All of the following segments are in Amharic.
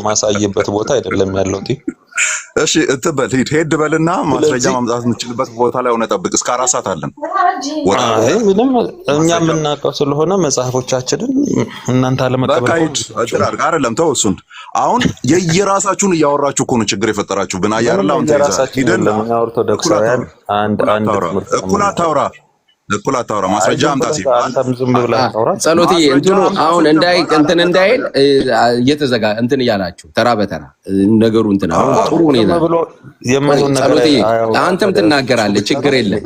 ማሳየበት ቦታ አይደለም ያለው። እሺ እትበል ሄድ በልና ማስረጃ ማምጣት የምችልበት ቦታ ላይ ሆነ ጠብቅ። እስከ 4 ሰዓት አለን። አይ ምንም እኛ የምናውቀው ስለሆነ መጽሐፎቻችንን እናንተ አለመቀበል አይደለም። ተው እሱን አሁን የየራሳችሁን እያወራችሁ እኮ ነው ችግር የፈጠራችሁብን። አያርላ አሁን ሂደን ኦርቶዶክሳውያን አንድ እኩል አታውራ ማስረጃ አምጣ ሲባል አንተም ዝም ብለህ አታውራ። ጸሎትዬ እንትኑ አሁን እንዳይል እየተዘጋ እንትን እያላችሁ ተራ በተራ ነገሩ እንትን አሁን ጥሩ ሁኔታ ጸሎትዬ አንተም ትናገራለህ፣ ችግር የለም።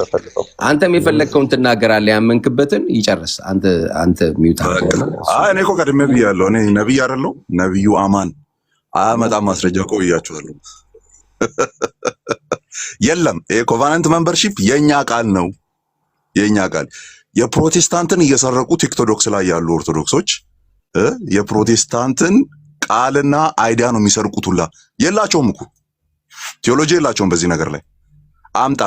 አንተም የፈለግከውን ትናገራለህ፣ ያመንክበትን ይጨርስ። አንተ ሚውታ እኔ እኮ ቀድሜ ብያለሁ። እኔ ነብይ አይደለሁ። ነብዩ አማን አያመጣም ማስረጃ እኮ ብያችኋለሁ። የለም ይሄ ኮቫናንት ሜምበርሺፕ የኛ ቃል ነው። የኛ ቃል የፕሮቴስታንትን እየሰረቁ ቲክቶዶክስ ላይ ያሉ ኦርቶዶክሶች የፕሮቴስታንትን ቃልና አይዲያ ነው የሚሰርቁት። ሁላ የላቸውም እኮ ቴዎሎጂ የላቸውም በዚህ ነገር ላይ አምጣ።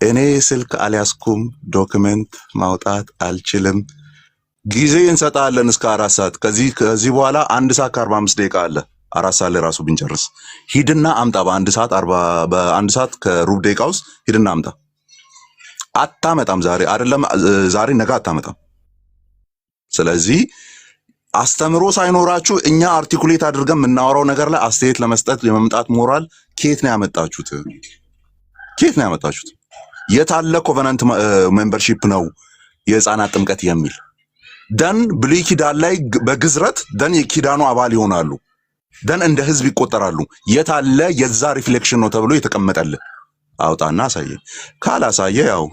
እኔ ስልክ አልያዝኩም፣ ዶክመንት ማውጣት አልችልም፣ ጊዜ እንሰጣለን እስከ 4 ሰዓት። ከዚህ በኋላ 1 ሰዓት ከ45 ደቂቃ አለ። 4 ሰዓት ላይ ራሱ ብንጨርስ ሂድና አምጣ። በ1 ሰዓት ከሩብ ደቂቃ ውስጥ ሂድና አምጣ። አታመጣም። ዛሬ ነገ አታመጣም። ስለዚህ አስተምሮ ሳይኖራችሁ እኛ አርቲኩሌት አድርገን የምናወራው ነገር ላይ አስተያየት ለመስጠት የመምጣት ሞራል ከየት ነው ያመጣችሁት? የታለ ኮቨናንት ሜምበርሺፕ ነው የህፃናት ጥምቀት የሚል ደን ብሉይ ኪዳን ላይ በግዝረት ደን የኪዳኑ አባል ይሆናሉ፣ ደን እንደ ህዝብ ይቆጠራሉ። የታለ የዛ ሪፍሌክሽን ነው ተብሎ የተቀመጠልህ? አውጣና አሳየ። ካላሳየ ያው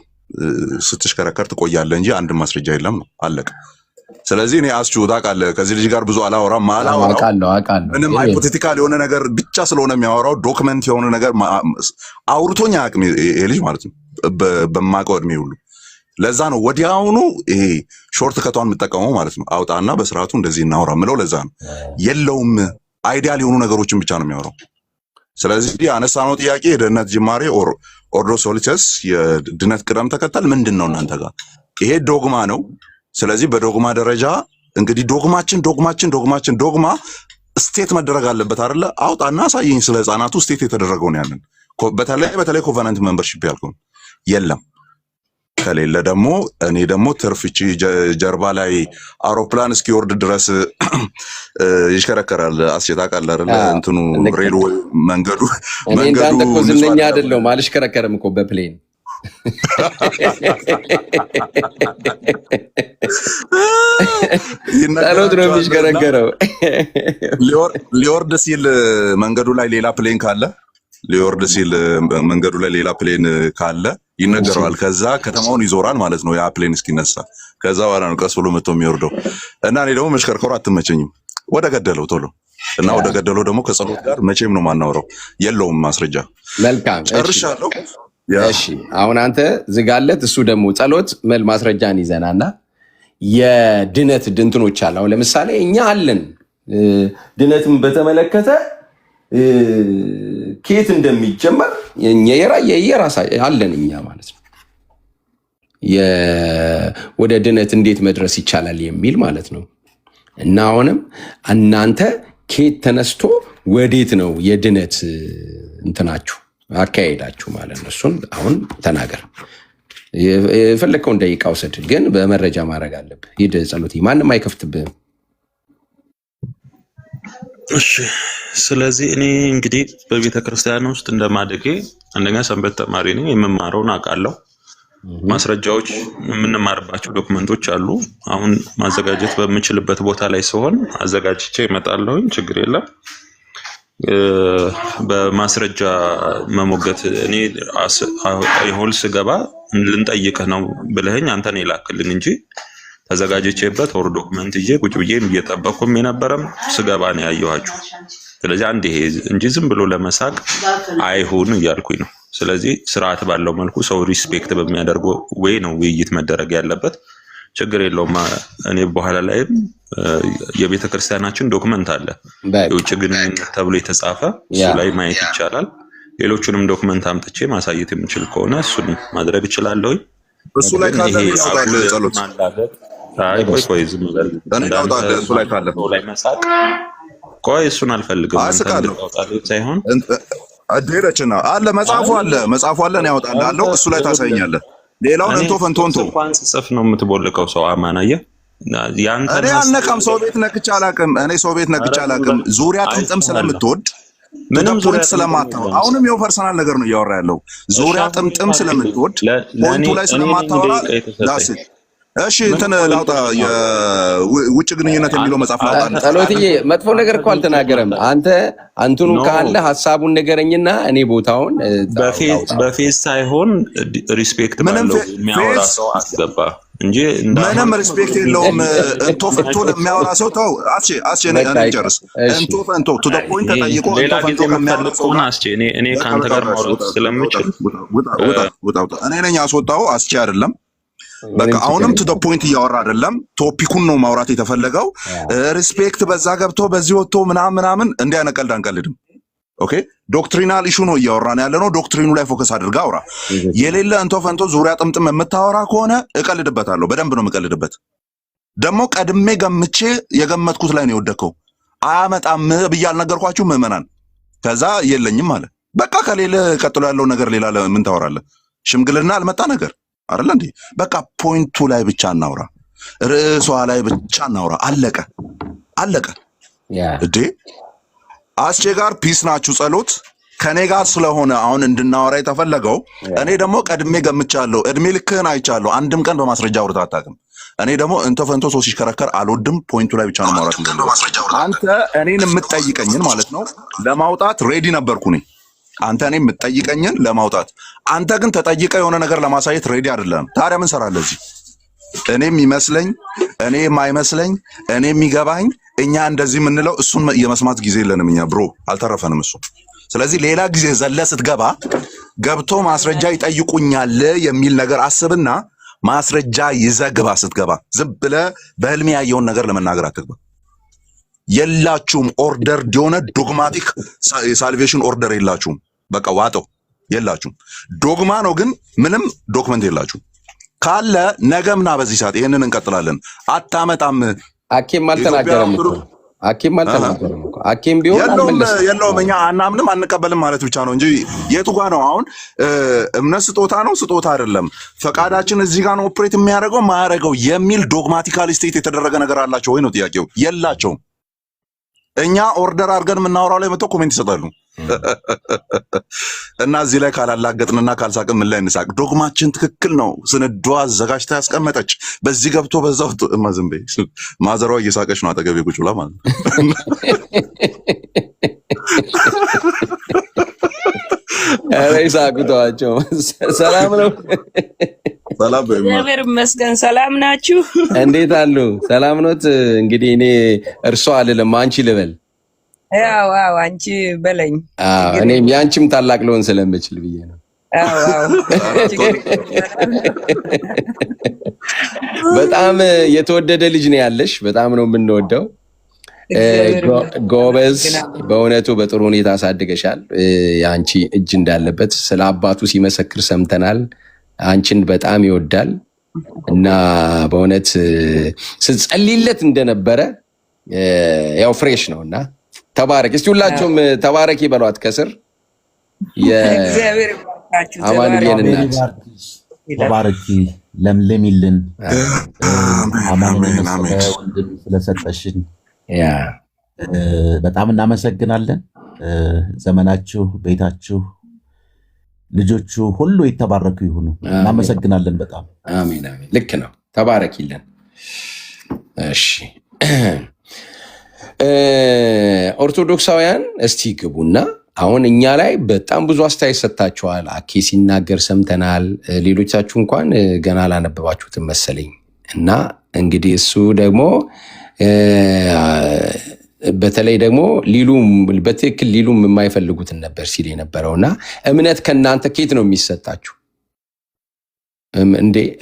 ስትሽከረከር ትቆያለህ እንጂ አንድ ማስረጃ የለም ነው አለቀ። ስለዚህ እኔ አስቹ ታውቃለህ ከዚህ ልጅ ጋር ብዙ አላወራም። ምንም ሃይፖቴቲካል የሆነ ነገር ብቻ ስለሆነ የሚያወራው ዶክመንት የሆነ ነገር አውርቶኝ አያውቅም ይሄ ልጅ ማለት ነው በማውቀው እድሜ ሁሉ። ለዛ ነው ወዲያውኑ ይሄ ሾርት ከቷን የምጠቀመው ማለት ነው። አውጣና በስርዓቱ እንደዚህ እናወራ ምለው ለዛ ነው። የለውም አይዲያል የሆኑ ነገሮችን ብቻ ነው የሚያወራው። ስለዚህ አነሳነው ጥያቄ የድነት ጅማሬ ኦርዶ ሶሊተስ የድነት ቅደም ተከተል ምንድን ነው እናንተ ጋር? ይሄ ዶግማ ነው። ስለዚህ በዶግማ ደረጃ እንግዲህ ዶግማ ስቴት መደረግ አለበት አይደለ? አውጣና አሳየኝ ስለ ህፃናቱ ስቴት የተደረገው ነው ያንን። በተለይ ኮቨናንት ሜምበርሺፕ ያልከው የለም። ከሌለ ደግሞ እኔ ደግሞ ትርፍቺ ጀርባ ላይ አውሮፕላን እስኪወርድ ድረስ ይሽከረከራል። አስቸታ ቃል አይደለ? እንትኑ ሬልዌይ መንገዱ እኮ ዝነኛ አይደለም አልሽከረከርም እኮ በፕሌን ጸሎት ነው የሚሽከረከረው። ሊወርድ ሲል መንገዱ ላይ ሌላ ፕሌን ካለ ይነገረዋል። ከዛ ከተማውን ይዞራል ማለት ነው ያ ፕሌን እስኪነሳ። ከዛ በኋላ ነው ቀስ ብሎ መጥቶ የሚወርደው። እና እኔ ደግሞ መሽከርከሩ አትመቸኝም። ወደ ገደለው ቶሎ እና ወደ ገደለው ደግሞ ከጸሎት ጋር መቼም ነው ማናወራው። የለውም ማስረጃ። መልካም ጨርሻለሁ። እሺ አሁን አንተ ዝጋለት፣ እሱ ደግሞ ጸሎት ማስረጃን ይዘናና የድነት ድንትኖች አለ። አሁን ለምሳሌ እኛ አለን ድነትን በተመለከተ ከየት እንደሚጀመር የራሳ አለን እኛ ማለት ነው። ወደ ድነት እንዴት መድረስ ይቻላል የሚል ማለት ነው። እና አሁንም እናንተ ከየት ተነስቶ ወዴት ነው የድነት እንትናችሁ አካሄዳችሁ ማለት ነው። እሱን አሁን ተናገር። የፈለከውን ደቂቃ ውሰድ፣ ግን በመረጃ ማድረግ አለብህ። ሂድ ጸሎት፣ ማንም አይከፍትብህም። እሺ ስለዚህ እኔ እንግዲህ በቤተ ክርስቲያን ውስጥ እንደማደጌ አንደኛ ሰንበት ተማሪ ነኝ። የምማረውን አውቃለሁ። ማስረጃዎች የምንማርባቸው ዶክመንቶች አሉ። አሁን ማዘጋጀት በምችልበት ቦታ ላይ ሲሆን አዘጋጅቼ እመጣለሁ። ችግር የለም። በማስረጃ መሞገት እኔ ይሁን ስገባ ልንጠይቅህ ነው ብለኸኝ አንተ ነው የላክልኝ እንጂ ተዘጋጅቼበት ወር ዶክመንት ይዤ ቁጭ ብዬ እየጠበቅኩም የነበረም ስገባ ነው ያየኋችሁ። ስለዚህ አንድ ይሄ እንጂ ዝም ብሎ ለመሳቅ አይሁን እያልኩኝ ነው። ስለዚህ ስርዓት ባለው መልኩ ሰው ሪስፔክት በሚያደርገው ወይ ነው ውይይት መደረግ ያለበት። ችግር የለውም። እኔ በኋላ ላይም የቤተ ክርስቲያናችን ዶክመንት አለ የውጭ ግንኙነት ተብሎ የተጻፈ እሱ ላይ ማየት ይቻላል። ሌሎቹንም ዶክመንት አምጥቼ ማሳየት የምችል ከሆነ እሱን ማድረግ እችላለሁ። እሱ ላይ ካለ ጸሎት ቆይ ዝም በል። እሱ ላይ ካለ ላይ መሳቅ ቆይ እሱን አልፈልግም። አንተ አስቃለሁ እንድታወጣልኝ ሳይሆን አደረችና አለ መጽሐፉ አለ ነው ያወጣልሃለሁ። እሱ ላይ ታሳየኛለህ። ሌላውን እንቶ ፈንቶንቶ እንኳን ስጽፍ ነው የምትቦልቀው ሰው አማናየ ያንተ እኔ አልነካም። ሰው ቤት ነክቼ አላውቅም። ዙሪያ ጥምጥም ስለምትወድ ምንም ፖይንት ስለማታወራ አሁንም የው ፐርሰናል ነገር ነው እያወራ ያለው። ዙሪያ ጥምጥም ስለምትወድ ፖይንቱ ላይ ስለማታወራ ዳስ እሺ እንትን ላውጣ የውጭ ግንኙነት የሚለው መጽሐፍ ላውጣ። ጸሎትዬ መጥፎ ነገር እኮ አልተናገረም። አንተ አንቱን ካለ ሐሳቡን ነገረኝና እኔ ቦታውን በፌስ ሳይሆን ሪስፔክት ባለው የሚያወራ ሰው አስገባ እንጂ ምንም ሪስፔክት የለውም። እንቶ ፈንቶ ለሚያወራ ሰው ተው። አስቼ እንጨርስ። እንቶ ፈንቶ ቱ ዘ ፖይንት ተጠይቆ እንቶ ፈንቶ ከሚያወራ ሰው እኔ ከአንተ ጋር ማውራት ስለምችል ውጣ። እኔ ነኝ አስወጣው፣ አስቼ አይደለም። በቃ አሁንም ቱ ዘ ፖይንት እያወራ አይደለም። ቶፒኩን ነው ማውራት የተፈለገው። ሪስፔክት በዛ ገብቶ በዚህ ወጥቶ ምናምን እንዲህ አይነት ቀልድ አንቀልድም። ኦኬ ዶክትሪናል ኢሹ ነው እያወራን ያለ ነው። ዶክትሪኑ ላይ ፎከስ አድርጋ አውራ። የሌለ እንቶ ፈንቶ ዙሪያ ጥምጥም የምታወራ ከሆነ እቀልድበታለሁ። በደንብ ነው የምቀልድበት። ደግሞ ቀድሜ ገምቼ የገመትኩት ላይ ነው የወደከው። አያመጣም ብዬ አልነገርኳችሁ ምዕመናን? ከዛ የለኝም አለ። በቃ ከሌለ ቀጥሎ ያለው ነገር ሌላ ምን ታወራለህ? ሽምግልና አልመጣ ነገር አይደል እንዴ? በቃ ፖይንቱ ላይ ብቻ እናውራ፣ ርዕሷ ላይ ብቻ እናውራ። አለቀ እንዴ። አስቼ ጋር ፒስ ናችሁ። ጸሎት ከኔ ጋር ስለሆነ አሁን እንድናወራ የተፈለገው እኔ ደግሞ ቀድሜ ገምቻለሁ። እድሜ ልክህን አይቻለሁ። አንድም ቀን በማስረጃ አውርተህ አታውቅም። እኔ ደግሞ እንቶ ፈንቶ ሰው ሲሽከረከር አልወድም። ፖይንቱ ላይ ብቻ ነው ማውራት እንደው አንተ እኔን የምትጠይቀኝን ማለት ነው ለማውጣት ሬዲ ነበርኩ እኔ። አንተ እኔ የምትጠይቀኝን ለማውጣት፣ አንተ ግን ተጠይቀ የሆነ ነገር ለማሳየት ሬዲ አይደለም። ታዲያ ምን ሰራለህ እዚህ? እኔ የሚመስለኝ እኔ የማይመስለኝ እኔ የሚገባኝ እኛ እንደዚህ የምንለው እሱን የመስማት ጊዜ የለንም እኛ ብሮ፣ አልተረፈንም እሱ። ስለዚህ ሌላ ጊዜ ዘለ ስትገባ ገብቶ ማስረጃ ይጠይቁኛል የሚል ነገር አስብና ማስረጃ ይዘግባ ስትገባ። ዝም ብለህ በህልም ያየውን ነገር ለመናገር አትግባ። የላችሁም ኦርደር የሆነ ዶግማቲክ የሳልቬሽን ኦርደር የላችሁም። በቃ ዋጠው የላችሁም። ዶግማ ነው ግን ምንም ዶክመንት የላችሁም። ካለ ነገምና በዚህ ሰዓት ይሄንን እንቀጥላለን። አታመጣም። አኬም አልተናገረም እኮ አኬም ቢሆን የለውም። እኛ አናምንም አንቀበልም ማለት ብቻ ነው እንጂ የቱ ጋ ነው አሁን? እምነት ስጦታ ነው ስጦታ አይደለም፣ ፈቃዳችን እዚህ ጋር ነው ኦፕሬት የሚያደርገው ማያደርገው የሚል ዶግማቲካል ስቴት የተደረገ ነገር አላቸው ወይ ነው ጥያቄው። የላቸውም። እኛ ኦርደር አድርገን የምናወራው ላይ መጥተው ኮሜንት ይሰጣሉ። እና እዚህ ላይ ካላላገጥንና ካልሳቅን ምን ላይ እንሳቅ? ዶግማችን ትክክል ነው። ስንዷ አዘጋጅታ ያስቀመጠች በዚህ ገብቶ በዛው ዝም በይ። ማዘሯ እየሳቀች ነው አጠገቤ ቁጭ ብላ ማለት ነው። ይሳቁተዋቸው። ሰላም ነው። እግዚአብሔር ይመስገን። ሰላም ናችሁ? እንዴት አሉ? ሰላም ኖት? እንግዲህ እኔ እርሷ አልልም አንቺ ልበል። ያው አንቺ በለኝ። እኔም ያንቺም ታላቅ ልሆን ስለምችል ብዬ ነው። በጣም የተወደደ ልጅ ነው ያለሽ። በጣም ነው የምንወደው። ጎበዝ፣ በእውነቱ በጥሩ ሁኔታ አሳድገሻል። የአንቺ እጅ እንዳለበት ስለ አባቱ ሲመሰክር ሰምተናል። አንቺን በጣም ይወዳል እና በእውነት ስትጸልይለት እንደነበረ ያው ፍሬሽ ነው እና ተባረክ። እስቲ ሁላችሁም ተባረክ ይበሏት ከስር አማኑኤልን እናት ተባረኪ፣ ለምለሚልን አማኑኤልን ወንድም ስለሰጠሽን በጣም እናመሰግናለን። ዘመናችሁ፣ ቤታችሁ፣ ልጆቹ ሁሉ የተባረኩ ይሁኑ። እናመሰግናለን በጣም አሜን አሜን። ልክ ነው። ተባረኪልን። እሺ ኦርቶዶክሳውያን እስቲ ግቡና አሁን እኛ ላይ በጣም ብዙ አስተያየት ሰጥታችኋል። አኬ ሲናገር ሰምተናል። ሌሎቻችሁ እንኳን ገና አላነበባችሁትም መሰለኝ እና እንግዲህ እሱ ደግሞ በተለይ ደግሞ በትክክል ሊሉም የማይፈልጉትን ነበር ሲል የነበረውና እምነት ከእናንተ ኬት ነው የሚሰጣችሁ?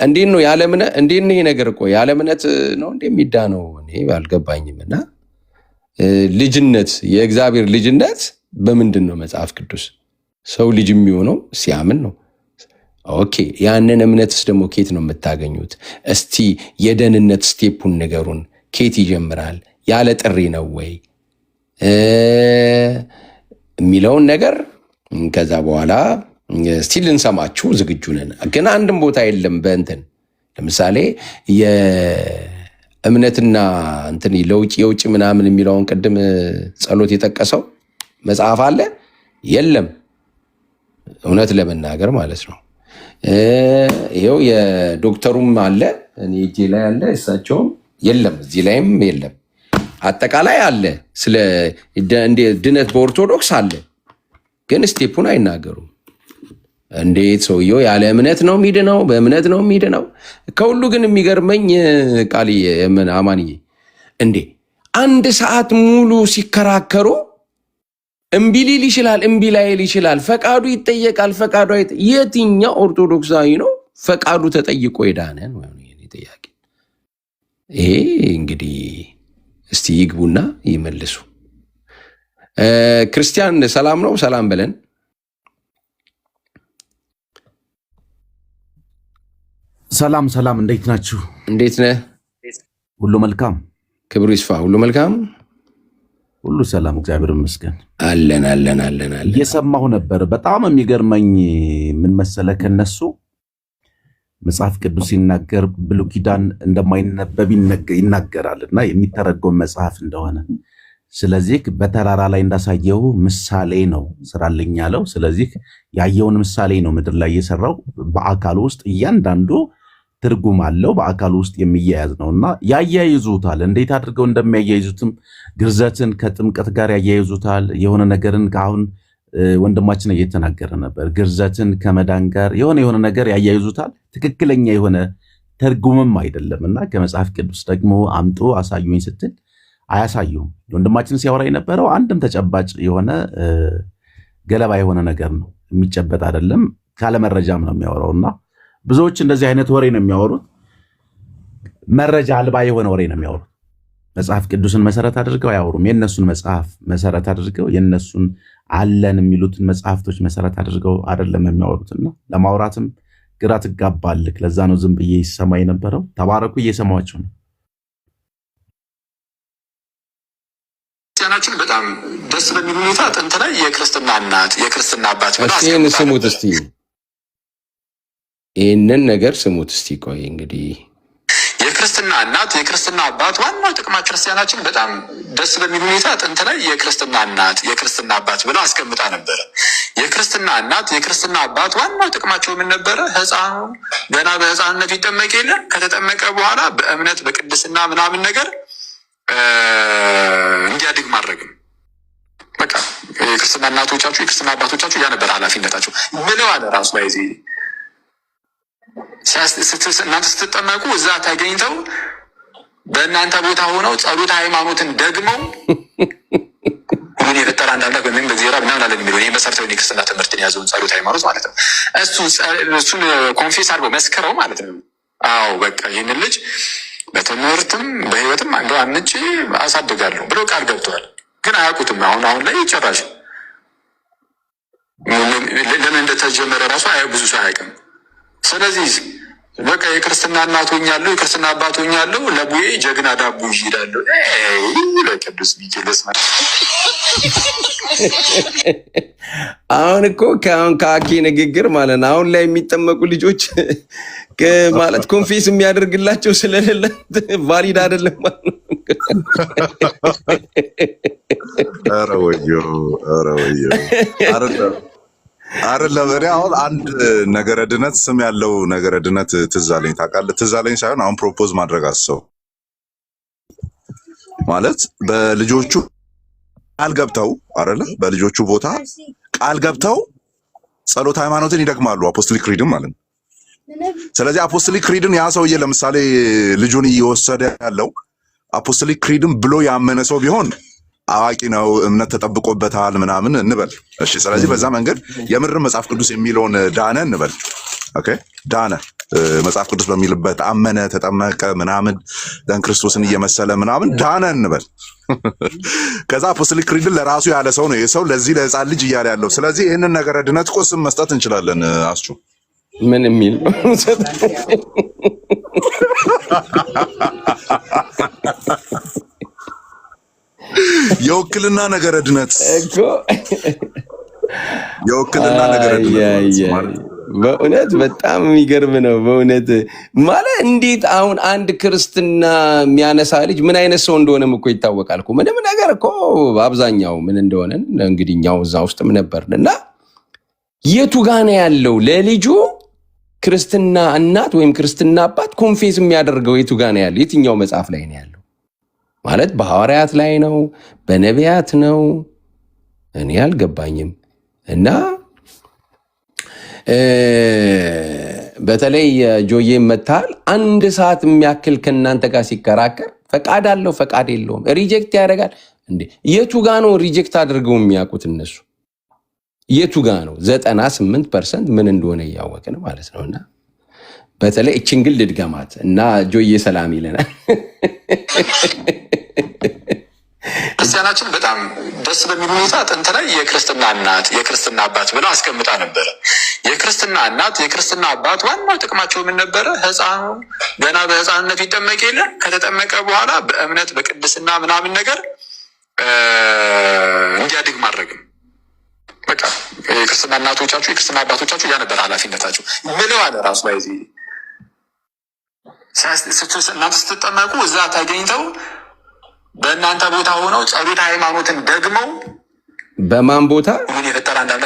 እንዴት ነው ያለ እምነት? እንዴት ነው ይሄ ነገር? እኮ ያለ እምነት ነው እንደሚዳነው እኔ አልገባኝም። እና ልጅነት፣ የእግዚአብሔር ልጅነት በምንድን ነው? መጽሐፍ ቅዱስ ሰው ልጅ የሚሆነው ሲያምን ነው። ኦኬ፣ ያንን እምነትስ ደግሞ ኬት ነው የምታገኙት? እስቲ የደህንነት ስቴፑን ንገሩን። ኬት ይጀምራል? ያለ ጥሪ ነው ወይ? የሚለውን ነገር ከዛ በኋላ እስቲ ልንሰማችሁ ዝግጁ ነን። ግን አንድም ቦታ የለም በእንትን ለምሳሌ የእምነትና እንትን የውጭ ምናምን የሚለውን ቅድም ጸሎት የጠቀሰው መጽሐፍ አለ የለም፣ እውነት ለመናገር ማለት ነው። ይኸው የዶክተሩም አለ እኔ እጄ ላይ አለ፣ እሳቸውም የለም፣ እዚህ ላይም የለም። አጠቃላይ አለ ስለ ድነት በኦርቶዶክስ አለ፣ ግን ስቴፑን አይናገሩም። እንዴት ሰውየው ያለ እምነት ነው የሚድነው? በእምነት ነው የሚድነው? ከሁሉ ግን የሚገርመኝ ቃልዬ አማንዬ እንዴ 1 ሰዓት ሙሉ ሲከራከሩ እምቢ ሊል ይችላል፣ እምቢ ላይል ይችላል። ፈቃዱ ይጠየቃል፣ ፈቃዱ የትኛው ኦርቶዶክሳዊ ነው ፈቃዱ ተጠይቆ የዳነ ነው? ጥያቄ ይሄ እንግዲህ እስቲ ይግቡና ይመልሱ። ክርስቲያን ሰላም ነው? ሰላም በለን። ሰላም ሰላም፣ እንዴት ናችሁ? እንዴት ነህ? ሁሉ መልካም፣ ክብሩ ይስፋ። ሁሉ መልካም፣ ሁሉ ሰላም፣ እግዚአብሔር ይመስገን። አለን አለን አለን አለን። እየሰማሁ ነበር። በጣም የሚገርመኝ ምን መሰለህ፣ ከነሱ መጽሐፍ ቅዱስ ሲናገር ብሉይ ኪዳን እንደማይነበብ ይናገራል እና የሚተረጎም መጽሐፍ እንደሆነ። ስለዚህ በተራራ ላይ እንዳሳየው ምሳሌ ነው ስራልኝ ያለው። ስለዚህ ያየውን ምሳሌ ነው ምድር ላይ እየሰራው። በአካል ውስጥ እያንዳንዱ ትርጉም አለው፣ በአካል ውስጥ የሚያያዝ ነው እና ያያይዙታል። እንዴት አድርገው እንደሚያያይዙትም ግርዘትን ከጥምቀት ጋር ያያይዙታል። የሆነ ነገርን አሁን ወንድማችን እየተናገረ ነበር፣ ግርዘትን ከመዳን ጋር የሆነ ነገር ያያይዙታል። ትክክለኛ የሆነ ትርጉምም አይደለም እና ከመጽሐፍ ቅዱስ ደግሞ አምጡ አሳዩኝ ስትል አያሳዩም። ወንድማችን ሲያወራ የነበረው አንድም ተጨባጭ የሆነ ገለባ የሆነ ነገር ነው፣ የሚጨበጥ አይደለም። ካለመረጃም ነው የሚያወራውና ብዙዎች እንደዚህ አይነት ወሬ ነው የሚያወሩት። መረጃ አልባ የሆነ ወሬ ነው የሚያወሩት። መጽሐፍ ቅዱስን መሰረት አድርገው አያወሩም። የነሱን መጽሐፍ መሰረት አድርገው የነሱን አለን የሚሉትን መጽሐፍቶች መሰረት አድርገው አይደለም የሚያወሩትና ለማውራትም ግራ ትጋባልክ። ለዛ ነው ዝም ብዬ ይሰማ የነበረው። ተባረኩ፣ እየሰማችሁ ነው። ክርስቲያናችን በጣም ደስ በሚል ሁኔታ ጥንት ላይ የክርስትና እናት የክርስትና አባት ይህን ስሙት እስቲ፣ ይህንን ነገር ስሙት እስቲ። ቆይ እንግዲህ የክርስትና እናት የክርስትና አባት ዋናው ጥቅማ ክርስቲያናችን በጣም ደስ በሚል ሁኔታ ጥንት ላይ የክርስትና እናት የክርስትና አባት ብላ አስቀምጣ ነበረ። የክርስትና እናት የክርስትና አባት ዋናው ጥቅማቸው ምን ነበረ? ሕፃኑ ገና በሕፃንነቱ ይጠመቅ የለ ከተጠመቀ በኋላ በእምነት በቅድስና ምናምን ነገር እንዲያድግ ማድረግ ነው። በቃ የክርስትና እናቶቻችሁ የክርስትና አባቶቻችሁ ያ ነበር ኃላፊነታቸው ብለው አለ ራሱ ላይ ዜ እናንተ ስትጠመቁ እዛ ተገኝተው በእናንተ ቦታ ሆነው ጸሎት ሃይማኖትን ደግመው ሁሉን የፈጠረ አንድ አምላክ በምን በእግዚአብሔር ምናምን አለን የሚለው ይህ መሰረታዊ የክርስትና ትምህርትን የያዘውን ጸሎት ሃይማኖት ማለት ነው። እሱን ኮንፌስ አድርገው መስከረው ማለት ነው። አዎ በቃ ይህንን ልጅ በትምህርትም በህይወትም አንዱ አንጭ አሳድጋለሁ ብለው ቃል ገብተዋል። ግን አያውቁትም። አሁን ላይ ጭራሽ ለምን እንደተጀመረ ራሱ ብዙ ሰው አያውቅም። ስለዚህ በቃ የክርስትና እናት ሆኛለሁ፣ የክርስትና አባት ሆኛለሁ፣ ለቡዬ ጀግና ዳቦ ይሄዳለሁ። ለቅዱስ ሚካኤል አሁን እኮ ከአኬ ንግግር ማለት ነው አሁን ላይ የሚጠመቁ ልጆች ማለት ኮንፌስ የሚያደርግላቸው ስለሌለ ቫሊድ አይደለም ማለት ነው። ኧረ ወዮ አይደለም። እኔ አሁን አንድ ነገረ ድነት ስም ያለው ነገረ ድነት ትዝ አለኝ። ታውቃለህ? ትዝ አለኝ ሳይሆን አሁን ፕሮፖዝ ማድረግ አሰው ማለት በልጆቹ ቃል ገብተው አይደለ? በልጆቹ ቦታ ቃል ገብተው ጸሎት ሃይማኖትን ይደግማሉ፣ አፖስቶሊክ ክሪድን ማለት ነው። ስለዚህ አፖስቶሊክ ክሪድን ያ ሰውዬ ለምሳሌ ልጁን እየወሰደ ያለው አፖስቶሊክ ክሪድን ብሎ ያመነ ሰው ቢሆን አዋቂ ነው፣ እምነት ተጠብቆበታል ምናምን እንበል። እሺ፣ ስለዚህ በዛ መንገድ የምር መጽሐፍ ቅዱስ የሚለውን ዳነ እንበል። ኦኬ፣ ዳነ መጽሐፍ ቅዱስ በሚልበት አመነ፣ ተጠመቀ ምናምን ደን ክርስቶስን እየመሰለ ምናምን ዳነ እንበል። ከዛ አፖስቶሊክ ክሪድን ለራሱ ያለ ሰው ነው የሰው ለዚህ ለህፃን ልጅ እያለ ያለው። ስለዚህ ይህንን ነገረ ድነት እኮ ስም መስጠት እንችላለን። አስቹ ምን የሚል የውክልና ነገረ ድነት እኮ የውክልና ነገረ ድነት ማለት በእውነት በጣም የሚገርም ነው። በእውነት ማለት እንዴት አሁን አንድ ክርስትና የሚያነሳ ልጅ ምን አይነት ሰው እንደሆነም እኮ ይታወቃል እኮ። ምንም ነገር እኮ አብዛኛው ምን እንደሆነ እንግዲህ እኛው እዛ ውስጥም ነበርን እና የቱ ጋ ነው ያለው ለልጁ ክርስትና እናት ወይም ክርስትና አባት ኮንፌስ የሚያደርገው የቱ ጋ ነው ያለው? የትኛው መጽሐፍ ላይ ነው ያለው? ማለት በሐዋርያት ላይ ነው? በነቢያት ነው? እኔ አልገባኝም። እና በተለይ ጆዬ መታል አንድ ሰዓት የሚያክል ከእናንተ ጋር ሲከራከር ፈቃድ አለው ፈቃድ የለውም ሪጀክት ያደርጋል እንዴ? የቱ ጋ ነው ሪጀክት አድርገው የሚያውቁት እነሱ? የቱ ጋ ነው? 98% ምን እንደሆነ እያወቅን ማለት ነው። እና በተለይ እችን ግን ልድገማት እና ጆዬ ሰላም ይለናል። ክርስቲያናችን በጣም ደስ በሚል ሁኔታ ጥንት ላይ የክርስትና እናት የክርስትና አባት ብለው አስቀምጣ ነበረ። የክርስትና እናት የክርስትና አባት ዋናው ጥቅማቸው ምን ነበረ? ህፃኑ ገና በህፃንነቱ ይጠመቅ የለ ከተጠመቀ በኋላ በእምነት በቅድስና ምናምን ነገር እንዲያድግ ማድረግም። በቃ የክርስትና እናቶቻችሁ የክርስትና አባቶቻችሁ ያ ነበር ኃላፊነታችሁ። ምለው አለ ራሱ ላይ እናንተ ስትጠመቁ እዛ ተገኝተው በእናንተ ቦታ ሆነው ጸሎተ ሃይማኖትን ደግመው በማን ቦታ? ምን የፈጠረ አንዳንድ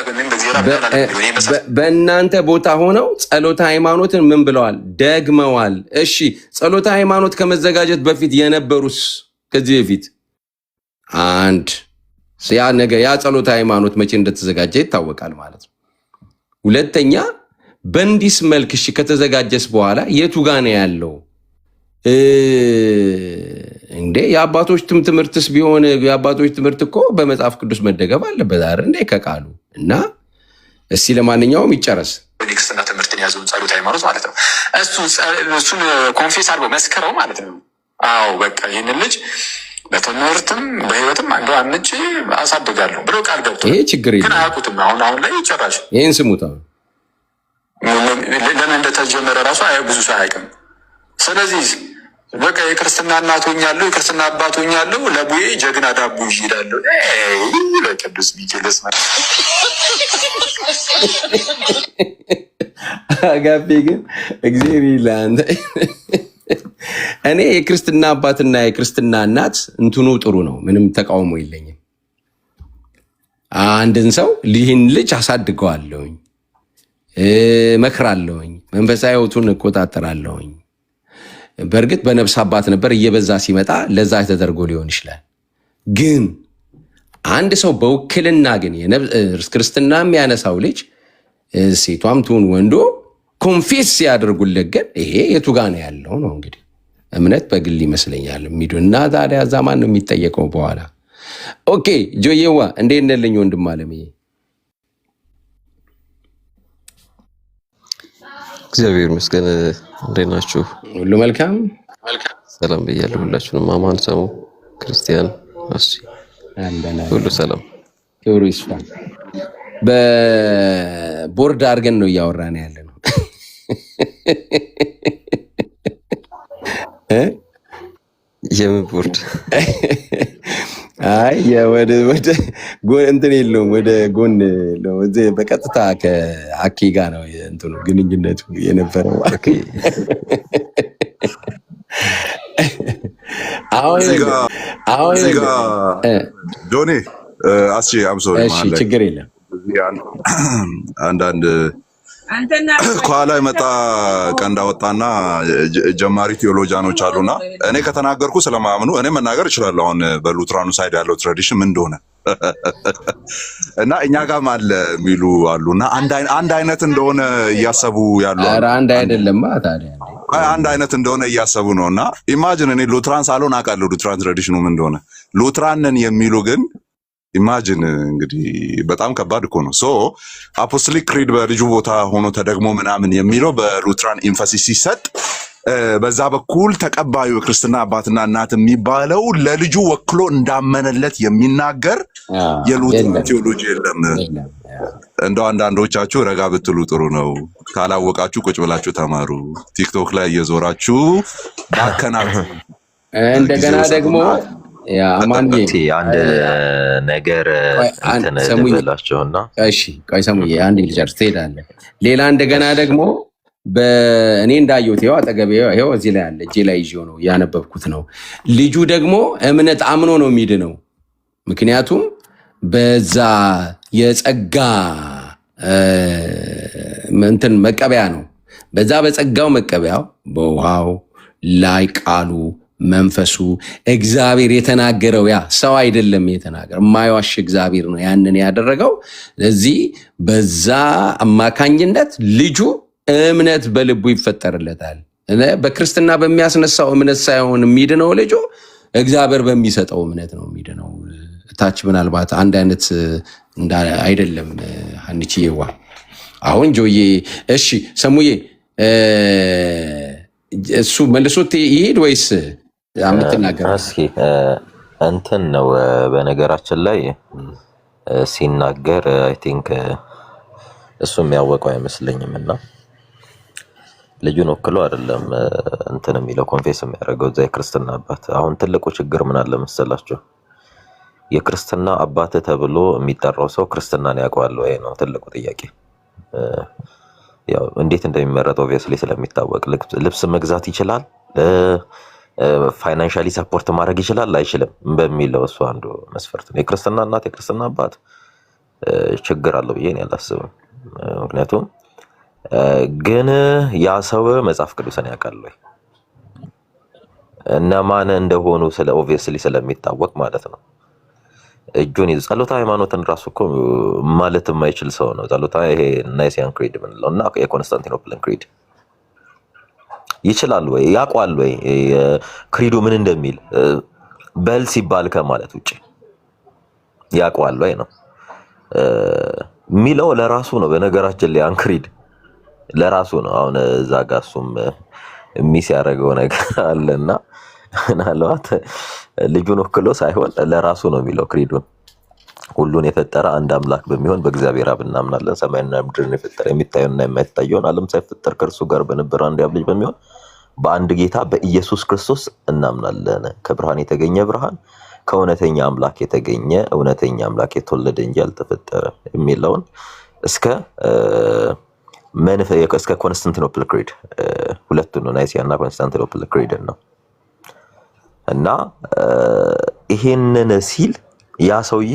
በእናንተ ቦታ ሆነው ጸሎተ ሃይማኖትን ምን ብለዋል? ደግመዋል። እሺ ጸሎተ ሃይማኖት ከመዘጋጀት በፊት የነበሩስ ከዚህ በፊት አንድ ያ ነገር ያ ጸሎተ ሃይማኖት መቼ እንደተዘጋጀ ይታወቃል ማለት ነው። ሁለተኛ በእንዲስ መልክ እሺ ከተዘጋጀስ በኋላ የቱ ጋ ነው ያለው? እንዴ የአባቶች ትምህርትስ ቢሆን የአባቶች ትምህርት እኮ በመጽሐፍ ቅዱስ መደገፍ አለበት አይደል እንዴ ከቃሉ። እና እስቲ ለማንኛውም ይጨረስ ክርስትና ትምህርትን ያዘውን ጸሎተ ሃይማኖት ማለት ነው። እሱን ኮንፌስ አድርገው መስክረው ማለት ነው። አዎ በቃ ይህንን ልጅ በትምህርትም በህይወትም አንዱ አንጭ አሳድጋለሁ ብለው ቃል ገብቶ ይሄ ችግር ግን አያውቁትም። አሁን ላይ ጨራሽ ይህን ስሙት። ለምን እንደተጀመረ ራሱ ብዙ ሰው አያውቅም። ስለዚህ በቃ የክርስትና እናት ሆኛለሁ የክርስትና አባት ሆኛለሁ ለቡዬ ጀግና ዳቦ ይሄዳለሁ ለቅዱስ ሚካኤልስ አጋፔ ግን እግዚአብሔር ይላንተ እኔ የክርስትና አባትና የክርስትና እናት እንትኑ ጥሩ ነው፣ ምንም ተቃውሞ የለኝም። አንድን ሰው ይህን ልጅ አሳድገዋለሁኝ፣ መክራለሁኝ፣ መንፈሳዊ ሕይወቱን እቆጣጠራለሁኝ። በእርግጥ በነፍስ አባት ነበር፣ እየበዛ ሲመጣ ለዛ ተደርጎ ሊሆን ይችላል። ግን አንድ ሰው በውክልና ግን ክርስትና የሚያነሳው ልጅ ሴቷም ትሁን ወንዶ ኮንፌስ ሲያደርጉለት ግን ይሄ የቱ ጋ ነው ያለው ነው እንግዲህ እምነት በግል ይመስለኛል የሚዱ እና ታዲያ እዛ ማን ነው የሚጠየቀው በኋላ? ኦኬ ጆዬዋ እንዴት ነልኝ ወንድም አለምዬ? እግዚአብሔር ይመስገን። እንዴት ናችሁ? ሁሉ መልካም ሰላም ብያለሁ። ሁላችሁንም አማን ሰሙ ክርስቲያን ሁሉ ሰላም ክብሩ ይስፋ። በቦርድ አድርገን ነው እያወራን ያለ ነው። የምን ቦርድ? አይ ወደ እንትን የለውም፣ ወደ ጎን በቀጥታ ከአኬ ጋር ነው እንትኑ ግንኙነቱ የነበረው። አሁን ጆኒ አስቼ አምሶሪ ማለት ችግር የለም። አንዳንድ ከኋላ የመጣ ቀንዳ ወጣና ጀማሪ ቴዎሎጂያኖች አሉና እኔ ከተናገርኩ ስለማምኑ እኔ መናገር እችላለሁ። አሁን በሉትራኑ ሳይድ ያለው ትራዲሽን ምን እንደሆነ እና እኛ ጋርም አለ የሚሉ አሉና አንድ አይነት እንደሆነ እያሰቡ ያሉ አንድ አይደለም ታዲያ አንድ አይነት እንደሆነ እያሰቡ ነውና ኢማጂን እኔ ሉትራን ሳልሆን አውቃለሁ ሉትራን ትራዲሽኑ ምን እንደሆነ። ሉትራንን የሚሉ ግን ኢማጂን እንግዲህ በጣም ከባድ እኮ ነው። ሶ አፖስቶሊክ ክሪድ በልጁ ቦታ ሆኖ ተደግሞ ምናምን የሚለው በሉትራን ኢንፈሲስ ሲሰጥ በዛ በኩል ተቀባዩ የክርስትና አባትና እናት የሚባለው ለልጁ ወክሎ እንዳመነለት የሚናገር የሉትራን ቴዎሎጂ የለም። እንደው አንዳንዶቻችሁ ረጋ ብትሉ ጥሩ ነው። ካላወቃችሁ ቁጭ ብላችሁ ተማሩ። ቲክቶክ ላይ እየዞራችሁ ባከናችሁ እንደገና ደግሞ ያ አማንዬ አንድ ነገር እንትን ልበላቸውና እሺ ቆይ ሰሙዬ አንዴ ልጨርስ ትሄዳለህ። ሌላ እንደገና ደግሞ በእኔ እንዳየሁት ይኸው አጠገቤ ይኸው እዚህ ላይ አለ እጄ ላይ ይዤው ነው ያነበብኩት ነው። ልጁ ደግሞ እምነት አምኖ ነው የሚድነው። ምክንያቱም በዛ የጸጋ እንትን መቀበያ ነው። በዛ በጸጋው መቀበያው በውሃው ላይ ቃሉ መንፈሱ እግዚአብሔር የተናገረው ያ ሰው አይደለም የተናገረው፣ የማይዋሽ እግዚአብሔር ነው ያንን ያደረገው። ስለዚህ በዛ አማካኝነት ልጁ እምነት በልቡ ይፈጠርለታል። በክርስትና በሚያስነሳው እምነት ሳይሆን የሚድነው ልጁ እግዚአብሔር በሚሰጠው እምነት ነው የሚድነው። ታች ምናልባት አንድ አይነት አይደለም። ሀኒችዬዋ አሁን ጆዬ እሺ ሰሙዬ እሱ መልሶት ይሄድ ወይስ አምትናገር? እስኪ እንትን ነው በነገራችን ላይ ሲናገር አይ ቲንክ እሱ የሚያወቀው አይመስለኝም እና ልጁን ወክሎ አይደለም እንትን የሚለው ኮንፌስ የሚያደርገው እዛ የክርስትና አባት። አሁን ትልቁ ችግር ምን አለ መሰላችሁ? የክርስትና አባት ተብሎ የሚጠራው ሰው ክርስትናን ያውቀዋል ወይ ነው ትልቁ ጥያቄ። ያው እንዴት እንደሚመረጥ ኦብቪየስሊ ስለሚታወቅ ልብስ መግዛት ይችላል፣ ፋይናንሻሊ ሰፖርት ማድረግ ይችላል አይችልም በሚለው እሱ አንዱ መስፈርት ነው። የክርስትና እናት የክርስትና አባት ችግር አለው ብዬ እኔ አላስብም። ምክንያቱም ግን ያ ሰው መጽሐፍ ቅዱስን ያውቃል ወይ እነማን እንደሆኑ ስለ ኦብቪየስሊ ስለሚታወቅ ማለት ነው። እጁን ይዞ ጸሎተ ሃይማኖትን ራሱ እኮ ማለት የማይችል ሰው ነው። ጸሎተ ይሄ ናይሲያን ክሪድ ምንለው እና የኮንስታንቲኖፕልን ክሪድ ይችላል ወይ ያውቃል ወይ ክሪዱ ምን እንደሚል በል ሲባል ከማለት ውጪ ያውቃል ወይ ነው ሚለው ለራሱ ነው። በነገራችን ላይ አንክሪድ ለራሱ ነው። አሁን እዛ ጋር እሱም ሚስ ያደረገው ነገር አለና ምናልባት ልጁን ወክሎ ሳይሆን ለራሱ ነው የሚለው ክሪዱን። ሁሉን የፈጠረ አንድ አምላክ በሚሆን በእግዚአብሔር አብ እናምናለን። ሰማይና ምድርን የፈጠረ የሚታየውና የማይታየውን ዓለም ሳይፈጠር ከእርሱ ጋር በነበረ አንድ አብ ልጅ በሚሆን በአንድ ጌታ በኢየሱስ ክርስቶስ እናምናለን። ከብርሃን የተገኘ ብርሃን፣ ከእውነተኛ አምላክ የተገኘ እውነተኛ አምላክ፣ የተወለደ እንጂ ያልተፈጠረ የሚለውን እስከ ኮንስታንቲኖፕል ክሪድ ሁለቱን ነው፣ ናይሲያና ኮንስታንቲኖፕል ክሪድ ነው። እና ይሄንን ሲል ያ ሰውዬ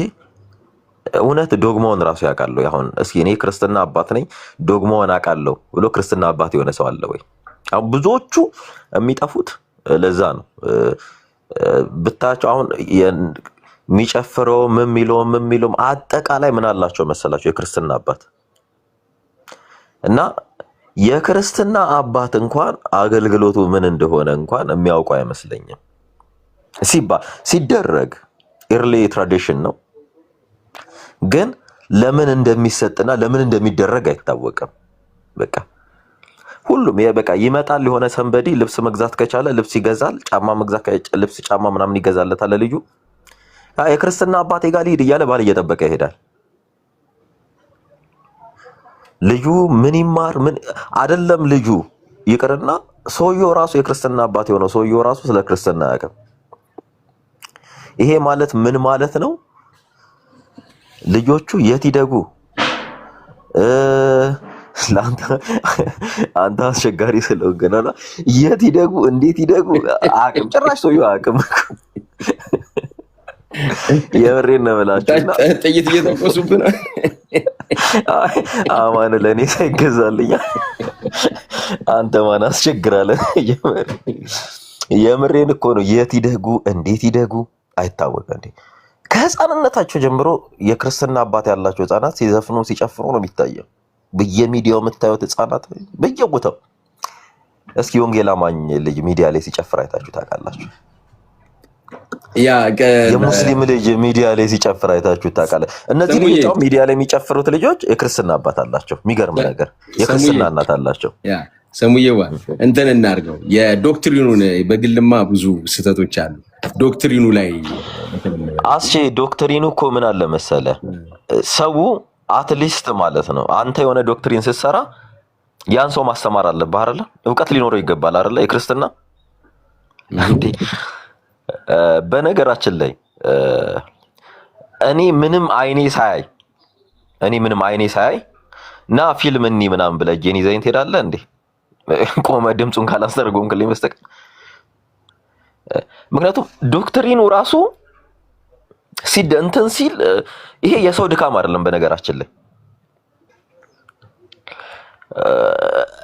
እውነት ዶግማውን ራሱ ያውቃል ወይ? አሁን እስኪ እኔ ክርስትና አባት ነኝ ዶግማውን አውቃለሁ ብሎ ክርስትና አባት የሆነ ሰው አለ ወይ? አሁን ብዙዎቹ የሚጠፉት ለዛ ነው። ብታቸው አሁን የሚጨፍረው ምን የሚለውም አጠቃላይ ምን አላቸው መሰላቸው የክርስትና አባት እና የክርስትና አባት እንኳን አገልግሎቱ ምን እንደሆነ እንኳን የሚያውቀው አይመስለኝም። ሲደረግ ኤርሊ ትራዲሽን ነው፣ ግን ለምን እንደሚሰጥና ለምን እንደሚደረግ አይታወቅም። በቃ ሁሉም በቃ ይመጣል። የሆነ ሰንበዲ ልብስ መግዛት ከቻለ ልብስ ይገዛል፣ ጫማ መግዛት ልብስ ጫማ ምናምን ይገዛለታል ለልጁ። የክርስትና አባቴ ጋር ሊሄድ እያለ ባል እየጠበቀ ይሄዳል። ልጁ ምን ይማር ምን አይደለም ልጁ ይቅርና ሰውየው ራሱ የክርስትና አባት የሆነው ሰውየው ራሱ ስለ ክርስትና አያውቅም። ይሄ ማለት ምን ማለት ነው? ልጆቹ የት ይደጉ? አንተ አስቸጋሪ ስለሆነ የት ይደጉ እንዴት ይደጉ አቅም ጭራሽ ሰውየው አቅም የብሬን ነው ብላችሁና ጥይት እየተቆሱብህ ነው። አማን ለኔ ሳይገዛልኝ አንተ ማን አስቸግራለህ? የምሬን እኮ ነው። የት ይደጉ እንዴት ይደጉ አይታወቅም እንዴ። ከህፃንነታቸው ጀምሮ የክርስትና አባት ያላቸው ህፃናት ሲዘፍኑ ሲጨፍሩ ነው የሚታየው። በየሚዲያው የምታዩት ህፃናት በየቦታው። እስኪ ወንጌል አማኝ ልጅ ሚዲያ ላይ ሲጨፍር አይታችሁ ታውቃላችሁ? የሙስሊም ልጅ ሚዲያ ላይ ሲጨፍር አይታችሁ ታውቃላችሁ? እነዚህ ልጆች ሚዲያ ላይ የሚጨፍሩት ልጆች የክርስትና አባት አላቸው። የሚገርም ነገር የክርስትና እናት አላቸው። ሰሙዬዋ እንትን እናድርገው። የዶክትሪኑን በግልማ ብዙ ስህተቶች አሉ ዶክትሪኑ ላይ። ዶክትሪኑ እኮ ምን አለ መሰለ ሰው አትሊስት ማለት ነው አንተ የሆነ ዶክትሪን ስትሰራ ያን ሰው ማስተማር አለብህ አይደለ? እውቀት ሊኖረው ይገባል አይደለ? የክርስትና እንዴ በነገራችን ላይ እኔ ምንም አይኔ ሳያይ ና ፊልም እኒ ምናምን ብለህ እጄን ይዘኸኝ ትሄዳለህ እንዴ? ቆመ ድምፁን ካላስተረጎምክልኝ በስተቀር። ምክንያቱም ዶክትሪኑ ራሱ እንትን ሲል ይሄ የሰው ድካም አይደለም። በነገራችን ላይ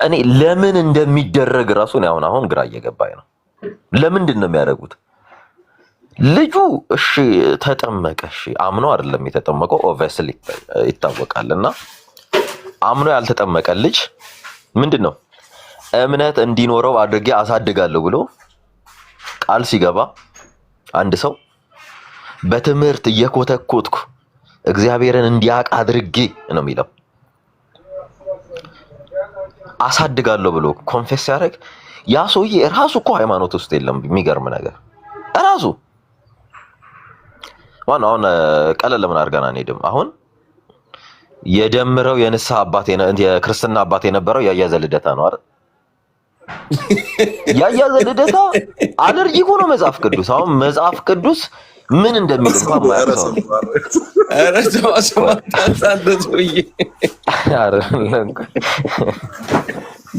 እኔ ለምን እንደሚደረግ ራሱ ነው አሁን ግራ እየገባኝ ነው። ለምንድን ነው የሚያደርጉት? ልጁ እሺ ተጠመቀ፣ እሺ አምኖ አይደለም የተጠመቀው ኦብቪየስሊ ይታወቃልና፣ አምኖ ያልተጠመቀ ልጅ ምንድነው እምነት እንዲኖረው አድርጌ አሳድጋለሁ ብሎ ቃል ሲገባ አንድ ሰው በትምህርት እየኮተኮትኩ እግዚአብሔርን እንዲያውቅ አድርጌ ነው የሚለው። አሳድጋለሁ ብሎ ኮንፌስ ሲያደርግ ያ ሰውዬ ራሱ እኮ ሃይማኖት ውስጥ የለም። የሚገርም ነገር ራሱ አሁን ቀለል ለምን አድርገን አንሄድም? አሁን የደምረው የንስሐ አባት የክርስትና አባት የነበረው ያያዘ ልደታ ነው አይደል? ያያዘ ልደታ አለርጂክ ሆኖ መጽሐፍ ቅዱስ አሁን መጽሐፍ ቅዱስ ምን እንደሚል እንኳን ማያውቀው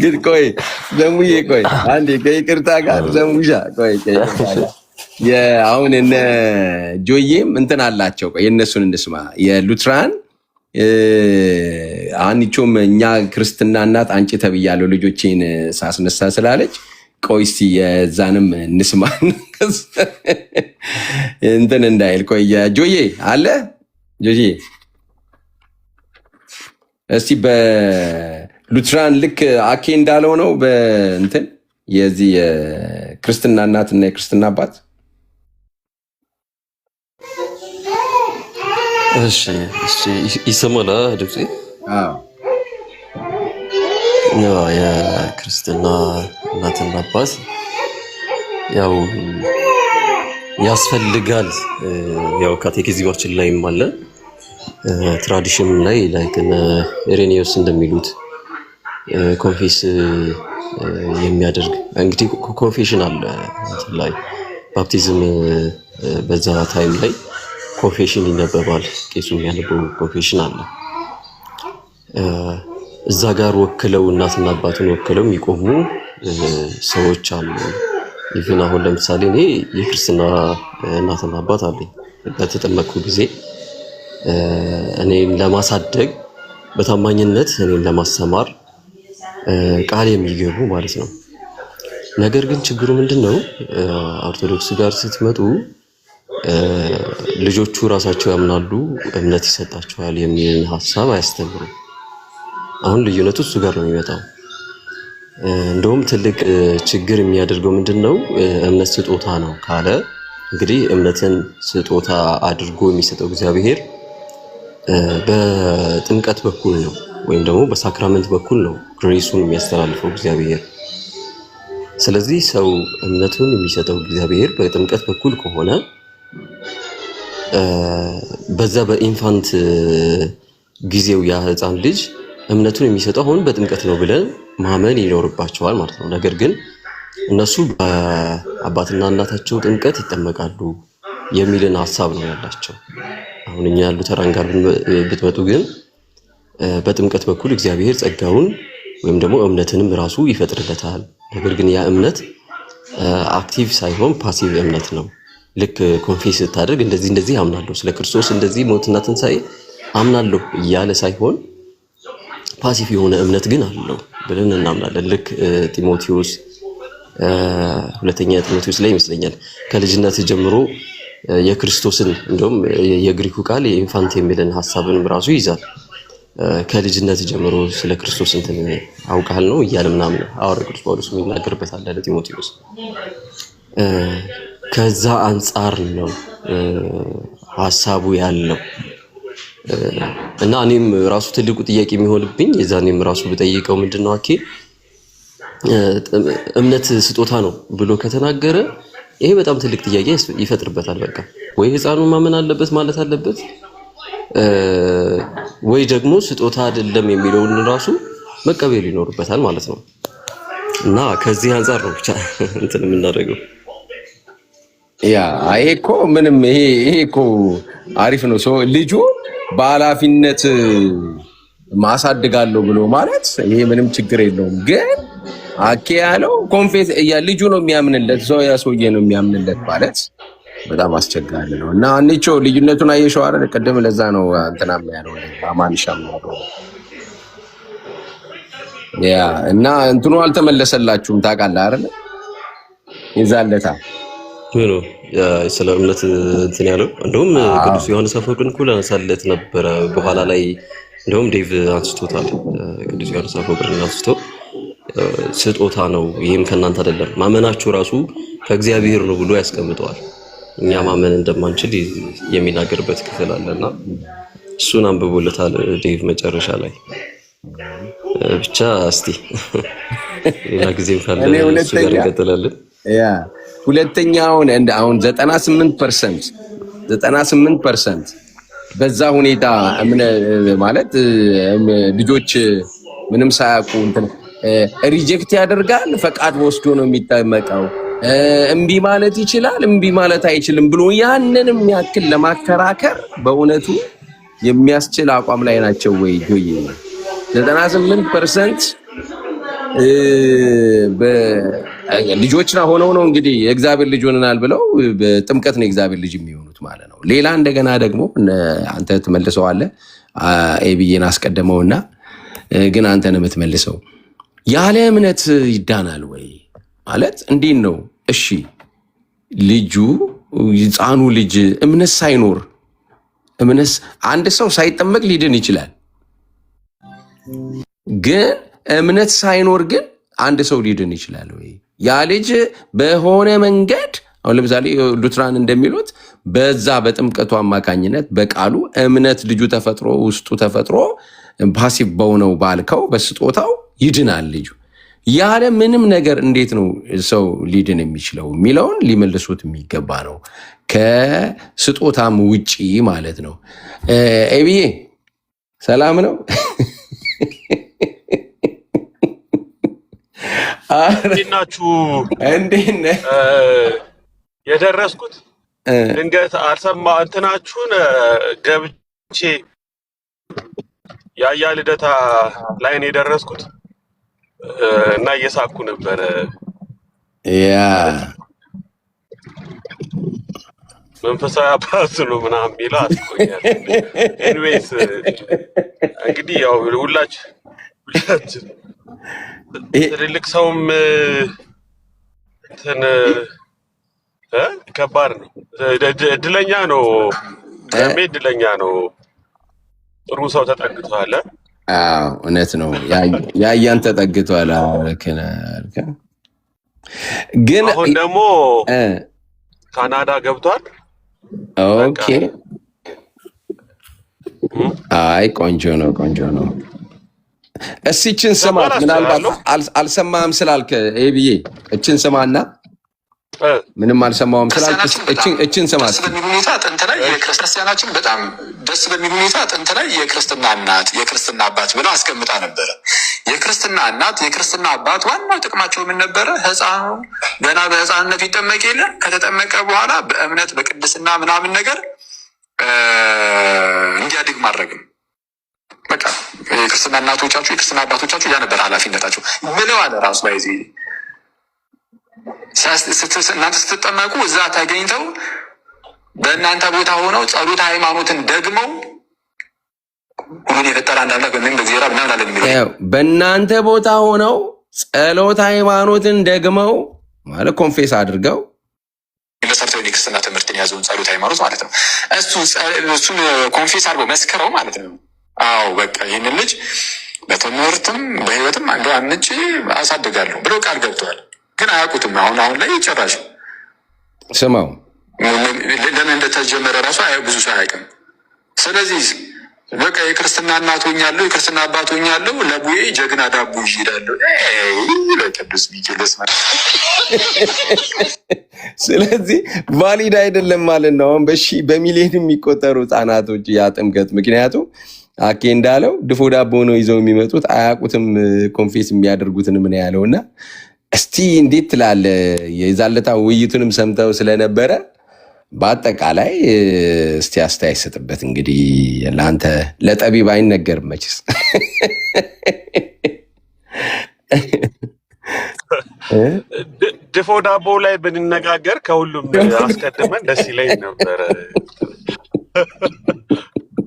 ግን ቆይ ዘሙዬ ቆይ አንዴ ከይቅርታ ጋር ዘሙሻ ቆይ አሁን እነ ጆዬም እንትን አላቸው። ቆይ የእነሱን እንስማ። የሉትራን አንቺም እኛ ክርስትና እናት አንቺ ተብያለሁ ልጆቼን ሳስነሳ ስላለች ቆይ እስቲ የዛንም እንስማ እንትን እንዳይል። ቆይ ጆዬ አለ ጆዬ እስቲ በሉትራን ልክ አኬ እንዳለው ነው በእንትን የዚህ የክርስትና እናትና የክርስትና አባት። እሺ ይሰማል ድምጼ? አዎ የክርስትና እናትና አባት ያው ያስፈልጋል። ያው ካቴኪዝማችን ላይም አለ ትራዲሽን ላይ ላይክ ኢሬኒዮስ እንደሚሉት ኮንፌስ የሚያደርግ እንግዲህ ኮንፌሽን አለ ላይ ባፕቲዝም በዛ ታይም ላይ ኮንፌሽን ይነበባል። ቄሱ የሚያነበው ኮንፌሽን አለ። እዛ ጋር ወክለው እናትና አባቱን ወክለው የሚቆሙ ሰዎች አሉ። ይህን አሁን ለምሳሌ እኔ የክርስትና እናትና አባት አለኝ። በተጠመቅኩ ጊዜ እኔን ለማሳደግ በታማኝነት እኔን ለማስተማር ቃል የሚገቡ ማለት ነው። ነገር ግን ችግሩ ምንድነው? ኦርቶዶክስ ጋር ስትመጡ ልጆቹ ራሳቸው ያምናሉ፣ እምነት ይሰጣቸዋል የሚል ሐሳብ አያስተምሩም። አሁን ልዩነቱ እሱ ጋር ነው የሚመጣው። እንደውም ትልቅ ችግር የሚያደርገው ምንድነው? እምነት ስጦታ ነው ካለ እንግዲህ እምነትን ስጦታ አድርጎ የሚሰጠው እግዚአብሔር በጥምቀት በኩል ነው ወይም ደግሞ በሳክራመንት በኩል ነው ግሬሱን የሚያስተላልፈው እግዚአብሔር። ስለዚህ ሰው እምነቱን የሚሰጠው እግዚአብሔር በጥምቀት በኩል ከሆነ በዛ በኢንፋንት ጊዜው ያ ህፃን ልጅ እምነቱን የሚሰጠው አሁን በጥምቀት ነው ብለን ማመን ይኖርባቸዋል ማለት ነው። ነገር ግን እነሱ በአባትና እናታቸው ጥምቀት ይጠመቃሉ የሚልን ሐሳብ ነው ያላቸው። አሁን እኛ ያሉ ተራን ጋር ብትመጡ ግን በጥምቀት በኩል እግዚአብሔር ጸጋውን ወይም ደግሞ እምነትንም ራሱ ይፈጥርለታል። ነገር ግን ያ እምነት አክቲቭ ሳይሆን ፓሲቭ እምነት ነው። ልክ ኮንፌስ ስታደርግ እንደዚህ አምናለሁ ስለ ክርስቶስ እንደዚህ ሞትና ትንሣኤ አምናለሁ እያለ ሳይሆን ፓሲቭ የሆነ እምነት ግን አለው ብለን እናምናለን። ልክ ጢሞቴዎስ ሁለተኛ ጢሞቴዎስ ላይ ይመስለኛል ከልጅነት ጀምሮ የክርስቶስን እንደውም የግሪኩ ቃል የኢንፋንት የሚልን ሐሳብንም ራሱ ይይዛል። ከልጅነት ጀምሮ ስለ ክርስቶስ እንትን አውቃል ነው እያለ ምናምን ሐዋርያው ቅዱስ ጳውሎስ የሚናገርበታል ለጢሞቴዎስ። ከዛ አንጻር ነው ሐሳቡ ያለው እና እኔም ራሱ ትልቁ ጥያቄ የሚሆንብኝ የዛኔም ራሱ ብጠይቀው ምንድነው አኬ እምነት ስጦታ ነው ብሎ ከተናገረ ይሄ በጣም ትልቅ ጥያቄ ይፈጥርበታል። በቃ ወይ ህፃኑ ማመን አለበት ማለት አለበት ወይ ደግሞ ስጦታ አይደለም የሚለውን ራሱ መቀበል ይኖርበታል ማለት ነው። እና ከዚህ አንፃር ነው ብቻ እንትን የምናደርገው። ያ ይሄ እኮ ምንም ይሄ እኮ አሪፍ ነው። ሰው ልጁ በኃላፊነት ማሳድጋለሁ ብሎ ማለት ይሄ ምንም ችግር የለውም። ግን አኬ ያለው ኮንፌስ ልጁ ነው የሚያምንለት ሰው ያ ሰውዬ ነው የሚያምንለት ማለት በጣም አስቸጋሪ ነው። እና አንቺ ልዩነቱን አየሽው አይደል? ቀደም ለዛ ነው እንትናም ያለው አማንሻም ያለው ያ እና እንትኑ አልተመለሰላችሁም ታውቃለህ አይደል? ይዛለታ ምኑ ስለ እምነት እንትን ያለው እንደውም ቅዱስ ዮሐንስ አፈወርቅን እኮ ላነሳለት ነበረ። በኋላ ላይ እንደውም ዴቭ አንስቶታል። ቅዱስ ዮሐንስ አፈወርቅን አንስቶ ስጦታ ነው ይህም ከእናንተ አይደለም ማመናችሁ ራሱ ከእግዚአብሔር ነው ብሎ ያስቀምጠዋል። እኛ ማመን እንደማንችል የሚናገርበት ክፍል አለና እሱን አንብቦለታል ዴቭ መጨረሻ ላይ። ብቻ እስቲ ሌላ ጊዜም ካለ እሱ ጋር እንቀጥላለን። ያ ሁለተኛውን አሁን 98% በዛ ሁኔታ ማለት ልጆች ምንም ሳያውቁ እንትን ሪጀክት ያደርጋል። ፈቃድ ወስዶ ነው የሚጠመቀው። እምቢ ማለት ይችላል፣ እምቢ ማለት አይችልም ብሎ ያንንም ያክል ለማከራከር በእውነቱ የሚያስችል አቋም ላይ ናቸው ወይ? ጆይ 98% ልጆች ሆነው ነው እንግዲህ የእግዚአብሔር ልጅ ሆነናል ብለው በጥምቀት ነው የእግዚአብሔር ልጅ የሚሆኑት ማለት ነው። ሌላ እንደገና ደግሞ አንተ ትመልሰዋለህ። ኤቢዬን አስቀደመውና ግን አንተ ነው የምትመልሰው። ያለ እምነት ይዳናል ወይ ማለት እንዴት ነው? እሺ ልጁ ሕፃኑ ልጅ እምነት ሳይኖር አንድ ሰው ሳይጠመቅ ሊድን ይችላል። ግን እምነት ሳይኖር ግን አንድ ሰው ሊድን ይችላል ወይ? ያ ልጅ በሆነ መንገድ አሁን ለምሳሌ ሉትራን እንደሚሉት በዛ በጥምቀቱ አማካኝነት በቃሉ እምነት ልጁ ተፈጥሮ ውስጡ ተፈጥሮ ፓሲቭ በሆነው ባልከው በስጦታው ይድናል ልጁ። ያለ ምንም ነገር እንዴት ነው ሰው ሊድን የሚችለው የሚለውን ሊመልሱት የሚገባ ነው። ከስጦታም ውጪ ማለት ነው። ኤቢዬ ሰላም ነው? እንዴት ናችሁ? እንዴት ነህ? የደረስኩት ድንገት አልሰማ እንትናችሁን ገብቼ ያያ ልደታ ላይ ነው የደረስኩት እና እየሳኩ ነበረ። ያ መንፈሳዊ አባት ነው ምናምን የሚለው አስቆኛል። ኤኒዌይስ እንግዲህ ያው ሁላችን ትልልቅ ሰውም እንትን ከባድ ነው። እድለኛ ነው ደሜ እድለኛ ነው። ጥሩ ሰው ተጠግቷል። እውነት ነው። ያያን ተጠግቷል። ግን አሁን ደግሞ ካናዳ ገብቷል። ኦኬ። አይ ቆንጆ ነው፣ ቆንጆ ነው። እስኪ እችን ስማት። ምናልባት አልሰማህም ስላልክ ኤቢዬ እችን ስማና ምንም አልሰማሁም ስላልክ እችን ስማት። በሚል ሁኔታ ጥንት ላይ የክርስቲያናችን በጣም ደስ በሚል ሁኔታ ጥንት ላይ የክርስትና እናት የክርስትና አባት ብለው አስቀምጣ ነበረ። የክርስትና እናት የክርስትና አባት ዋናው ጥቅማቸው ምን ነበረ? ህፃኑ ገና በህፃንነቱ ይጠመቅ የለ ከተጠመቀ በኋላ በእምነት በቅድስና ምናምን ነገር እንዲያድግ ማድረግም በቃ የክርስትና እናቶቻችሁ የክርስትና አባቶቻችሁ ያ ነበር ኃላፊነታቸው ብለዋል። ራሱ ባይዚ እናንተ ስትጠመቁ እዛ ተገኝተው በእናንተ ቦታ ሆነው ጸሎት ሃይማኖትን ደግመው ሁሉን የፈጠረ አንድ አምላክ በምን በእግዚአብሔር አብ ምናምን አለ የሚለው በእናንተ ቦታ ሆነው ጸሎት ሃይማኖትን ደግመው ማለት ኮንፌስ አድርገው መሰረታዊ የክርስትና ትምህርትን የያዘውን ጸሎት ሃይማኖት ማለት ነው። እሱን ኮንፌስ አድርገው መስክረው ማለት ነው። አዎ በቃ ይህንን ልጅ በትምህርትም በህይወትም አንዱ አንጭ አሳድጋለሁ ብለው ቃል ገብተዋል። ግን አያውቁትም። አሁን ላይ ጭራሽ ስማው ለምን እንደተጀመረ ራሱ ብዙ ሰው አያውቅም። ስለዚህ በቃ የክርስትና እናት ሆኛለሁ፣ የክርስትና አባት ሆኛለሁ፣ ለቡዬ ጀግና ዳቦ ይሄዳለሁ ለቅዱስ ሚካኤል ማለት ስለዚህ ቫሊድ አይደለም ማለት ነው። አሁን በሚሊዮን የሚቆጠሩ ህጻናቶች ያ ጥምቀት ምክንያቱም አኬ እንዳለው ድፎ ዳቦ ነው ይዘው የሚመጡት አያውቁትም። ኮንፌስ የሚያደርጉትን ምን ያለውና እስቲ እንዴት ትላለህ? የዛለታ ውይይቱንም ሰምተው ስለነበረ በአጠቃላይ እስቲ አስተያየት ስጥበት። እንግዲህ ለአንተ ለጠቢብ አይነገርም መችስ። ድፎ ዳቦ ላይ ብንነጋገር ከሁሉም አስቀድመን ደስ ይለኝ ነበረ።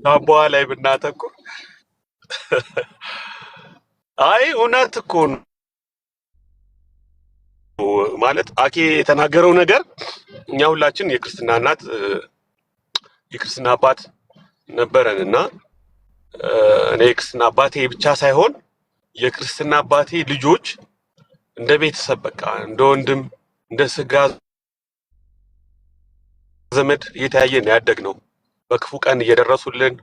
ዳቦዋ ላይ ብናተኩር። አይ እውነት እኮ ነው ማለት አኬ የተናገረው ነገር። እኛ ሁላችን የክርስትና እናት የክርስትና አባት ነበረን እና እኔ የክርስትና አባቴ ብቻ ሳይሆን የክርስትና አባቴ ልጆች እንደ ቤተሰብ በቃ እንደ ወንድም እንደ ስጋ ዘመድ እየተያየን ያደግነው በክፉ ቀን እየደረሱልን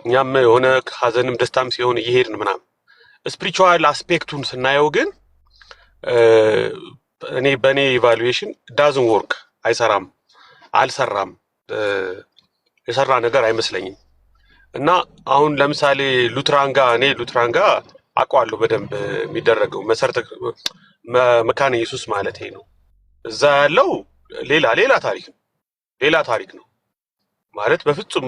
እኛም የሆነ ሀዘንም ደስታም ሲሆን እየሄድን ምናምን። ስፒሪቹዋል አስፔክቱን ስናየው ግን እኔ በእኔ ኢቫሉዌሽን ዳዝን ወርክ አይሰራም፣ አልሰራም፣ የሰራ ነገር አይመስለኝም። እና አሁን ለምሳሌ ሉትራንጋ እኔ ሉትራንጋ አውቀዋለሁ በደንብ የሚደረገው መሰረተ መካነ ኢየሱስ ማለት ነው። እዛ ያለው ሌላ ታሪክ ነው ማለት በፍጹም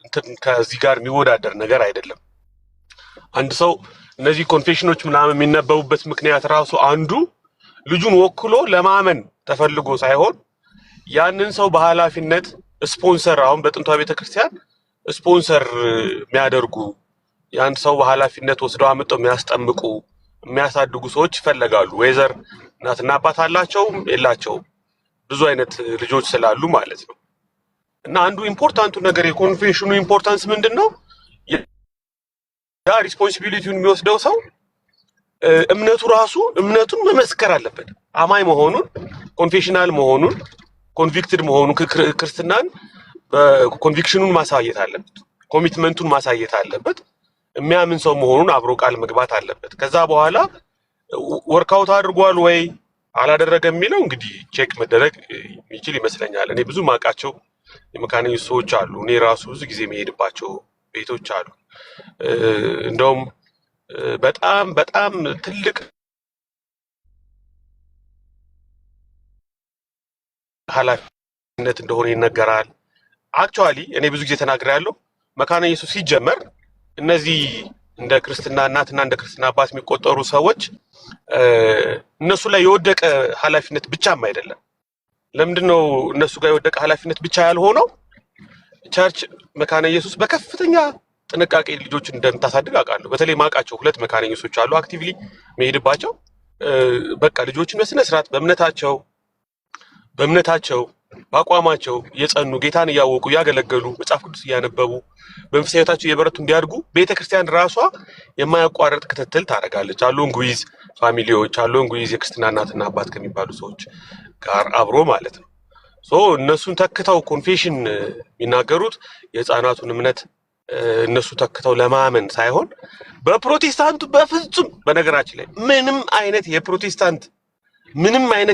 እንትን ከዚህ ጋር የሚወዳደር ነገር አይደለም። አንድ ሰው እነዚህ ኮንፌሽኖች ምናምን የሚነበቡበት ምክንያት ራሱ አንዱ ልጁን ወክሎ ለማመን ተፈልጎ ሳይሆን ያንን ሰው በኃላፊነት ስፖንሰር፣ አሁን በጥንቷ ቤተክርስቲያን ስፖንሰር የሚያደርጉ ያን ሰው በኃላፊነት ወስደው አመጣው የሚያስጠምቁ የሚያሳድጉ ሰዎች ይፈለጋሉ። ወይዘር እናትና አባት አላቸውም የላቸውም፣ ብዙ አይነት ልጆች ስላሉ ማለት ነው። እና አንዱ ኢምፖርታንቱ ነገር የኮንፌሽኑ ኢምፖርታንስ ምንድነው? ያ ሪስፖንሲቢሊቲውን የሚወስደው ሰው እምነቱ ራሱ እምነቱን መመስከር አለበት። አማኝ መሆኑን፣ ኮንፌሽናል መሆኑን፣ ኮንቪክትድ መሆኑን ክርስትናን በኮንቪክሽኑን ማሳየት አለበት። ኮሚትመንቱን ማሳየት አለበት። የሚያምን ሰው መሆኑን አብሮ ቃል መግባት አለበት። ከዛ በኋላ ወርክአውት አድርጓል ወይ አላደረገም የሚለው እንግዲህ ቼክ መደረግ የሚችል ይመስለኛል። እኔ ብዙ ማውቃቸው የመካነ ኢየሱስ ሰዎች አሉ። እኔ ራሱ ብዙ ጊዜ የሚሄድባቸው ቤቶች አሉ። እንደውም በጣም በጣም ትልቅ ኃላፊነት እንደሆነ ይነገራል። አክቹዋሊ እኔ ብዙ ጊዜ ተናግሬያለሁ። መካነ ኢየሱስ ሲጀመር እነዚህ እንደ ክርስትና እናትና እንደ ክርስትና አባት የሚቆጠሩ ሰዎች እነሱ ላይ የወደቀ ኃላፊነት ብቻም አይደለም። ለምንድነው እነሱ ጋር የወደቀ ኃላፊነት ብቻ ያልሆነው? ቸርች መካነ ኢየሱስ በከፍተኛ ጥንቃቄ ልጆችን እንደምታሳድግ አውቃለሁ። በተለይ ማውቃቸው 2 መካነ ኢየሱሶች አሉ አክቲቭሊ መሄድባቸው። በቃ ልጆችን በስነ ስርዓት በእምነታቸው በአቋማቸው የጸኑ ጌታን እያወቁ ያገለገሉ መጽሐፍ ቅዱስ እያነበቡ በመንፈሳዊ ሕይወታቸው እየበረቱ እንዲያድጉ ቤተክርስቲያን ራሷ የማያቋርጥ ክትትል ታደርጋለች። አሎንጉይዝ ፋሚሊዎች፣ አሎንጉይዝ የክርስትና እናትና አባት ከሚባሉ ሰዎች ጋር አብሮ ማለት ነው። እነሱን ተክተው ኮንፌሽን የሚናገሩት የህፃናቱን እምነት እነሱ ተክተው ለማመን ሳይሆን በፕሮቴስታንቱ በፍጹም በነገራችን ላይ ምንም አይነት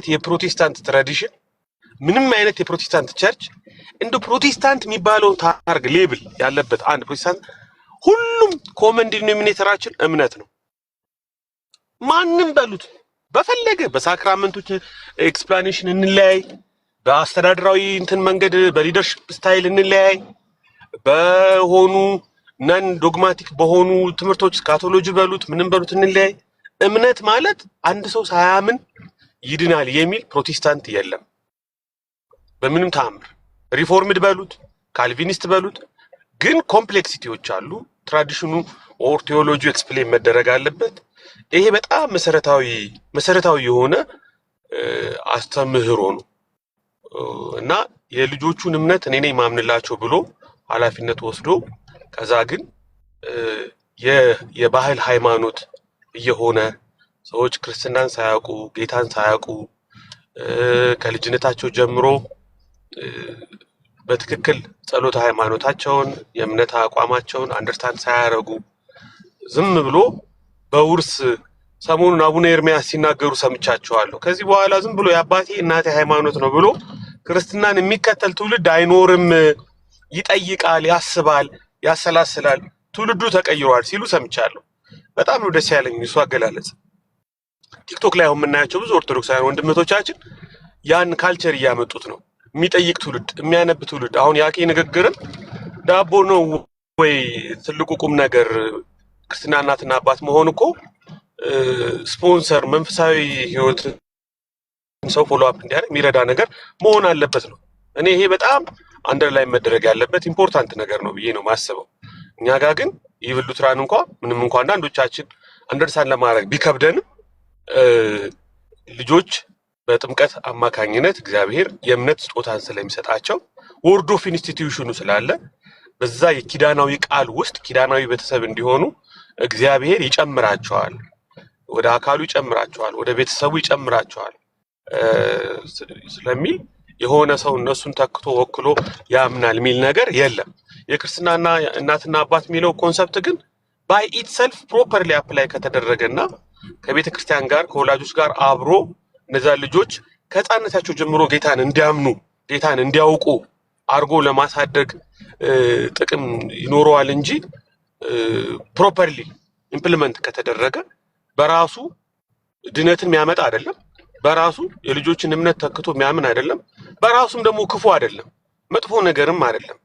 የፕሮቴስታንት ትራዲሽን ምንም አይነት የፕሮቴስታንት ቸርች እንደ ፕሮቴስታንት የሚባለው ታርግ ሌብል ያለበት አንድ ፕሮቴስታንት ሁሉም ኮመን ዲኖሚኔተራችን እምነት ነው። ማንም በሉት በፈለገ በሳክራመንቶች ኤክስፕላኔሽን እንለያይ፣ በአስተዳደራዊ እንትን መንገድ በሊደርሺፕ ስታይል እንለያይ፣ በሆኑ ነን ዶግማቲክ በሆኑ ትምህርቶች ስካቶሎጂ በሉት ምንም በሉት እንለያይ። እምነት ማለት አንድ ሰው ሳያምን ይድናል የሚል ፕሮቴስታንት የለም በምንም ተአምር። ሪፎርምድ በሉት ካልቪኒስት በሉት ግን ኮምፕሌክሲቲዎች አሉ። ትራዲሽኑ ኦር ቴዎሎጂ ኤክስፕሌን መደረግ አለበት። ይሄ በጣም መሰረታዊ የሆነ አስተምህሮ ነው እና የልጆቹን እምነት እኔ ነኝ ማምንላቸው ብሎ ኃላፊነት ወስዶ ከዛ ግን የባህል ሃይማኖት እየሆነ ሰዎች ክርስትናን ሳያውቁ ጌታን ሳያውቁ ከልጅነታቸው ጀምሮ በትክክል ጸሎት ሃይማኖታቸውን የእምነት አቋማቸውን አንደርስታንድ ሳያደርጉ ዝም ብሎ በውርስ ሰሞኑን አቡነ ኤርሚያስ ሲናገሩ ሰምቻቸዋለሁ። ከዚህ በኋላ ዝም ብሎ የአባቴ እናቴ ሃይማኖት ነው ብሎ ክርስትናን የሚከተል ትውልድ አይኖርም፣ ይጠይቃል፣ ያስባል፣ ያሰላስላል፣ ትውልዱ ተቀይሯል ሲሉ ሰምቻለሁ። በጣም ነው ደስ ያለኝ እሱ አገላለጽ። ቲክቶክ ላይ አሁን የምናያቸው ብዙ ኦርቶዶክሳውያን ወንድሞቻችን ያን ካልቸር እያመጡት ነው። የሚጠይቅ ትውልድ፣ የሚያነብ ትውልድ። አሁን ያኬ ንግግርን ዳቦ ነው ወይ ትልቁ ቁም ነገር ክርስትና እናትና አባት መሆን እኮ ስፖንሰር መንፈሳዊ ህይወት ሰው ፎሎ አፕ እንዲያደርግ የሚረዳ ነገር መሆን አለበት ነው። እኔ ይሄ በጣም አንደርላይን መደረግ ያለበት ኢምፖርታንት ነገር ነው ብዬ ነው ማስበው። እኛ ጋር ግን ይህ ሉትራን ምንም እንኳን አንዳንዶቻችን አንደርስታንድ ለማድረግ ቢከብደንም ልጆች በጥምቀት አማካኝነት እግዚአብሔር የእምነት ስጦታን ስለሚሰጣቸው ወርድ ኦፍ ኢንስቲትዩሽኑ ስላለ በዛ የኪዳናዊ ቃል ውስጥ ኪዳናዊ ቤተሰብ እንዲሆኑ እግዚአብሔር ይጨምራቸዋል፣ ወደ አካሉ ይጨምራቸዋል፣ ወደ ቤተሰቡ ይጨምራቸዋል ስለሚል የሆነ ሰው እነሱን ተክቶ ወክሎ ያምናል የሚል ነገር የለም። የክርስትናና እናትና አባት የሚለው ኮንሰፕት ግን ባይ ኢትሰልፍ ፕሮፐርሊ አፕላይ ከተደረገና ከቤተ ክርስቲያን ጋር ከወላጆች ጋር አብሮ እነዛ ልጆች ከህፃንነታቸው ጀምሮ ጌታን እንዲያምኑ ጌታን እንዲያውቁ አርጎ ለማሳደግ ጥቅም ይኖረዋል እንጂ ፕሮፐርሊ ኢምፕሊመንት ከተደረገ በራሱ ድነትን የሚያመጣ አይደለም። በራሱ የልጆችን እምነት ተክቶ የሚያምን አይደለም። በራሱም ደግሞ ክፉ አይደለም፣ መጥፎ ነገርም አይደለም።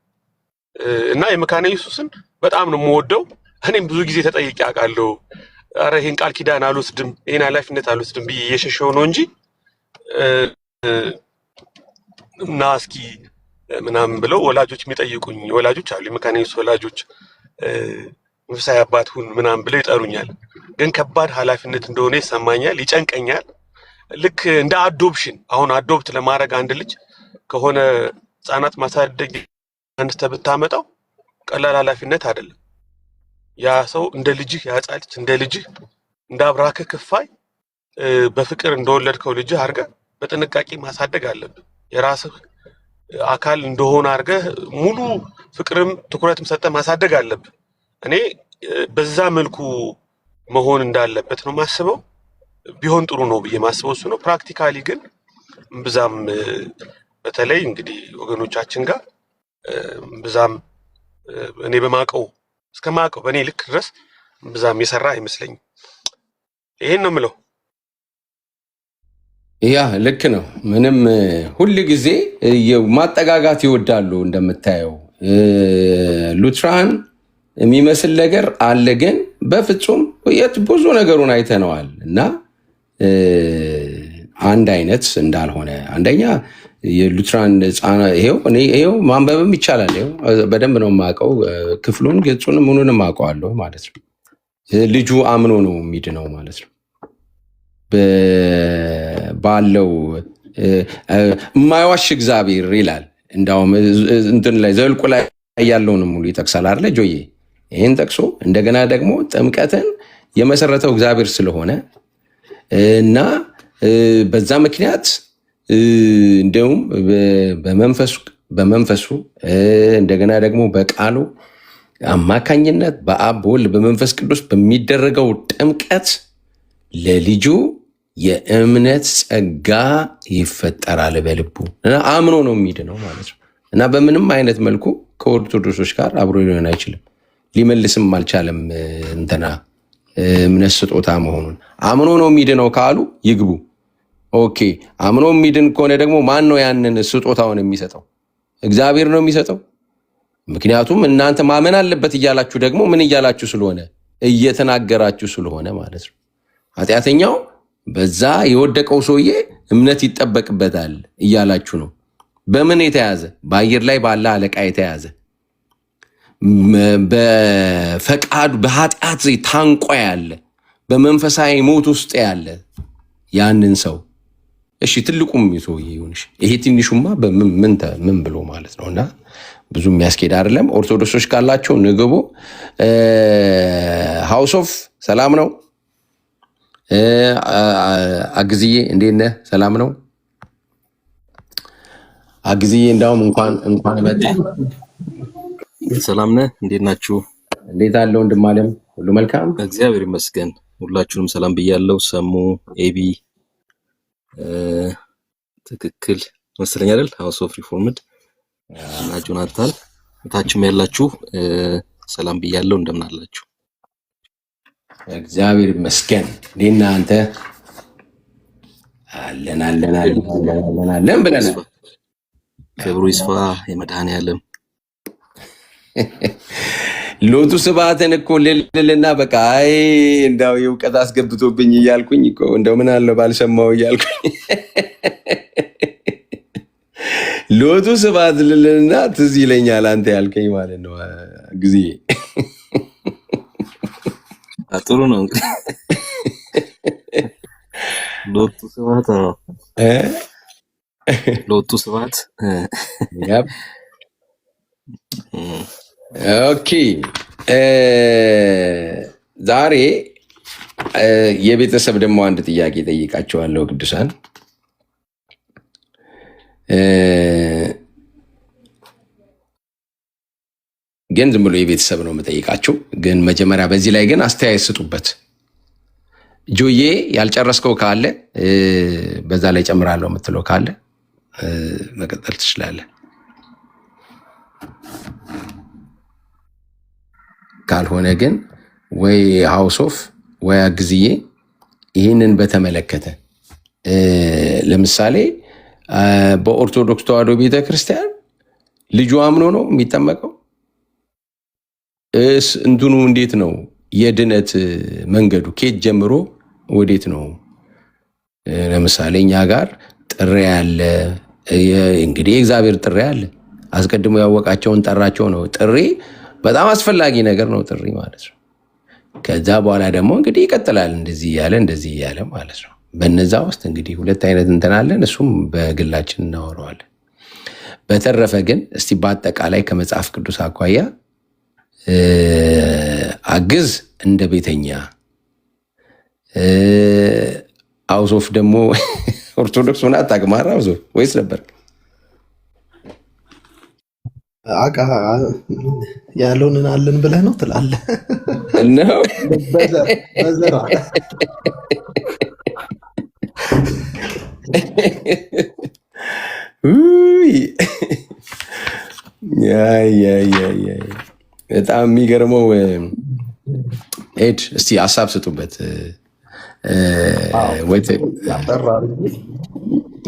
እና የመካነ ኢየሱስን በጣም ነው የምወደው። እኔም ብዙ ጊዜ ተጠይቄ አውቃለሁ። አረ ይሄን ቃል ኪዳን አልወስድም፣ ይሄን ኃላፊነት አልወስድም ብዬ እየሸሸው ነው እንጂ እና እስኪ ምናምን ብለው ወላጆች የሚጠይቁኝ ወላጆች አሉ። የመካነ ኢየሱስ ወላጆች መንፈሳዊ አባት ሁን ምናምን ብለው ይጠሩኛል። ግን ከባድ ኃላፊነት እንደሆነ ይሰማኛል፣ ይጨንቀኛል። ልክ እንደ አዶፕሽን አሁን አዶፕት ለማድረግ አንድ ልጅ ከሆነ ህጻናት ማሳደግ አንተ ብታመጣው ቀላል ኃላፊነት አይደለም። ያ ሰው እንደ ልጅህ ያጻ ልጅ እንደ ልጅህ እንደ አብራከ ክፋይ በፍቅር እንደወለድከው ልጅህ አድርገህ በጥንቃቄ ማሳደግ አለብህ። የራስህ አካል እንደሆነ አድርገህ ሙሉ ፍቅርም ትኩረትም ሰጠህ ማሳደግ አለብህ። እኔ በዛ መልኩ መሆን እንዳለበት ነው ማስበው። ቢሆን ጥሩ ነው ብዬ ማስበው እሱ ነው። ፕራክቲካሊ ግን ብዛም በተለይ እንግዲህ ወገኖቻችን ጋር ብዛም እኔ በማቀው እስከማቀው በእኔ ልክ ድረስ ብዛም የሰራ አይመስለኝም። ይሄን ነው የምለው። ያ ልክ ነው። ምንም ሁል ጊዜ ማጠጋጋት ይወዳሉ። እንደምታየው ሉትራን የሚመስል ነገር አለ፣ ግን በፍጹም ብዙ ነገሩን አይተነዋል እና አንድ አይነት እንዳልሆነ አንደኛ የሉትራን ይሄው ማንበብም ይቻላል። ይሄው በደንብ ነው የማውቀው፣ ክፍሉን ገጹንም ምኑንም አውቀዋለሁ ማለት ነው። ልጁ አምኖ ነው የሚድነው ማለት ነው። ባለው የማይዋሽ እግዚአብሔር ይላል። እንዳውም እንትን ላይ ዘልቁ ላይ ያለውን ሙሉ ይጠቅሳል አይደለ ጆዬ? ይህን ጠቅሶ እንደገና ደግሞ ጥምቀትን የመሰረተው እግዚአብሔር ስለሆነ እና በዛ ምክንያት እንደውም በመንፈሱ እንደገና ደግሞ በቃሉ አማካኝነት በአብ በወልድ በመንፈስ ቅዱስ በሚደረገው ጥምቀት ለልጁ የእምነት ጸጋ ይፈጠራል በልቡ እና አምኖ ነው የሚድነው ማለት ነው። እና በምንም አይነት መልኩ ከኦርቶዶክሶች ጋር አብሮ ሊሆን አይችልም። ሊመልስም አልቻለም። እንትና እምነት ስጦታ መሆኑን አምኖ ነው የሚድነው ካሉ ይግቡ። ኦኬ፣ አምኖ የሚድን ከሆነ ደግሞ ማን ነው ያንን ስጦታውን የሚሰጠው? እግዚአብሔር ነው የሚሰጠው። ምክንያቱም እናንተ ማመን አለበት እያላችሁ ደግሞ ምን እያላችሁ ስለሆነ እየተናገራችሁ ስለሆነ ማለት ነው። ኃጢአተኛው በዛ የወደቀው ሰውዬ እምነት ይጠበቅበታል እያላችሁ ነው። በምን የተያዘ? በአየር ላይ ባለ አለቃ የተያዘ በፈቃዱ በኃጢአት ታንቆ ያለ በመንፈሳዊ ሞት ውስጥ ያለ ያንን ሰው እሺ፣ ትልቁም ሰውዬ ይሁንሽ፣ ይሄ ትንሹማ ምን ብሎ ማለት ነው። እና ብዙ የሚያስኬድ አይደለም። ኦርቶዶክሶች ካላቸው ንግቡ። ሃውስ ኦፍ ሰላም ነው። አግዝዬ እንዴት ነህ? ሰላም ነው አግዝዬ። እንዳውም እንኳን መጣ። ሰላም ነህ? እንዴት ናችሁ? እንዴት አለ ወንድም አለም? ሁሉ መልካም እግዚአብሔር ይመስገን። ሁላችሁንም ሰላም ብያለሁ። ሰሙ ኤቢ ትክክል መሰለኝ አይደል? ሃውስ ኦፍ ሪፎርምድ እና ጆናታን ታችም ያላችሁ ሰላም ብያለሁ። እንደምን አላችሁ? እግዚአብሔር ይመስገን። እንዴት ነህ አንተ? አለን አለን አለን አለን አለን ብለናል። ክብሩ ይስፋ የመድኃኔዓለም ሎቱ ስብሐትን እኮ ልልና በቃ አይ እንዳው የእውቀት አስገብቶብኝ እያልኩኝ እኮ እንደው ምን አለው ባልሰማው እያልኩኝ ሎቱ ስብሐት ልልና ትዝ ይለኛል አንተ ያልከኝ ማለት ነው ጊዜ ጥሩ ነው እንግዲህ ሎቱ ስብሐት ሎቱ ስብሐት ያብ ኦኬ ዛሬ የቤተሰብ ደግሞ አንድ ጥያቄ ጠይቃቸዋለሁ ቅዱሳን ግን ዝም ብሎ የቤተሰብ ነው የምጠይቃቸው ግን መጀመሪያ በዚህ ላይ ግን አስተያየት ስጡበት ጆዬ ያልጨረስከው ካለ በዛ ላይ ጨምራለሁ የምትለው ካለ መቀጠል ትችላለህ ካልሆነ ግን ወይ ሃውስ ኦፍ ወይ አግዝዬ ይህንን በተመለከተ ለምሳሌ በኦርቶዶክስ ተዋሕዶ ቤተክርስቲያን ልጁ አምኖ ነው የሚጠመቀው እንትኑ እንዴት ነው የድነት መንገዱ ከየት ጀምሮ ወዴት ነው ለምሳሌ እኛ ጋር ጥሪ አለ እንግዲህ እግዚአብሔር ጥሪ አለ አስቀድሞ ያወቃቸውን ጠራቸው ነው ጥሪ በጣም አስፈላጊ ነገር ነው ጥሪ ማለት ነው ከዛ በኋላ ደግሞ እንግዲህ ይቀጥላል እንደዚህ እያለ ማለት ነው በነዛ ውስጥ እንግዲህ ሁለት አይነት እንተናለን እሱም በግላችን እናወራዋለን በተረፈ ግን እስቲ በአጠቃላይ ከመጽሐፍ ቅዱስ አኳያ አግዝ እንደ ቤተኛ አውሶፍ ደግሞ ኦርቶዶክስ ሆነ አታውቅም አውሶፍ ወይስ ነበር አቃ ያለውን አለን ብለህ ነው ትላለህ ነው በዘራ በጣም የሚገርመው ኤድ እስቲ ሀሳብ ስጡበት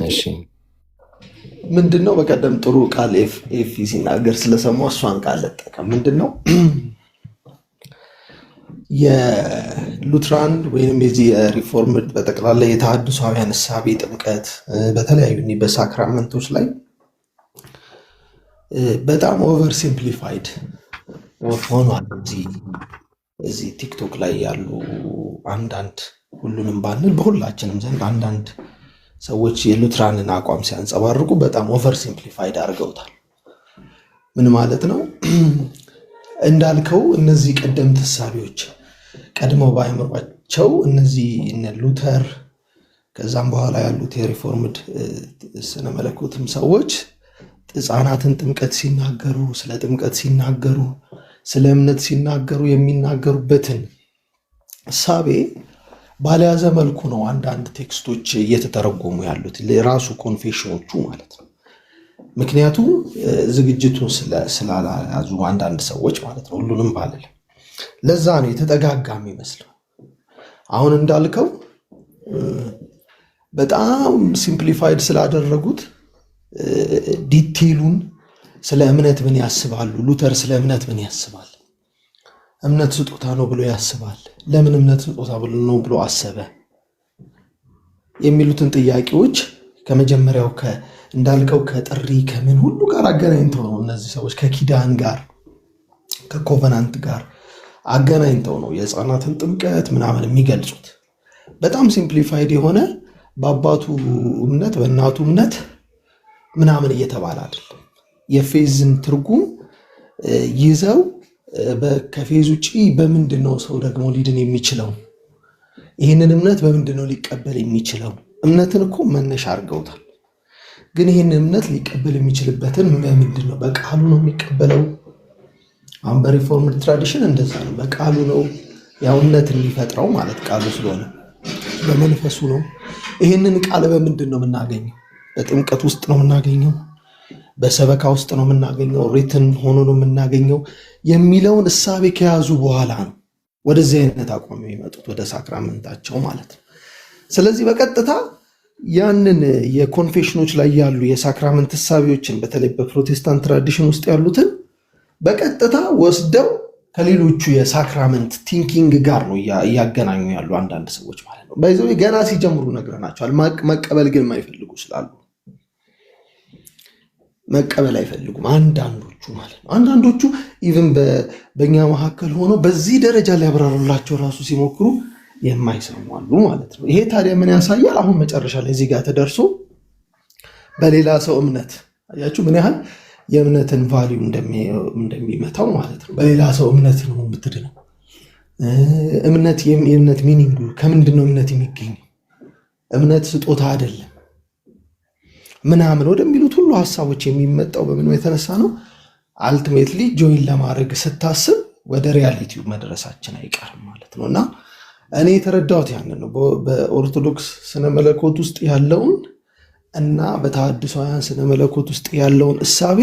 እሺ ምንድነው በቀደም ጥሩ ቃል ኤፊ ሲናገር ስለሰማው እሷን ቃል ለጠቀም ምንድነው የሉትራን ወይንም የዚህ ሪፎርምድ በጠቅላላ የተሐድሶአውያን እሳቤ ጥምቀት በተለያዩ በሳክራመንቶች ላይ በጣም ኦቨር ሲምፕሊፋይድ ሆኗል እዚህ ቲክቶክ ላይ ያሉ አንዳንድ ሁሉንም ባንል በሁላችንም ዘንድ አንዳንድ ሰዎች የሉትራንን አቋም ሲያንጸባርቁ በጣም ኦቨር ሲምፕሊፋይድ አድርገውታል ምን ማለት ነው እንዳልከው እነዚህ ቀደምት እሳቤዎች ቀድመው ባይመሯቸው እነዚህ እነ ሉተር ከዛም በኋላ ያሉት የሪፎርምድ ስነ መለኮትም ሰዎች ሕፃናትን ጥምቀት ሲናገሩ ስለ ጥምቀት ሲናገሩ ስለ እምነት ሲናገሩ የሚናገሩበትን እሳቤ ባለያዘ መልኩ ነው አንዳንድ ቴክስቶች እየተተረጎሙ ያሉት ለራሱ ኮንፌሽኖቹ ማለት ነው ምክንያቱም ዝግጅቱን ስላላያዙ አንዳንድ ሰዎች ማለት ነው ሁሉንም ባለለ ለዛ ነው የተጠጋጋሚ መስለው አሁን እንዳልከው በጣም ሲምፕሊፋይድ ስላደረጉት ዲቴይሉን ስለ እምነት ምን ያስባሉ ሉተር ስለ እምነት ምን ያስባል እምነት ስጦታ ነው ብሎ ያስባል ለምን እምነት ስጦታ ነው ብሎ አሰበ የሚሉትን ጥያቄዎች ከመጀመሪያው እንዳልከው ከጥሪ ከምን ሁሉ ጋር አገናኝተው ነው እነዚህ ሰዎች ከኪዳን ጋር ከኮቨናንት ጋር አገናኝተው ነው የሕፃናትን ጥምቀት ምናምን የሚገልጹት በጣም ሲምፕሊፋይድ የሆነ በአባቱ እምነት በእናቱ እምነት ምናምን እየተባለ አይደለም የፌዝን ትርጉም ይዘው ከፌዝ ውጪ በምንድነው ሰው ደግሞ ሊድን የሚችለው ይህንን እምነት በምንድነው ሊቀበል የሚችለው እምነትን እኮ መነሻ አድርገውታል ግን ይህንን እምነት ሊቀበል የሚችልበትን በምንድነው በቃሉ ነው የሚቀበለው አሁን በሪፎርምድ ትራዲሽን እንደዛ ነው በቃሉ ነው ያው እምነትን የሚፈጥረው ማለት ቃሉ ስለሆነ በመንፈሱ ነው ይህንን ቃል በምንድነው የምናገኘው በጥምቀት ውስጥ ነው የምናገኘው በሰበካ ውስጥ ነው የምናገኘው ሪትን ሆኖ ነው የምናገኘው የሚለውን እሳቤ ከያዙ በኋላ ነው ወደዚህ አይነት አቋም የሚመጡት ወደ ሳክራመንታቸው ማለት ነው ስለዚህ በቀጥታ ያንን የኮንፌሽኖች ላይ ያሉ የሳክራመንት እሳቤዎችን በተለይ በፕሮቴስታንት ትራዲሽን ውስጥ ያሉትን በቀጥታ ወስደው ከሌሎቹ የሳክራመንት ቲንኪንግ ጋር ነው እያገናኙ ያሉ አንዳንድ ሰዎች ማለት ነው። በይዘው ገና ሲጀምሩ ነግረናቸዋል። መቀበል ግን የማይፈልጉ ስላሉ መቀበል አይፈልጉም አንዳንዶቹ ማለት ነው። አንዳንዶቹ ኢቭን በእኛ መካከል ሆነው በዚህ ደረጃ ሊያብራሩላቸው ራሱ ሲሞክሩ የማይሰሙ አሉ ማለት ነው። ይሄ ታዲያ ምን ያሳያል? አሁን መጨረሻ ላይ እዚህ ጋር ተደርሶ በሌላ ሰው እምነት አያችሁ ምን ያህል የእምነትን ቫልዩ እንደሚመታው ማለት ነው። በሌላ ሰው እምነት ነው የምትድነው። እምነት የእምነት ሚኒንግ ከምንድን ነው እምነት የሚገኘው? እምነት ስጦታ አይደለም ምናምን ወደሚሉት ሁሉ ሀሳቦች የሚመጣው በምን የተነሳ ነው? አልቲሜትሊ ጆይን ለማድረግ ስታስብ ወደ ሪያሊቲው መድረሳችን አይቀርም ማለት ነው። እና እኔ የተረዳሁት ያንን ነው። በኦርቶዶክስ ስነ መለኮት ውስጥ ያለውን እና በተሐድሶውያን ስነ መለኮት ውስጥ ያለውን እሳቤ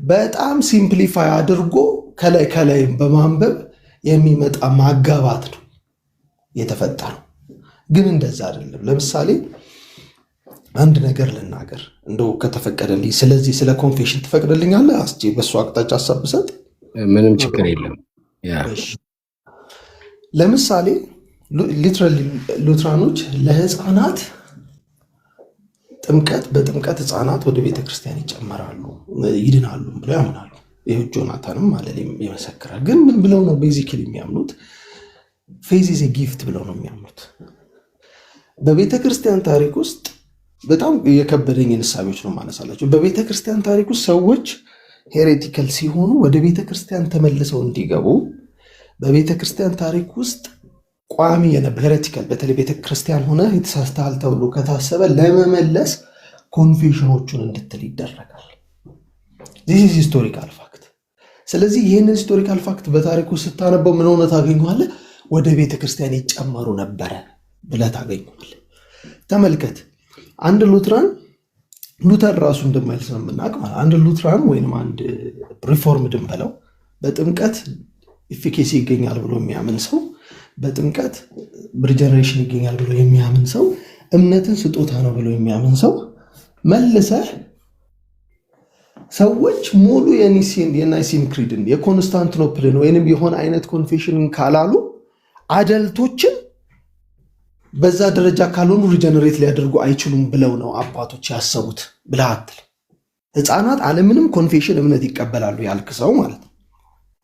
በጣም ሲምፕሊፋይ አድርጎ ከላይ በማንበብ የሚመጣ ማጋባት ነው የተፈጠረው። ግን እንደዛ አይደለም። ለምሳሌ አንድ ነገር ልናገር እንደው ከተፈቀደልኝ። ስለዚህ ስለ ኮንፌሽን ትፈቅድልኛለህ? አስቼ በሱ አቅጣጫ ሀሳብ ብሰጥ ምንም ችግር የለም። ለምሳሌ ሊትራሊ ሉትራኖች ለህፃናት በጥምቀት ህፃናት ወደ ቤተክርስቲያን ይጨመራሉ ይድናሉ ብለው ያምናሉ። ይህ ጆናታንም ማለት ይመሰክራል። ግን ምን ብለው ነው ቤዚክሊ የሚያምኑት? ፌዝ ኢዝ ኤ ጊፍት ብለው ነው የሚያምኑት። በቤተክርስቲያን ታሪክ ውስጥ በጣም የከበደኝን እሳቤዎች ነው ማነሳላቸው። በቤተክርስቲያን ታሪክ ውስጥ ሰዎች ሄሬቲካል ሲሆኑ ወደ ቤተክርስቲያን ተመልሰው እንዲገቡ በቤተክርስቲያን ታሪክ ውስጥ ቋሚ ሄሬቲካል በተለይ ቤተክርስቲያን ሆነ የተሳስተሃል ተብሎ ከታሰበ ለመመለስ ኮንፌሽኖቹን እንድትል ይደረጋል። ዚስ ሂስቶሪካል ፋክት። ስለዚህ ይህንን ሂስቶሪካል ፋክት በታሪኩ ስታነበው ምን ሆነ ታገኘዋለህ? ወደ ቤተክርስቲያን ይጨመሩ ነበረ ብለህ ታገኘዋለህ። ተመልከት። አንድ ሉተር ራሱ እንደማይልስ ነው የምናውቅ ማለት አንድ ሉትራን ወይም አንድ ሪፎርምድን በለው በጥምቀት ኢፊኬሲ ይገኛል ብሎ የሚያምን ሰው በጥምቀት ሪጀነሬሽን ይገኛል ብሎ የሚያምን ሰው እምነትን ስጦታ ነው ብሎ የሚያምን ሰው መልሰህ ሰዎች ሙሉ የናይሲን ክሪድን የኮንስታንቲኖፕልን ወይንም የሆነ አይነት ኮንፌሽንን ካላሉ አደልቶችን በዛ ደረጃ ካልሆኑ ሪጀነሬት ሊያደርጉ አይችሉም ብለው ነው አባቶች ያሰቡት ብለህ አትል። ህፃናት አለምንም ኮንፌሽን እምነት ይቀበላሉ ያልክ ሰው ማለት ነው።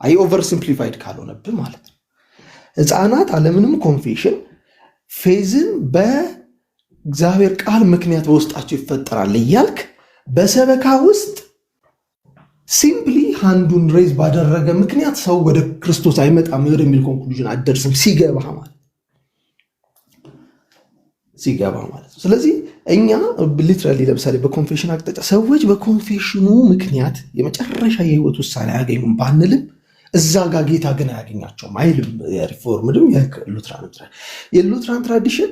አይ ኦቨር ሲምፕሊፋይድ ካልሆነብህ ማለት ነው። ህፃናት አለምንም ኮንፌሽን ፌዝን በእግዚአብሔር ቃል ምክንያት በውስጣቸው ይፈጠራል እያልክ በሰበካ ውስጥ ሲምፕሊ ሃንዱን ሬዝ ባደረገ ምክንያት ሰው ወደ ክርስቶስ አይመጣም ወደሚል ኮንክሉዥን አትደርስም ሲገባ ማለት ነው። ስለዚህ እኛ ሊትራሊ ለምሳሌ በኮንፌሽን አቅጣጫ ሰዎች በኮንፌሽኑ ምክንያት የመጨረሻ የህይወት ውሳኔ አያገኙም ባንልም እዛ ጋር ጌታ ግን አያገኛቸውም አይልም። የሪፎርምድም የሉትራን ትራዲሽን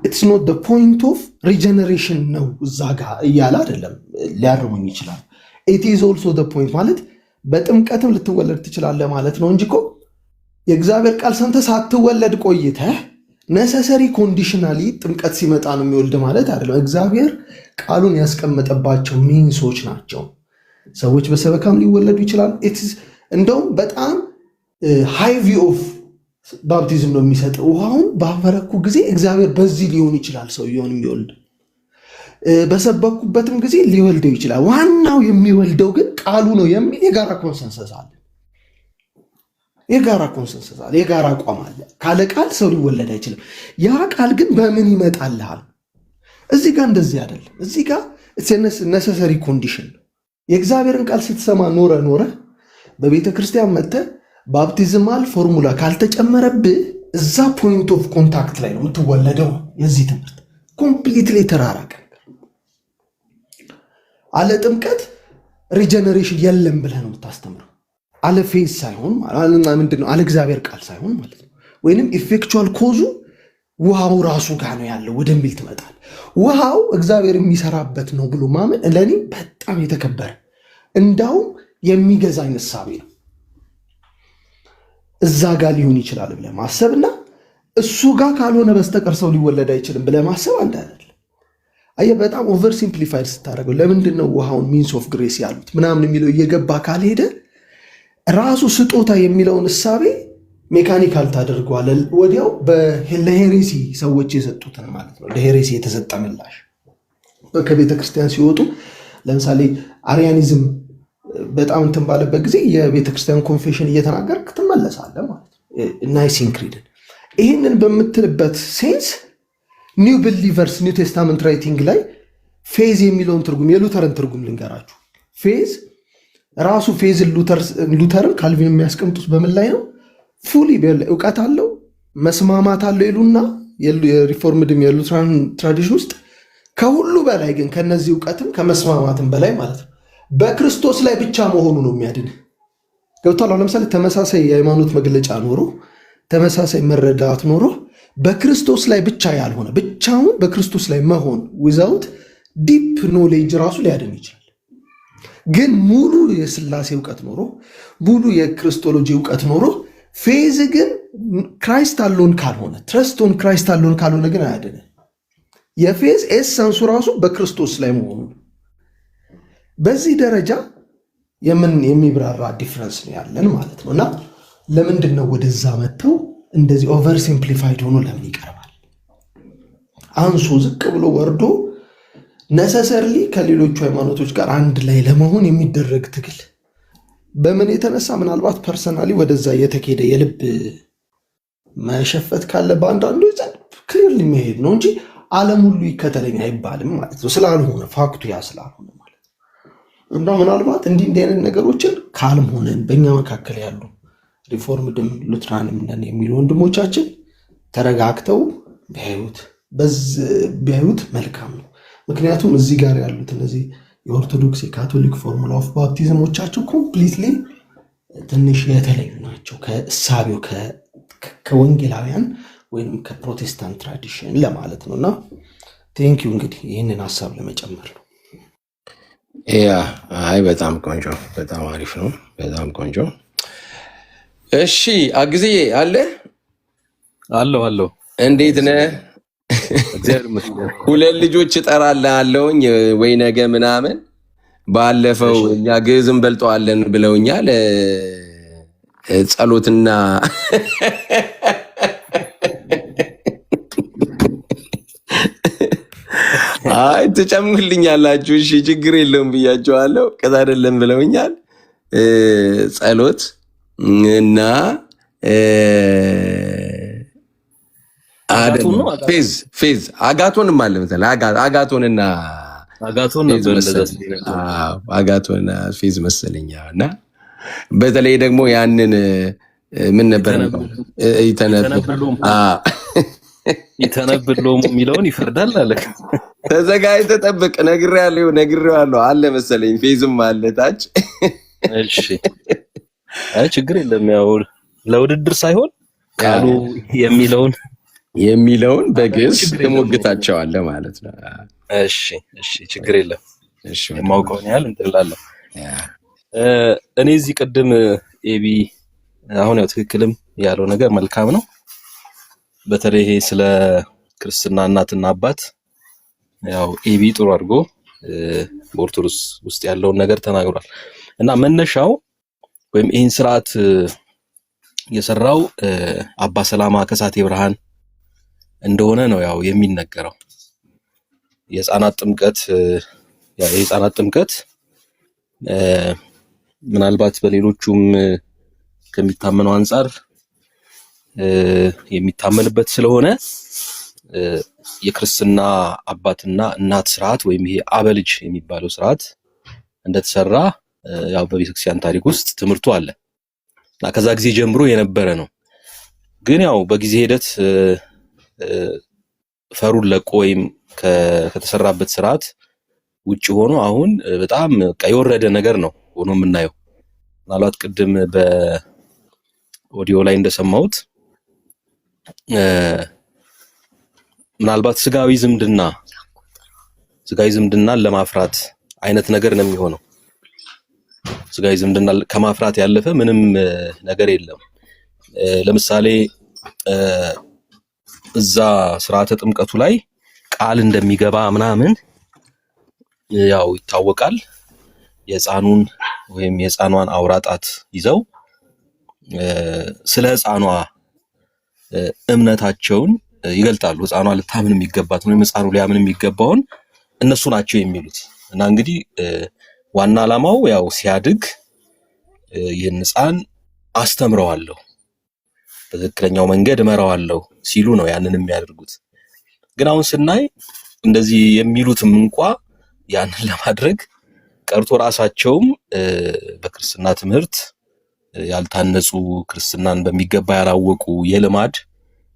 ኢትስ ኖት ዘ ፖይንት ኦፍ ሪጀነሬሽን ነው እዛ ጋር እያለ አይደለም። ሊያርሙኝ ይችላል። ኢት ኢዝ ኦልሶ ዘ ፖይንት ማለት በጥምቀትም ልትወለድ ትችላለህ ማለት ነው እንጂ እኮ የእግዚአብሔር ቃል ሰምተህ ሳትወለድ ቆይተህ ነሰሰሪ ኮንዲሽናሊ ጥምቀት ሲመጣ ነው የሚወልድ ማለት አይደለም። እግዚአብሔር ቃሉን ያስቀመጠባቸው ሚንሶች ናቸው። ሰዎች በሰበካም ሊወለዱ ይችላሉ። እንደውም በጣም ሃይ ቪው ኦፍ ባፕቲዝም ነው የሚሰጥ። ውሃውን ባበረኩ ጊዜ እግዚአብሔር በዚህ ሊሆን ይችላል ሰውየውን የሚወልድ በሰበኩበትም ጊዜ ሊወልደው ይችላል። ዋናው የሚወልደው ግን ቃሉ ነው የሚል የጋራ ኮንሰንሰስ አለ። የጋራ አቋም አለ። ካለ ቃል ሰው ሊወለድ አይችልም። ያ ቃል ግን በምን ይመጣልሃል? እዚህ ጋር እንደዚህ አይደለም። እዚህ ጋር ነሰሰሪ ኮንዲሽን ነው። የእግዚአብሔርን ቃል ስትሰማ ኖረ በቤተ ክርስቲያን መጥተህ ባፕቲዝማል ፎርሙላ ካልተጨመረብህ እዛ ፖይንት ኦፍ ኮንታክት ላይ ነው የምትወለደው። የዚህ ትምህርት ኮምፕሊትሊ የተራራቀ አለ ጥምቀት ሪጀነሬሽን የለም ብለህ ነው የምታስተምረው። አለ ፌዝ ሳይሆን ምንድነው አለ እግዚአብሔር ቃል ሳይሆን ማለት ነው። ወይንም ኢፌክቹዋል ኮዙ ውሃው ራሱ ጋር ነው ያለው ወደሚል ትመጣል። ውሃው እግዚአብሔር የሚሰራበት ነው ብሎ ማመን ለእኔ በጣም የተከበረ እንዳውም የሚገዛኝ እሳቤ ነው። እዛ ጋር ሊሆን ይችላል ብለህ ማሰብና እሱ ጋር ካልሆነ በስተቀር ሰው ሊወለድ አይችልም ብለህ ማሰብ አንድ አይደለም። አየህ በጣም ኦቨር ሲምፕሊፋይድ ስታደርገው ለምንድን ነው ውሃውን ሚንስ ኦፍ ግሬስ ያሉት ምናምን የሚለው እየገባ ካልሄደ ራሱ ስጦታ የሚለውን እሳቤ ሜካኒካል ታደርገዋለህ። ወዲያው ለሄሬሲ ሰዎች የሰጡትን ማለት ነው፣ ለሄሬሲ የተሰጠ ምላሽ ከቤተ ክርስቲያን ሲወጡ ለምሳሌ አሪያኒዝም በጣም እንትን ባለበት ጊዜ የቤተ ክርስቲያን ኮንፌሽን እየተናገርክ ትመለሳለህ ማለት ነው። ናይሲን ክሪድን ይህንን በምትልበት ሴንስ ኒው ቢሊቨርስ ኒው ቴስታመንት ራይቲንግ ላይ ፌዝ የሚለውን ትርጉም የሉተርን ትርጉም ልንገራችሁ። ፌዝ ራሱ ፌዝን ሉተርን ካልቪን የሚያስቀምጡት በምን ላይ ነው? ፉሊ እውቀት አለው መስማማት አለው ይሉና የሪፎርምድም የሉትራን ትራዲሽን ውስጥ ከሁሉ በላይ ግን ከነዚህ እውቀትም ከመስማማትም በላይ ማለት ነው በክርስቶስ ላይ ብቻ መሆኑ ነው የሚያድን። ገብቷል? አሁን ለምሳሌ ተመሳሳይ የሃይማኖት መግለጫ ኖሮ ተመሳሳይ መረዳት ኖሮ በክርስቶስ ላይ ብቻ ያልሆነ ብቻውን በክርስቶስ ላይ መሆን ዊዛውት ዲፕ ኖሌጅ ራሱ ሊያድን ይችላል። ግን ሙሉ የስላሴ እውቀት ኖሮ ሙሉ የክርስቶሎጂ እውቀት ኖሮ ፌዝ ግን ክራይስት አሎን ካልሆነ ትረስት ኦን ክራይስት አሎን ካልሆነ ግን አያድን። የፌዝ ኤሰንሱ ራሱ በክርስቶስ ላይ መሆኑ በዚህ ደረጃ የሚብራራ ዲፍረንስ ነው ያለን ማለት ነው። እና ለምንድን ነው ወደዛ መጥተው እንደዚህ ኦቨር ሲምፕሊፋይድ ሆኖ ለምን ይቀርባል? አንሶ ዝቅ ብሎ ወርዶ ነሰሰርሊ ከሌሎቹ ሃይማኖቶች ጋር አንድ ላይ ለመሆን የሚደረግ ትግል በምን የተነሳ ምናልባት ፐርሰናሊ ወደዛ የተኬደ የልብ መሸፈት ካለ በአንዳንዱ ዘንድ ክሊርሊ መሄድ ነው እንጂ ዓለም ሁሉ ይከተለኝ አይባልም ማለት ነው። ስላልሆነ ፋክቱ ያ ስላልሆነ ማለት ነው። እና ምናልባት እንዲህ አይነት ነገሮችን ካልም ሆነን በእኛ መካከል ያሉ ሪፎርምድም ሉትራንም ነን የሚሉ ወንድሞቻችን ተረጋግተው ቢያዩት መልካም ነው። ምክንያቱም እዚህ ጋር ያሉት እነዚህ የኦርቶዶክስ የካቶሊክ ፎርሙላ ኦፍ ባፕቲዝሞቻቸው ኮምፕሊትሊ ትንሽ የተለዩ ናቸው ከእሳቤው ከወንጌላውያን ወይም ከፕሮቴስታንት ትራዲሽን ለማለት ነው። እና ቴንኪዩ እንግዲህ ይህንን ሀሳብ ለመጨመር ነው። ያ አይ በጣም ቆንጆ፣ በጣም አሪፍ ነው። በጣም ቆንጆ። እሺ አግዜ አለ አለው እንዴት ነህ? እግዚአብሔር ይመስገን። ሁለት ልጆች እጠራልሃለሁኝ ወይ ነገ ምናምን። ባለፈው እኛ ግዕዝን በልጠዋለን ብለውኛል። ጸሎትና አይ ትጨምልኛላችሁ፣ እሺ ችግር የለውም ብያቸዋለሁ። ቀዛ አይደለም ብለውኛል። ጸሎት እና ፌዝ አጋቶንም አለ መሰለህ። አጋቶንና አጋቶንና ፌዝ መሰለኛ። እና በተለይ ደግሞ ያንን ምን ነበር ይተነብሎም የሚለውን ይፈርዳል አለ። ተዘጋጅተህ ጠብቅ። ነግሬዋለሁ አለ መሰለኝ። ፌዝም አለ ታች። እሺ አይ ችግር የለም። ያው ለውድድር ሳይሆን ቃሉ የሚለውን በግዕዝ ትሞግታቸዋለህ ማለት ነው። እሺ ችግር የለም። እሺ የማውቀውን ያህል እንትን እላለሁ። እኔ እዚህ ቅድም ኤቢ አሁን ያው ትክክልም ያለው ነገር መልካም ነው። በተለይ ይሄ ስለ ክርስትና እናትና አባት ያው ኤቢ ጥሩ አድርጎ በኦርቶዶክስ ውስጥ ያለውን ነገር ተናግሯል። እና መነሻው ወይም ይህን ስርዓት የሰራው አባ ሰላማ ከሳቴ ብርሃን እንደሆነ ነው ያው የሚነገረው። የህፃናት ጥምቀት ምናልባት በሌሎቹም ከሚታመነው አንጻር የሚታመንበት ስለሆነ የክርስትና አባትና እናት ስርዓት ወይም ይሄ አበልጅ የሚባለው ስርዓት እንደተሰራ ያው በቤተክርስቲያን ታሪክ ውስጥ ትምህርቱ አለ እና ከዛ ጊዜ ጀምሮ የነበረ ነው። ግን ያው በጊዜ ሂደት ፈሩን ለቆ ወይም ከተሰራበት ስርዓት ውጪ ሆኖ አሁን በጣም የወረደ ነገር ነው ሆኖ የምናየው። ምናልባት ቅድም በኦዲዮ ላይ እንደሰማሁት ምናልባት ስጋዊ ዝምድናን ለማፍራት አይነት ነገር ነው የሚሆነው። ስጋዊ ዝምድና ከማፍራት ያለፈ ምንም ነገር የለም። ለምሳሌ እዛ ስርዓተ ጥምቀቱ ላይ ቃል እንደሚገባ ምናምን ያው ይታወቃል። የሕፃኑን ወይም የሕፃኗን አውራጣት ይዘው ስለ ሕፃኗ እምነታቸውን ይገልጣሉ። ሕፃኗ ልታምን የሚገባት ወይም ሕፃኑ ሊያምን የሚገባውን እነሱ ናቸው የሚሉት እና እንግዲህ ዋና ዓላማው ያው ሲያድግ ይህን ሕፃን አስተምረዋለሁ፣ በትክክለኛው መንገድ እመራዋለሁ ሲሉ ነው ያንን የሚያደርጉት። ግን አሁን ስናይ እንደዚህ የሚሉትም እንኳ ያንን ለማድረግ ቀርቶ ራሳቸውም በክርስትና ትምህርት ያልታነጹ፣ ክርስትናን በሚገባ ያላወቁ የልማድ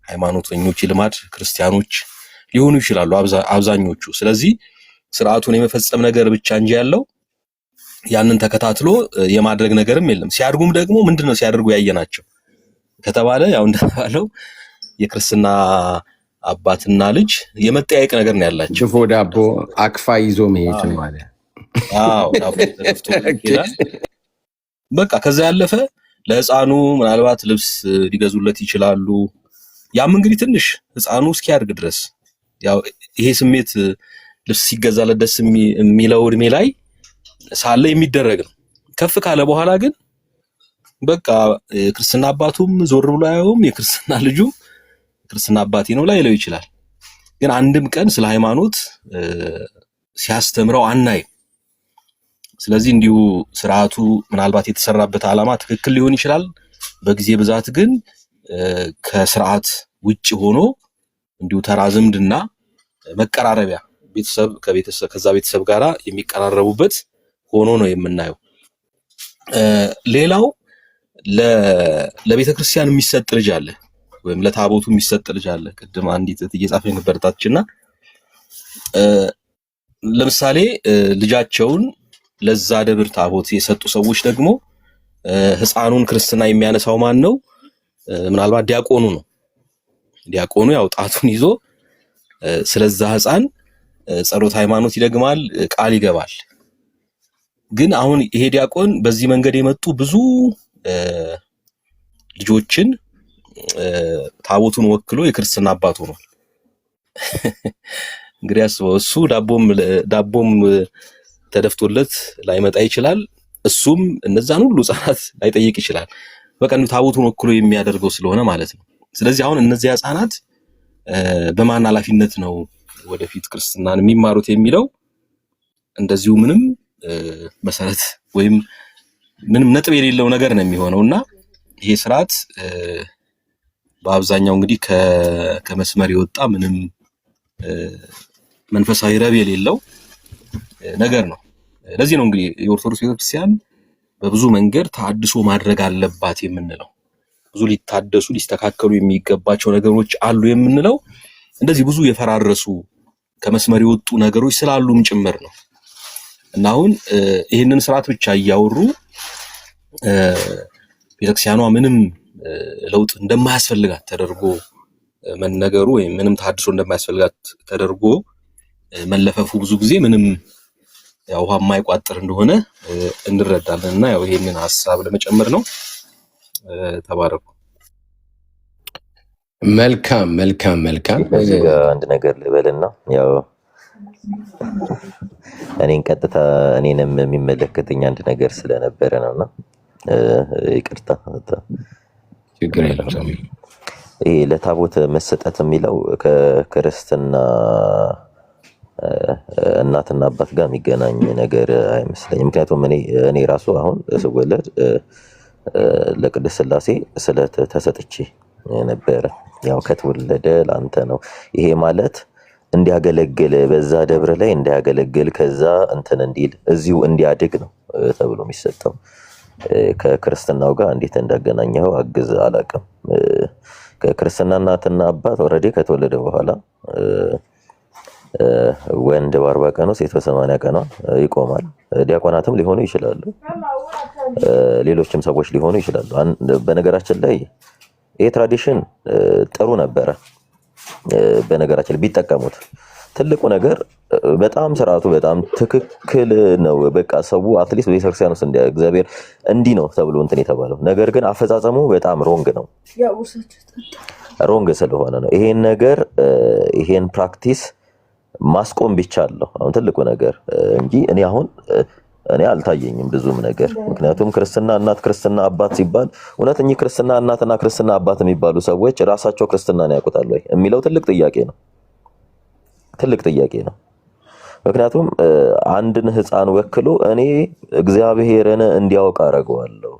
ሃይማኖተኞች፣ የልማድ ክርስቲያኖች ሊሆኑ ይችላሉ አብዛኞቹ። ስለዚህ ስርዓቱን የመፈጸም ነገር ብቻ እንጂ ያለው ያንን ተከታትሎ የማድረግ ነገርም የለም። ሲያድጉም ደግሞ ምንድነው ሲያደርጉ ያየናቸው ከተባለ ያው እንደተባለው የክርስትና አባትና ልጅ የመጠያየቅ ነገር ነው ያላቸው። ድፎ ዳቦ አክፋ ይዞ መሄድ ነው ማለት። አዎ ዳቦ ተደፍቶ ይላል። በቃ ከዛ ያለፈ ለሕፃኑ ምናልባት ልብስ ሊገዙለት ይችላሉ። ያም እንግዲህ ትንሽ ሕፃኑ እስኪያድግ ድረስ ያው ይሄ ስሜት ልብስ ሲገዛለት ደስ የሚለው እድሜ ላይ ሳለ የሚደረግ ነው። ከፍ ካለ በኋላ ግን በቃ የክርስትና አባቱም ዞር ብሎ አያየውም፣ የክርስትና ልጁም ክርስትና አባቴ ነው ላይለው ይችላል። ግን አንድም ቀን ስለ ሃይማኖት ሲያስተምረው አናይም። ስለዚህ እንዲሁ ስርዓቱ ምናልባት የተሰራበት ዓላማ ትክክል ሊሆን ይችላል። በጊዜ ብዛት ግን ከስርዓት ውጭ ሆኖ እንዲሁ ተራ ዝምድና መቀራረቢያ ቤተሰብ ከዛ ቤተሰብ ጋራ የሚቀራረቡበት ሆኖ ነው የምናየው። ሌላው ለቤተ ክርስቲያን የሚሰጥ ልጅ አለ ወይም ለታቦቱ የሚሰጥ ልጅ አለ። ቅድም አንዲት እየጻፈኝ ነበርታችና ለምሳሌ ልጃቸውን ለዛ ደብር ታቦት የሰጡ ሰዎች ደግሞ ሕፃኑን ክርስትና የሚያነሳው ማን ነው? ምናልባት ዲያቆኑ ነው። ዲያቆኑ ያው ጣቱን ይዞ ስለዛ ሕፃን ጸሎት ሃይማኖት ይደግማል፣ ቃል ይገባል። ግን አሁን ይሄ ዲያቆን በዚህ መንገድ የመጡ ብዙ ልጆችን ታቦቱን ወክሎ የክርስትና አባት ሆኗል። እንግዲህ አስበው፣ እሱ ዳቦም ተደፍቶለት ላይመጣ ይችላል። እሱም እነዛን ሁሉ ሕፃናት ላይጠይቅ ይችላል። በቃ ታቦቱን ወክሎ የሚያደርገው ስለሆነ ማለት ነው። ስለዚህ አሁን እነዚህ ሕፃናት በማን ኃላፊነት ነው ወደፊት ክርስትናን የሚማሩት የሚለው እንደዚሁ ምንም መሰረት ወይም ምንም ነጥብ የሌለው ነገር ነው የሚሆነውና ይሄ ስርዓት በአብዛኛው እንግዲህ ከመስመር የወጣ ምንም መንፈሳዊ ረብ የሌለው ነገር ነው። ለዚህ ነው እንግዲህ የኦርቶዶክስ ቤተክርስቲያን በብዙ መንገድ ተሐድሶ ማድረግ አለባት የምንለው። ብዙ ሊታደሱ ሊስተካከሉ የሚገባቸው ነገሮች አሉ የምንለው እንደዚህ ብዙ የፈራረሱ ከመስመር የወጡ ነገሮች ስላሉም ጭምር ነው። እና አሁን ይህንን ስርዓት ብቻ እያወሩ ቤተክርስቲያኗ ምንም ለውጥ እንደማያስፈልጋት ተደርጎ መነገሩ ወይም ምንም ተሐድሶ እንደማያስፈልጋት ተደርጎ መለፈፉ ብዙ ጊዜ ምንም ያው ውሃ የማይቋጥር እንደሆነ እንረዳለን። እና ያው ይሄንን ሐሳብ ለመጨመር ነው። ተባረኩ። መልካም። እዚህ ጋር አንድ ነገር ልበልና ያው እኔንም የሚመለከተኝ አንድ ነገር ስለነበረ ነውና ይቅርታ። ችግር የለም። ይሄ ለታቦት መሰጠት የሚለው ከክርስትና እናትና አባት ጋር የሚገናኝ ነገር አይመስለኝም። ምክንያቱም እኔ ራሱ አሁን ስወለድ ለቅድስት ሥላሴ ስለት ተሰጥቼ ነበረ። ያው ከተወለደ ላንተ ነው። ይሄ ማለት እንዲያገለግል በዛ ደብረ ላይ እንዲያገለግል ከዛ እንትን እንዲል እዚሁ እንዲያድግ ነው ተብሎ የሚሰጠው። ከክርስትናው ጋር እንዴት እንዳገናኘው አግዝ አላውቅም። ከክርስትና እናትና አባት ኦልሬዲ ከተወለደ በኋላ ወንድ በ40 ቀኑ ሴት በ80 ቀኗ ይቆማል። ዲያቆናትም ሊሆኑ ይችላሉ፣ ሌሎችም ሰዎች ሊሆኑ ይችላሉ። በነገራችን ላይ ይሄ ትራዲሽን ጥሩ ነበረ። በነገራችን ላይ ቢጠቀሙት ትልቁ ነገር በጣም ስርዓቱ በጣም ትክክል ነው። በቃ ሰው አትሊስት ቤተክርስቲያን ውስጥ እግዚአብሔር እንዲህ ነው ተብሎ እንትን የተባለው ነገር ግን አፈጻጸሙ በጣም ሮንግ ነው። ሮንግ ስለሆነ ነው ይሄን ነገር ይሄን ፕራክቲስ ማስቆም ቢቻለሁ አሁን ትልቁ ነገር እንጂ እኔ አልታየኝም ብዙም ነገር። ምክንያቱም ክርስትና እናት ክርስትና አባት ሲባል እውነተኛ ክርስትና እናትና ክርስትና አባት የሚባሉ ሰዎች ራሳቸው ክርስትናን ያውቁታል ወይ የሚለው ትልቅ ጥያቄ ነው። ምክንያቱም አንድን ህፃን ወክሎ እኔ እግዚአብሔርን እንዲያውቅ አደርገዋለሁ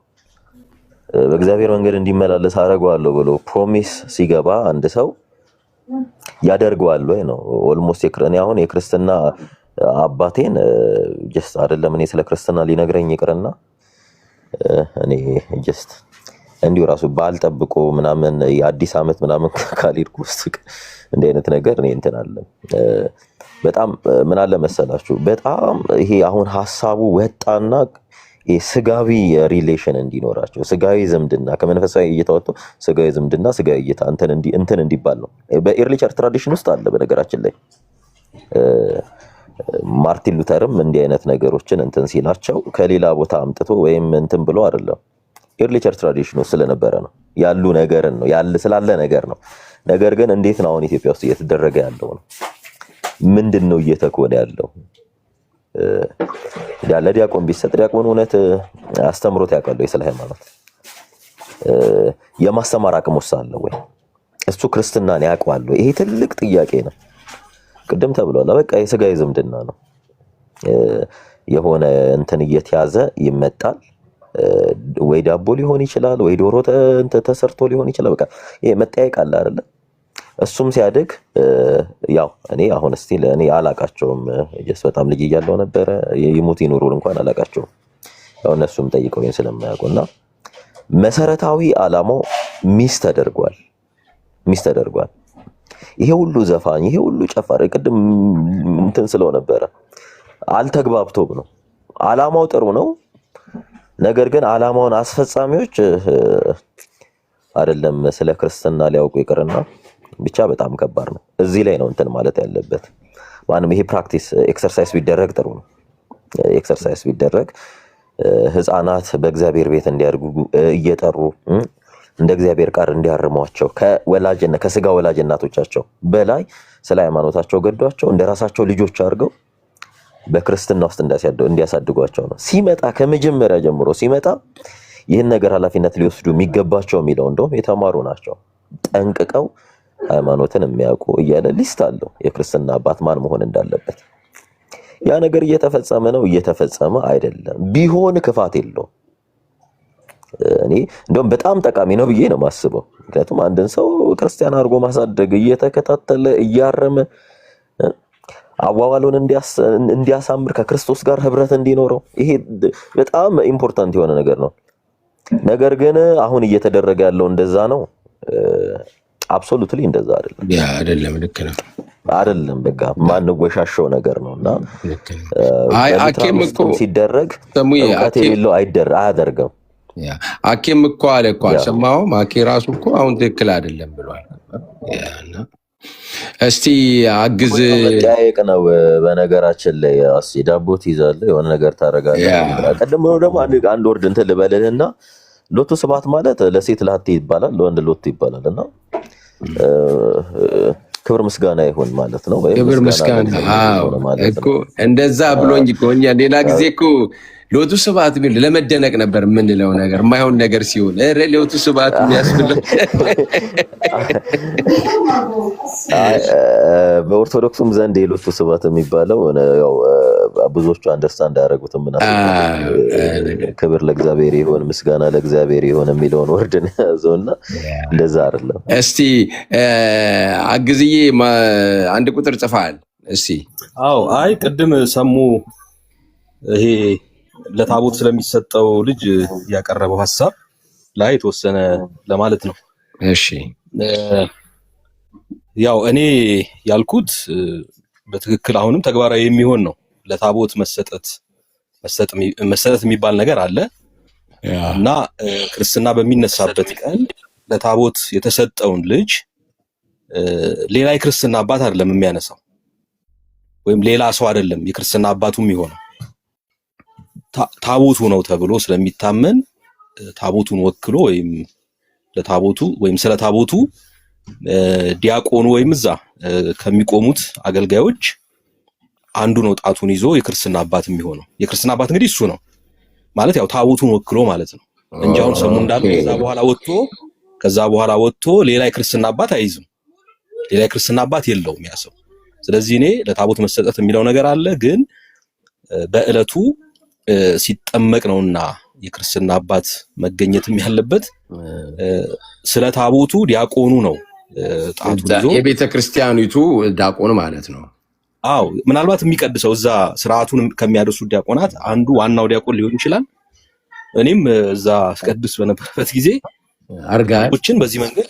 በእግዚአብሔር መንገድ እንዲመላለስ አደርገዋለሁ ብሎ ፕሮሚስ ሲገባ አንድ ሰው ያደርገዋል ወይ ነው ኦልሞስት እኔ አሁን የክርስትና አባቴን ጀስት አይደለም እኔ ስለ ክርስትና ሊነግረኝ ይቅርና እኔ ጀስት እንዲሁ ራሱ ባልጠብቆ ምናምን የአዲስ ዓመት ምናምን ካልሄድኩ ውስጥ እንደ አይነት ነገር እኔ እንትን አለ በጣም ምን አለ መሰላችሁ በጣም ይሄ አሁን ሐሳቡ ወጣና ስጋዊ ሪሌሽን እንዲኖራቸው ስጋዊ ዝምድና ከመንፈሳዊ እይታ ወጥቶ ስጋዊ ዝምድና ስጋዊ እይታ እንትን እንዲባል ነው። በኤርሊ ቸርች ትራዲሽን ውስጥ አለ በነገራችን ላይ ማርቲን ሉተርም እንዲህ አይነት ነገሮችን እንትን ሲላቸው ከሌላ ቦታ አምጥቶ ወይም እንትን ብሎ አይደለም ኤርሊ ቸርች ትራዲሽን ውስጥ ስለነበረ ነው ያሉ ነገርን ነው ስላለ ነገር ነው። ነገር ግን እንዴት ነው አሁን ኢትዮጵያ ውስጥ እየተደረገ ያለው ነው ምንድነው እየተኮነ ያለው? ያለ ዲያቆን ቢሰጥ ዲያቆን እውነት አስተምሮት ያውቃል ስለ ሃይማኖት የማስተማር አቅም ወሳለ ወይ እሱ ክርስትናን ያውቃል? ይሄ ትልቅ ጥያቄ ነው። ቅድም ተብሏል በቃ የስጋዊ ዝምድና ነው የሆነ እንትን እየተያዘ ይመጣል ወይ ዳቦ ሊሆን ይችላል ወይ ዶሮ ተሰርቶ ሊሆን ይችላል በቃ ይሄ መጠያየቅ አለ አይደል? እሱም ሲያድግ ያው እኔ አሁን ስቲል እኔ አላቃቸውም ጀስ በጣም ልጅ እያለሁ ነበር ይሙት ይኑሩ እንኳን አላቃቸውም ያው እነሱም ጠይቀውኝ ስለማያውቁና መሰረታዊ ዓላማው ሚስ ተደርጓል። ይሄ ሁሉ ዘፋኝ ይሄ ሁሉ ጨፋሪ ቅድም እንትን ስለው ነበር አልተግባብቶም ነው ዓላማው ጥሩ ነው። ነገር ግን ዓላማውን አስፈጻሚዎች አይደለም ስለ ክርስትና ሊያውቁ ይቅርና ብቻ በጣም ከባድ ነው። እዚህ ላይ ነው እንትን ማለት ያለበት ማንም ይሄ ፕራክቲስ ኤክሰርሳይዝ ቢደረግ ጥሩ ነው። ኤክሰርሳይዝ ቢደረግ ህፃናት በእግዚአብሔር ቤት እንዲያድጉ እየጠሩ እንደ እግዚአብሔር ቃል እንዲያርሟቸው ከስጋ ወላጅ እናቶቻቸው በላይ ስለ ሃይማኖታቸው ገዷቸው እንደራሳቸው ልጆች አድርገው በክርስትና ውስጥ እንዲያሳድጓቸው ነው። ሲመጣ ከመጀመሪያ ጀምሮ ሲመጣ ይህን ነገር ኃላፊነት ሊወስዱ የሚገባቸው የሚለው እንደውም የተማሩ ናቸው ጠንቅቀው ሃይማኖትን የሚያውቁ እያለ ሊስት አለው የክርስትና አባት ማን መሆን እንዳለበት። ያ ነገር እየተፈጸመ አይደለም ቢሆን ክፋት የለውም። እኔ እንደውም በጣም ጠቃሚ ነው ብዬ ነው ማስበው። ምክንያቱም አንድን ሰው ክርስቲያን አድርጎ ማሳደግ እየተከታተለ እያረመ አዋዋሉን እንዲያሳምር ከክርስቶስ ጋር ህብረት እንዲኖረው ይሄ በጣም ኢምፖርታንት የሆነ ነገር ነው። ነገር ግን አሁን እየተደረገ ያለው እንደዛ ነው አብሶሉትሊ እንደዛ አይደለም። ያ አይደለም ልክ ነው አይደለም በቃ ማንወሻሸው ነገር ነውና አኬም እኮ ሲደረግ የሌለው አያደርገም። ያ አኬም እኮ አለ እኮ አልሰማሁም። አኬ ራሱ እኮ አሁን ትክክል አይደለም ብሏል። ያና እስቲ አግዝ ጠያየቅ ነው በነገራችን ላይ ዳቦ ትይዛለህ የሆነ ነገር ታደርጋለህ። ቀደም ብሎ ደግሞ አንድ ወርድ እንትን ልበልህና ሎቱ ስብሐት ማለት ለሴት ላቴ ይባላል ለወንድ ሎቱ ይባላልና ክብር ምስጋና ይሁን ማለት ነው። ክብር ምስጋና እኮ እንደዛ ብሎኝ እኮ እኛ ሌላ ጊዜ እኮ ሎቱ ስብሐት ቢል ለመደነቅ ነበር የምንለው ነገር የማይሆን ነገር ሲሆን ሎቱ ስብሐት የሚያስብለው በኦርቶዶክሱም ዘንድ ሎቱ ስብሐት የሚባለው ያው ብዙዎቹ አንደርስታንድ ያደረጉትም ክብር ለእግዚአብሔር ይሁን ምስጋና ለእግዚአብሔር ይሁን የሚለውን ወርድ ነው ያዘውና እንደዛ አይደለም። እስቲ አግዝዬ አንድ ቁጥር ጽፋል እስቲ። አዎ አይ ቅድም ሰሙ ይሄ ለታቦት ስለሚሰጠው ልጅ ያቀረበው ሐሳብ ላይ ተወሰነ ለማለት ነው። እሺ ያው እኔ ያልኩት በትክክል አሁንም ተግባራዊ የሚሆን ነው። ለታቦት መሰጠት የሚባል ነገር አለ እና ክርስትና በሚነሳበት ቀን ለታቦት የተሰጠውን ልጅ ሌላ የክርስትና አባት አይደለም የሚያነሳው ወይም ሌላ ሰው አይደለም የክርስትና አባቱ የሚሆነው ታቦቱ ነው ተብሎ ስለሚታመን ታቦቱን ወክሎ ወይም ለታቦቱ ወይም ስለ ታቦቱ ዲያቆኑ ወይም እዛ ከሚቆሙት አገልጋዮች አንዱ ነው ጣቱን ይዞ የክርስትና አባት የሚሆነው። የክርስትና አባት እንግዲህ እሱ ነው ማለት ያው ታቦቱን ወክሎ ማለት ነው እንጂ አሁን ሰሙ እንዳለው ከዛ በኋላ ወጥቶ ሌላ የክርስትና አባት አይይዝም። ሌላ የክርስትና አባት የለውም ያ ሰው። ስለዚህ እኔ ለታቦት መሰጠት የሚለው ነገር አለ፣ ግን በእለቱ ሲጠመቅ ነውና የክርስትና አባት መገኘትም ያለበት ስለ ታቦቱ ዲያቆኑ ነው ጣቱን ይዞ የቤተ ክርስቲያኒቱ ዲያቆን ማለት ነው። አዎ ምናልባት የሚቀድሰው እዛ ስርዓቱን ከሚያደርሱ ዲያቆናት አንዱ ዋናው ዲያቆን ሊሆን ይችላል። እኔም እዛ ስቀድስ በነበረበት ጊዜ አርጋዎችን በዚህ መንገድ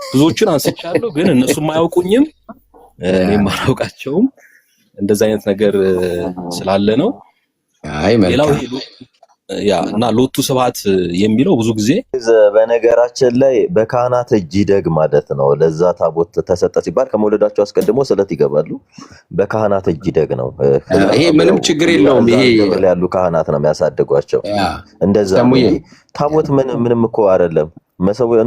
ብዙዎችን አንስቻለሁ፣ ግን እነሱም አያውቁኝም እኔም አላውቃቸውም። እንደዛ አይነት ነገር ስላለ ነው። አይ ሌላው ያ እና ሎቱ ስብሐት የሚለው ብዙ ጊዜ በነገራችን ላይ በካህናት እጅ ይደግ ማለት ነው። ለዛ ታቦት ተሰጠ ሲባል ከመውለዳቸው አስቀድሞ ስለት ይገባሉ። በካህናት እጅ ይደግ ነው። ይሄ ምንም ችግር የለውም። ይሄ ያሉ ካህናት ነው የሚያሳድጓቸው። እንደዛ ታቦት ምንም እኮ አይደለም። መሰዊያ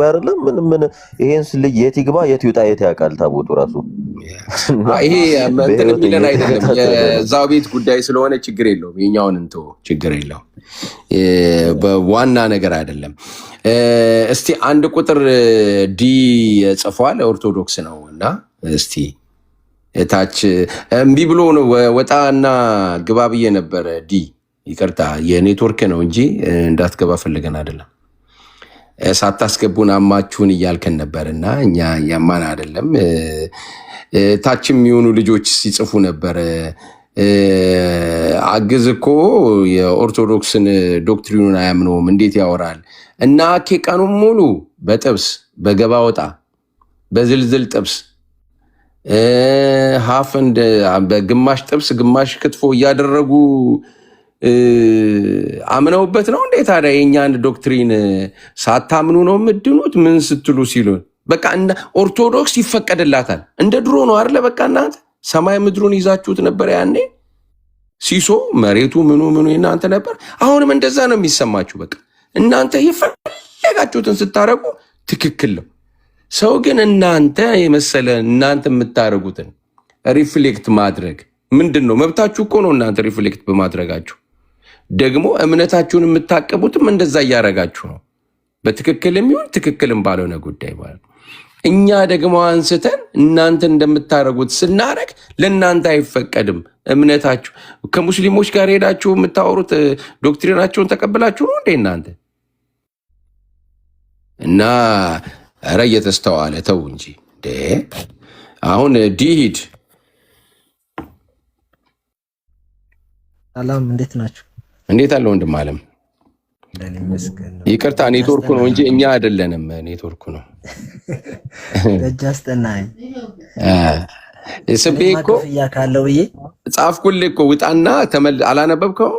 አይደለም። ምን ይሄን ልጅ የት ይግባ የት ይውጣ የት ያውቃል ታቦቱ ራሱ። ይሄ እንትን የሚለን አይደለም፣ የዛው ቤት ጉዳይ ስለሆነ ችግር የለውም። የኛውን እንተው ችግር የለውም። በዋና ነገር አይደለም። እስቲ አንድ ቁጥር ዲ ጽፏል፣ ኦርቶዶክስ ነው እና እስቲ ታች እምቢ ብሎ ነው ወጣና ግባ ብዬ ነበረ። ዲ ይቅርታ የኔትወርክ ነው እንጂ እንዳትገባ ፈልገን አይደለም። ሳታስገቡን አማችሁን እያልከን ነበርና እኛ ያማን አይደለም። ታችም የሚሆኑ ልጆች ሲጽፉ ነበር። አግዝ እኮ የኦርቶዶክስን ዶክትሪኑን አያምነውም እንዴት ያወራል? እና ቀኑን ሙሉ በጥብስ በገባ ወጣ በዝልዝል ጥብስ ሀፍ በግማሽ ጥብስ ግማሽ ክትፎ እያደረጉ አምነውበት ነው እንዴ? ታዲያ የኛን ዶክትሪን ሳታምኑ ነው የምድኑት? ምን ስትሉ ሲሉን በቃ ኦርቶዶክስ ይፈቀድላታል። እንደ ድሮ ነው አይደለ? በቃ እናንተ ሰማይ ምድሩን ይዛችሁት ነበር ያኔ። ሲሶ መሬቱ ምኑ እናንተ ነበር። አሁንም እንደዛ ነው የሚሰማችሁ። በቃ እናንተ የፈለጋችሁትን ስታረጉ ትክክል ነው። ሰው ግን እናንተ የመሰለ እናንተ የምታረጉትን ሪፍሌክት ማድረግ ምንድን ነው? መብታችሁ እኮ ነው እናንተ ሪፍሌክት በማድረጋችሁ። ደግሞ እምነታችሁን የምታቀቡትም እንደዛ እያረጋችሁ ነው። በትክክልም ይሁን ትክክልም ባልሆነ ጉዳይ ማለት ነው። እኛ ደግሞ አንስተን እናንተ እንደምታረጉት ስናረግ ለእናንተ አይፈቀድም። እምነታችሁ ከሙስሊሞች ጋር ሄዳችሁ የምታወሩት ዶክትሪናቸውን ተቀብላችሁ ነው እንዴ እናንተ? እና ኧረ እየተስተዋለ ተው እንጂ አሁን ዲሂድ ሰላም፣ እንዴት ናችሁ? እንዴት አለ ወንድም አለም? ይቅርታ ኔትወርኩ ነው እንጂ እኛ አይደለንም። ኔትወርኩ ነው። ደጃስተናይ ስቤ እኮ ካለው ብዬ ጻፍኩልህ እኮ ውጣና አላነበብከው?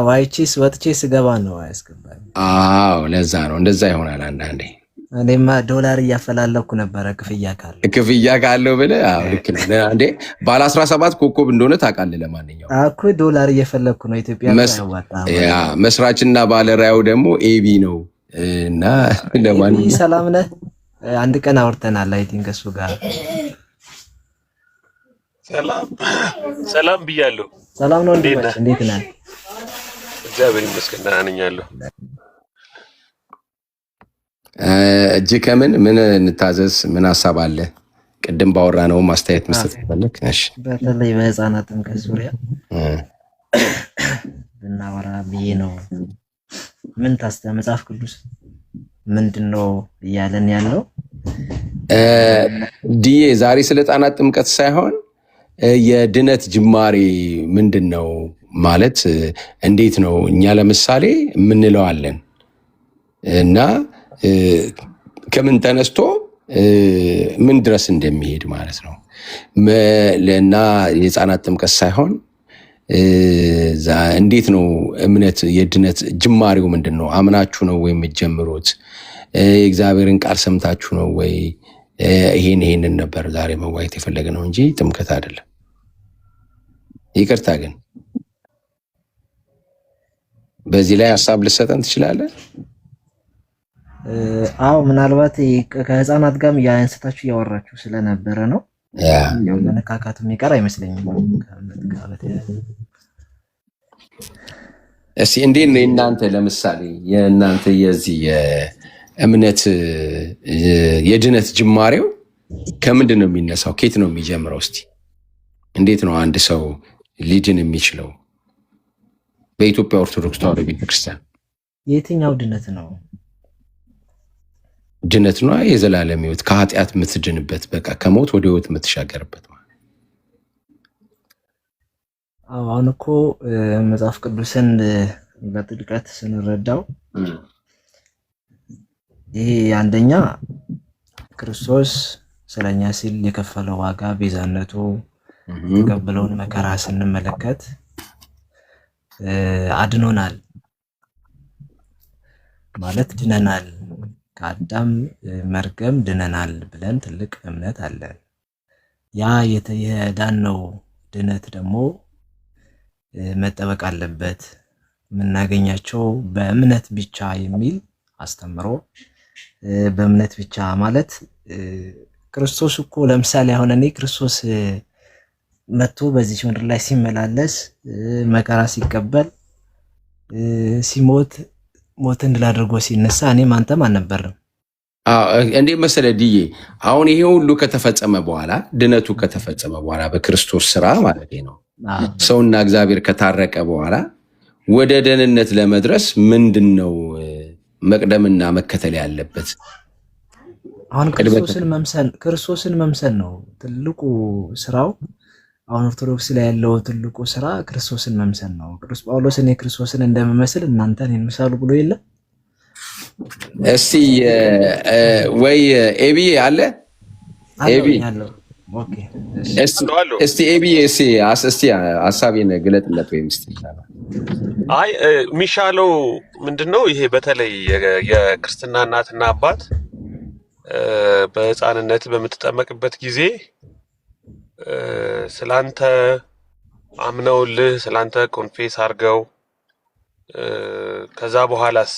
ዋይቺስ ወጥቼ ስገባ ነው አያስገባኝ። አዎ ለዛ ነው እንደዛ ይሆናል አንዳንዴ። እኔማ ዶላር እያፈላለኩ ነበረ ክፍያ ካለው ብለህ። አዎ ልክ ነው እንዴ። ባለ 17 ኮከብ እንደሆነ ታውቃለህ። ለማንኛውም እኮ ዶላር እየፈለኩ ነው። ኢትዮጵያ ያ መስራችና ባለራዩ ደግሞ ኤቢ ነው እና ለማንኛውም ሰላም ነህ? አንድ ቀን አውርተናል። አይ ቲንክ እሱ ጋር ሰላም ብያለሁ። ሰላም ነው። እንዴት ነህ? እግዚአብሔር ይመስገን ደህና ነኝ ያለሁ። እጅ ከምን እንታዘዝ? ምን ሀሳብ አለ? ቅድም ባወራ ነው ማስተያየት መስጠት ፈልግ። እሺ በተለይ በህፃናት ጥምቀት ዙሪያ ብናወራ ብዬ ነው። ምን መጽሐፍ ቅዱስ ምንድነው እያለን ያለው? ዲዬ ዛሬ ስለ ህፃናት ጥምቀት ሳይሆን የድነት ጅማሬ ምንድነው ማለት እንዴት ነው? እኛ ለምሳሌ የምንለዋለን እና ከምን ተነስቶ ምን ድረስ እንደሚሄድ ማለት ነው። እና የህፃናት ጥምቀት ሳይሆን እንዴት ነው እምነት የድነት ጅማሬው ምንድን ነው? አምናችሁ ነው ወይ የምትጀምሩት? የእግዚአብሔርን ቃል ሰምታችሁ ነው ወይ? ይሄንን ነበር ዛሬ መዋየት የፈለገ ነው እንጂ ጥምቀት አይደለም። ይቅርታ ግን በዚህ ላይ ሀሳብ ልሰጠን ትችላለህ? አዎ ምናልባት ከህፃናት ጋርም ያንስታችሁ እያወራችሁ ስለነበረ ነው። ያው መነካካቱ የሚቀር አይመስለኝም ከእምነት ጋር በተያያዘ። እስቲ እንዴት ነው እናንተ ለምሳሌ የእናንተ የዚህ የእምነት የድነት ጅማሬው ከምንድን ነው የሚነሳው? ከየት ነው የሚጀምረው? እስቲ እንዴት ነው አንድ ሰው ሊድን የሚችለው በኢትዮጵያ ኦርቶዶክስ ተዋሕዶ ቤተክርስቲያን? የትኛው ድነት ነው? ድነት ነው የዘላለም ሕይወት ከኃጢአት የምትድንበት በቃ ከሞት ወደ ሕይወት የምትሻገርበት ማለት። አሁን እኮ መጽሐፍ ቅዱስን በጥልቀት ስንረዳው ይሄ አንደኛ ክርስቶስ ስለኛ ሲል የከፈለው ዋጋ ቤዛነቱ የተቀበለውን መከራ ስንመለከት አድኖናል ማለት ድነናል፣ ከአዳም መርገም ድነናል ብለን ትልቅ እምነት አለን። ያ የዳነው ድነት ደግሞ መጠበቅ አለበት የምናገኛቸው በእምነት ብቻ የሚል አስተምሮ። በእምነት ብቻ ማለት ክርስቶስ እኮ ለምሳሌ አሁን እኔ ክርስቶስ መጥቶ በዚህ ምድር ላይ ሲመላለስ መከራ ሲቀበል ሲሞት ሞትን ድል አድርጎ ሲነሳ እኔም አንተም አልነበርም። እንዴ መሰለ ድዬ አሁን ይሄ ሁሉ ከተፈጸመ በኋላ ድነቱ ከተፈጸመ በኋላ በክርስቶስ ስራ ማለት ነው ሰውና እግዚአብሔር ከታረቀ በኋላ ወደ ደህንነት ለመድረስ ምንድነው መቅደምና መከተል ያለበት? አሁን ክርስቶስን መምሰል ነው ትልቁ ስራው። አሁን ኦርቶዶክስ ላይ ያለው ትልቁ ስራ ክርስቶስን መምሰል ነው። ቅዱስ ጳውሎስ እኔ ክርስቶስን እንደምመስል እናንተን ይምሰሉ ብሎ የለ? እስቲ ወይ ኤቢ አለ ኤቢ እስቲ ኤቢ እስቲ ሐሳቤን ግለጥለት ወይም እስቲ አይ የሚሻለው ምንድነው? ይሄ በተለይ የክርስትና እናትና አባት በሕፃንነት በምትጠመቅበት ጊዜ ስላንተ አምነውልህ ስላንተ ኮንፌስ አድርገው ከዛ በኋላስ